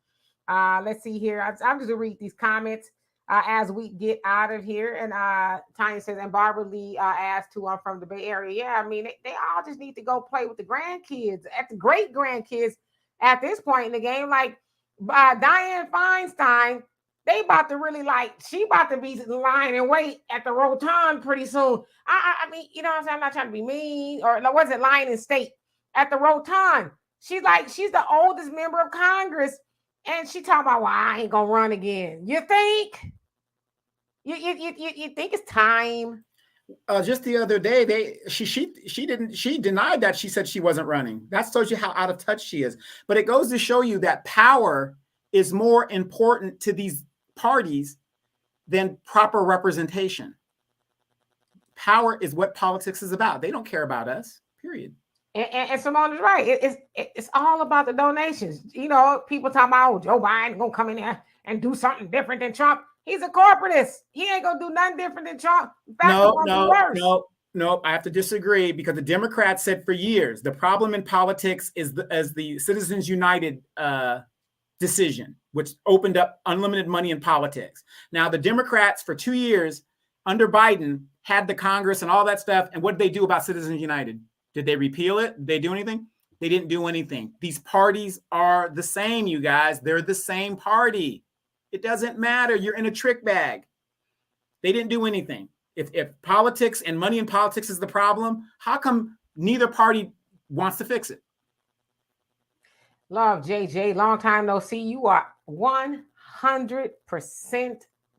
Let's see here. I'm just going to read these comments as we get out of here. And Tanya says, and Barbara Lee asked who I'm from the Bay Area. Yeah, I mean, they all just need to go play with the grandkids, at the great grandkids at this point in the game. Like Dianne Feinstein, they about to really she about to be lying in wait at the Rotund pretty soon. I mean, you know what I'm saying? I'm not trying to be mean, or was it lying in state at the Rotund? She's the oldest member of Congress, and she talking about, well, I ain't gonna run again. You think? You think it's time? Just the other day, she denied that. She said she wasn't running. That shows you how out of touch she is. But it goes to show you that power is more important to these parties than proper representation. Power is what politics is about. They don't care about us, period. And Simone is right. It's all about the donations. You know, people talking about, oh, Joe Biden gonna come in there and do something different than Trump. He's a corporatist. He ain't gonna do nothing different than Trump. In fact, No. I have to disagree, because the Democrats said for years the problem in politics is the Citizens United decision, which opened up unlimited money in politics. Now the Democrats for 2 years under Biden had the Congress and all that stuff. And what did they do about Citizens United? Did they repeal it? Did they do anything? They didn't do anything. These parties are the same, you guys. They're the same party. It doesn't matter. You're in a trick bag. They didn't do anything. If politics and money in politics is the problem, how come neither party wants to fix it? Love, JJ, long time no see. You are 100%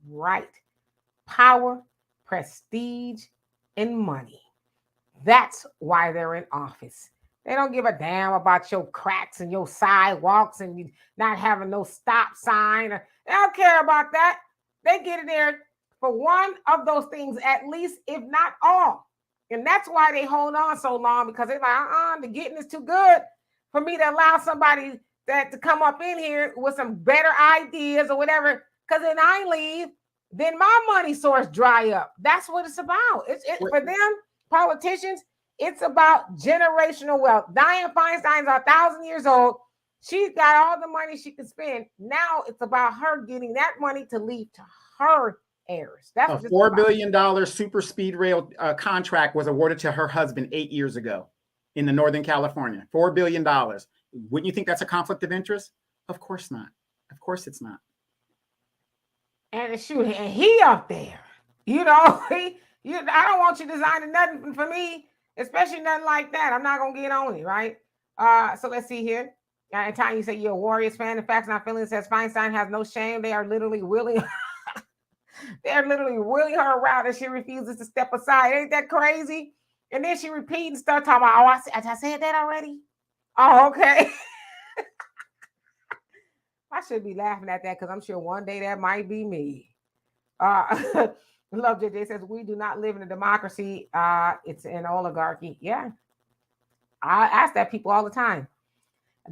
right. Power, prestige, and money. That's why they're in office. They don't give a damn about your cracks and your sidewalks and you not having no stop sign. They don't care about that. They get in there for one of those things at least, if not all. And that's why they hold on so long, because they're like, the getting is too good for me to allow somebody that to come up in here with some better ideas or whatever. Because then I leave, then my money source dry up. That's what it's about. It's for them politicians. It's about generational wealth. Dianne Feinstein's 1,000 years old. She's got all the money she can spend. Now it's about her getting that money to leave to her heirs. That's a $4 billion super speed rail contract was awarded to her husband 8 years ago in the Northern California. $4 billion. Wouldn't you think that's a conflict of interest? Of course not. Of course it's not. And shoot, and he up there, you know, I don't want you designing nothing for me, especially nothing like that. I'm not gonna get on it, right? So let's see here. And Tanya, you say you're a Warriors fan. The Facts Not Feelings says Feinstein has no shame. They are literally willing. They're literally wheeling her around and she refuses to step aside. Ain't that crazy? And then she repeats and starts talking about, I said that already? Oh, okay. I should be laughing at that because I'm sure one day that might be me. Love JJ says, we do not live in a democracy. It's an oligarchy. Yeah. I ask that people all the time.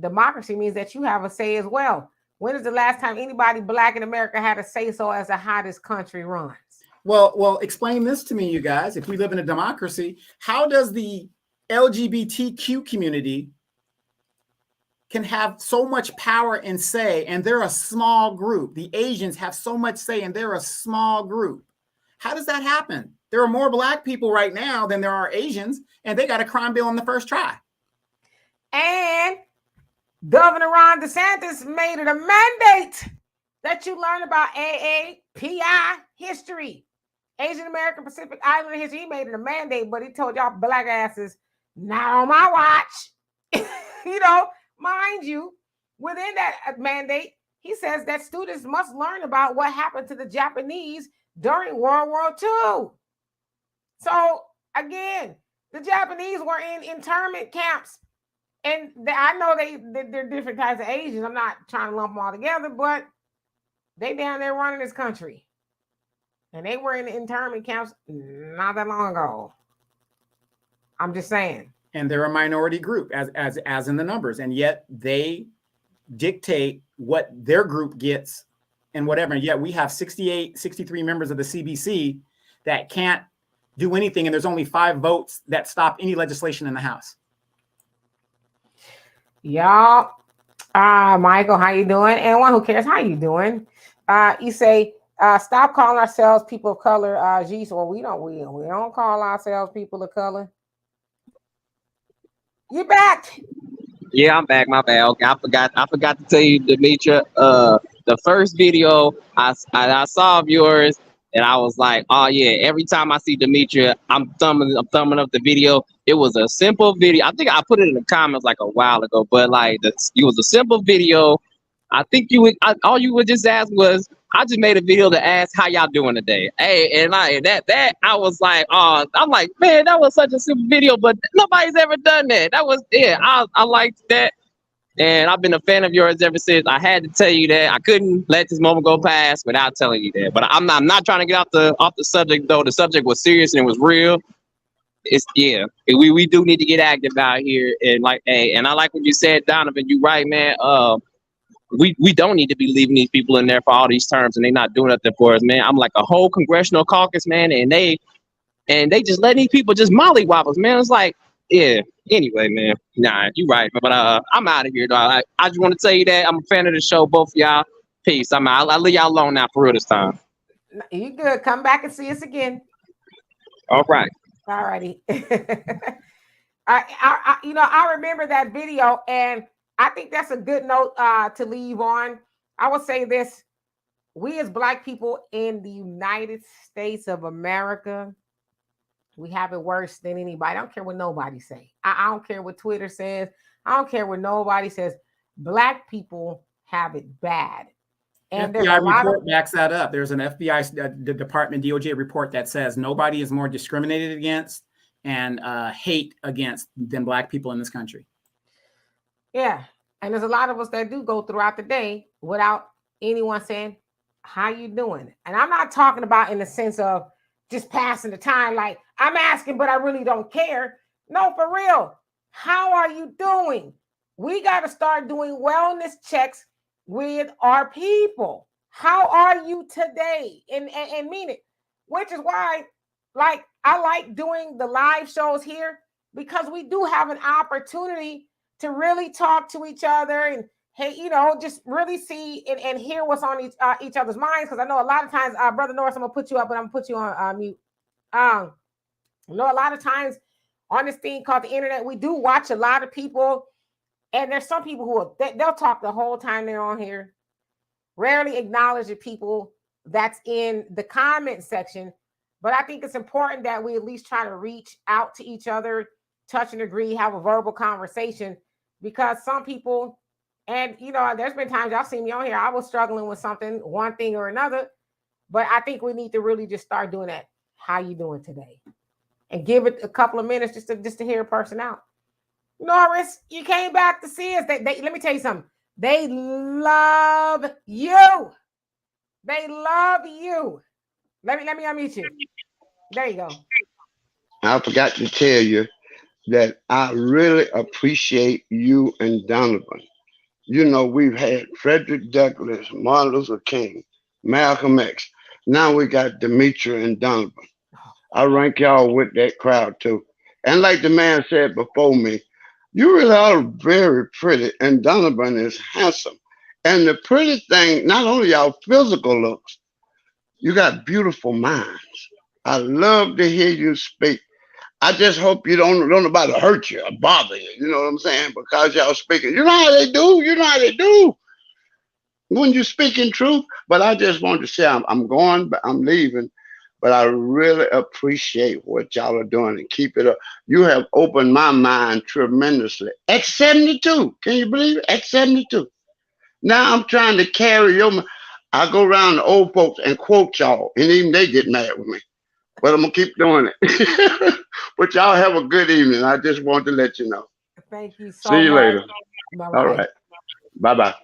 Democracy means that you have a say as well. When is the last time anybody Black in America had a say-so as to how this country runs? Well, explain this to me, you guys. If we live in a democracy, how does the LGBTQ community can have so much power and say, and they're a small group? The Asians have so much say, and they're a small group. How does that happen? There are more Black people right now than there are Asians, and they got a crime bill on the first try. And Governor Ron DeSantis made it a mandate that you learn about AAPI history, Asian American Pacific Islander history. He made it a mandate, but he told y'all Black asses, not on my watch. Mind you, within that mandate, he says that students must learn about what happened to the Japanese during World War II. So again, the Japanese were in internment camps. And I know they're different types of Asians. I'm not trying to lump them all together, but they down there running this country. And they were in the internment camps not that long ago. I'm just saying. And they're a minority group as in the numbers. And yet they dictate what their group gets and whatever. And yet we have 63 members of the CBC that can't do anything. And there's only 5 votes that stop any legislation in the House. Y'all, Michael, how you doing? And one who cares, how you doing? You say, stop calling ourselves people of color. Geez, well, we don't call ourselves people of color. You back? Yeah, I'm back. My bad. Okay, I forgot to tell you, Demetria. The first video I saw of yours, and I was like, oh yeah. Every time I see Demetria, I'm thumbing up the video. It was a simple video. I think I put it in the comments like a while ago, but like it was a simple video. I think all you would just ask was, I just made a video to ask how y'all doing today. Hey, and I was like, I'm like, man, that was such a simple video, but nobody's ever done that. That was I liked that. And I've been a fan of yours ever since. I had to tell you that. I couldn't let this moment go past without telling you that. But I'm not trying to get off the subject though. The subject was serious and it was real. We do need to get active out here, and like, hey, and I like what you said, Donovan. You right, man. We don't need to be leaving these people in there for all these terms, and they not doing nothing for us, man. I'm like a whole congressional caucus, man, and they just letting these people just mollywobbles, man. It's like, yeah. Anyway, man, nah, you right, but I'm out of here, dog. I just want to tell you that I'm a fan of the show, both of y'all. Peace. I'll leave y'all alone now for real this time. You good? Come back and see us again. All right. All righty. I remember that video, and I think that's a good note to leave on. I will say this: we as Black people in the United States of America, we have it worse than anybody. I don't care what nobody say. I don't care what Twitter says. I don't care what nobody says. Black people have it bad. And there's a lot report backs that up. There's an FBI, the Department DOJ report that says nobody is more discriminated against and hate against than Black people in this country. Yeah, and there's a lot of us that do go throughout the day without anyone saying, "How you doing?" And I'm not talking about in the sense of just passing the time, like I'm asking, but I really don't care. No, for real. How are you doing? We got to start doing wellness checks with our people. How are you today? And mean it, which is why, like, I like doing the live shows here, because we do have an opportunity to really talk to each other and, hey, just really see and hear what's on each other's minds. Because I know a lot of times, Brother Norris, I'm gonna put you up, but I'm gonna put you on mute. A lot of times on this thing called the internet, we do watch a lot of people. And there's some people who they'll talk the whole time they're on here, rarely acknowledge the people that's in the comment section. But I think it's important that we at least try to reach out to each other, touch and agree, have a verbal conversation, because some people, and there's been times y'all seen me on here, I was struggling with something, one thing or another, but I think we need to really just start doing that. How you doing today? And give it a couple of minutes just to hear a person out. Norris, you came back to see us. They let me tell you something. They love you. They love you. Let me unmute you. There you go. I forgot to tell you that I really appreciate you and Donovan. We've had Frederick Douglass, Martin Luther King, Malcolm X. Now we got Demetria and Donovan. I rank y'all with that crowd too. And like the man said before me, you really are very pretty, and Donovan is handsome. And the pretty thing, not only y'all physical looks, you got beautiful minds. I love to hear you speak. I just hope you don't nobody hurt you or bother you. You know what I'm saying? Because y'all speaking. You know how they do. You know how they do. When you speaking truth. But I just wanted to say I'm going, but I'm leaving. But I really appreciate what y'all are doing and keep it up. You have opened my mind tremendously. X72. Can you believe it? X72. Now I'm trying to carry your. I go around to old folks and quote y'all, and even they get mad with me. But I'm going to keep doing it. But y'all have a good evening. I just wanted to let you know. Thank you so much. See you later. Bye-bye. All right. Bye-bye.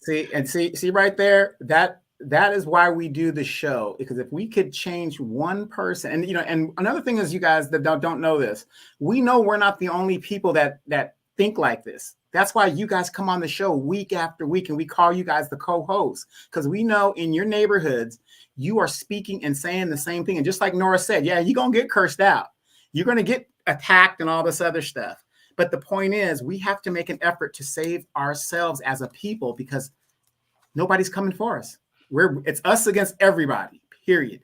See right there, that is why we do the show, because if we could change one person, and another thing is, you guys that don't know this, we know we're not the only people that think like this. That's why you guys come on the show week after week, and we call you guys the co-hosts, because we know in your neighborhoods you are speaking and saying the same thing. And just like Nora said, yeah, you're gonna get cursed out, you're gonna get attacked and all this other stuff. But the point is, we have to make an effort to save ourselves as a people, because nobody's coming for us. It's us against everybody, period.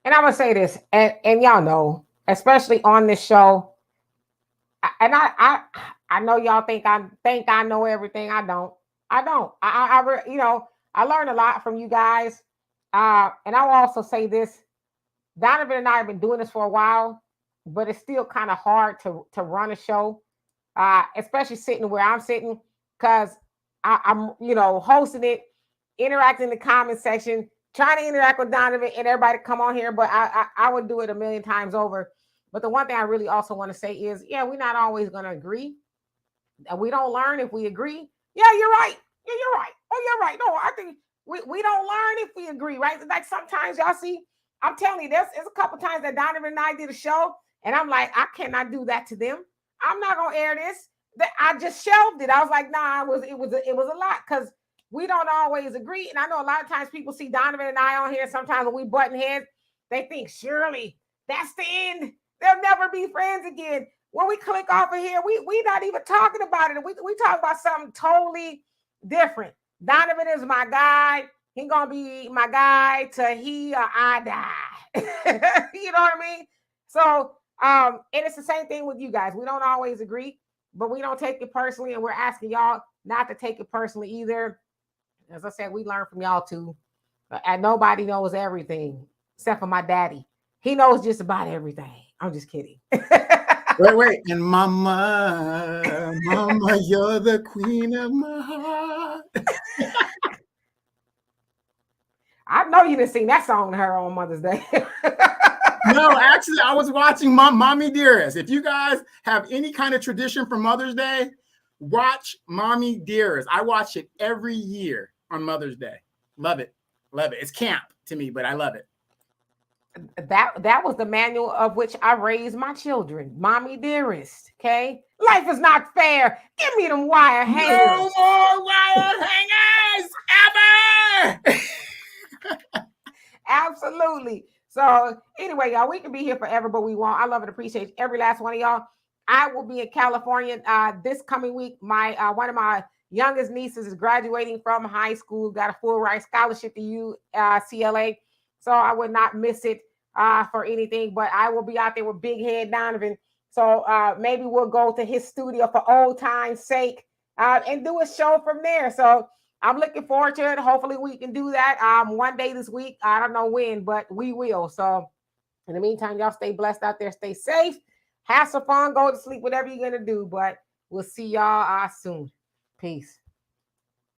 And I'm gonna say this, and y'all know, especially on this show, and I know y'all think I know everything. I don't. I learned a lot from you guys. And I will also say this: Donovan and I have been doing this for a while, but it's still kind of hard to run a show, especially sitting where I'm sitting, because I'm, hosting it, interacting in the comment section, trying to interact with Donovan and everybody come on here, but I would do it a million times over. But the one thing I really also want to say is, we're not always going to agree. And we don't learn if we agree. Yeah, you're right. Yeah, you're right. Oh, you're right. No, I think we don't learn if we agree, right? Like sometimes y'all see, I'm telling you, there's a couple times that Donovan and I did a show, and I'm like, I cannot do that to them. I'm not gonna air this. I just shelved it. I was like, nah, it was a lot because we don't always agree. And I know a lot of times people see Donovan and I on here. Sometimes when we button heads, they think surely that's the end. They'll never be friends again. When we click off of here, we not even talking about it. We talk about something totally different. Donovan is my guy. He gonna be my guy till he or I die. You know what I mean? So and it's the same thing with you guys. We don't always agree, but we don't take it personally, and we're asking y'all not to take it personally either. As I said, we learn from y'all too. And nobody knows everything except for my daddy. He knows just about everything. I'm just kidding. Wait. And mama, you're the queen of my heart. I know you didn't sing that song to her on Mother's Day. No, actually, I was watching Mommy Dearest. If you guys have any kind of tradition for Mother's Day, watch Mommy Dearest. I watch it every year on Mother's Day. Love it. Love it. It's camp to me, but I love it. That was the manual of which I raised my children. Mommy Dearest. Okay. Life is not fair. Give me them wire hangers. No more wire hangers ever. Absolutely. So anyway, y'all, we can be here forever, but we won't. I love and appreciate every last one of y'all. I will be in California this coming week. My one of my youngest nieces is graduating from high school, got a full ride scholarship to UCLA. So I would not miss it for anything, but I will be out there with Big Head Donovan. So maybe we'll go to his studio for old time's sake and do a show from there. So I'm looking forward to it. Hopefully we can do that one day this week. I don't know when, but we will. So in the meantime, y'all stay blessed out there. Stay safe. Have some fun. Go to sleep, whatever you're going to do. But we'll see y'all soon. Peace.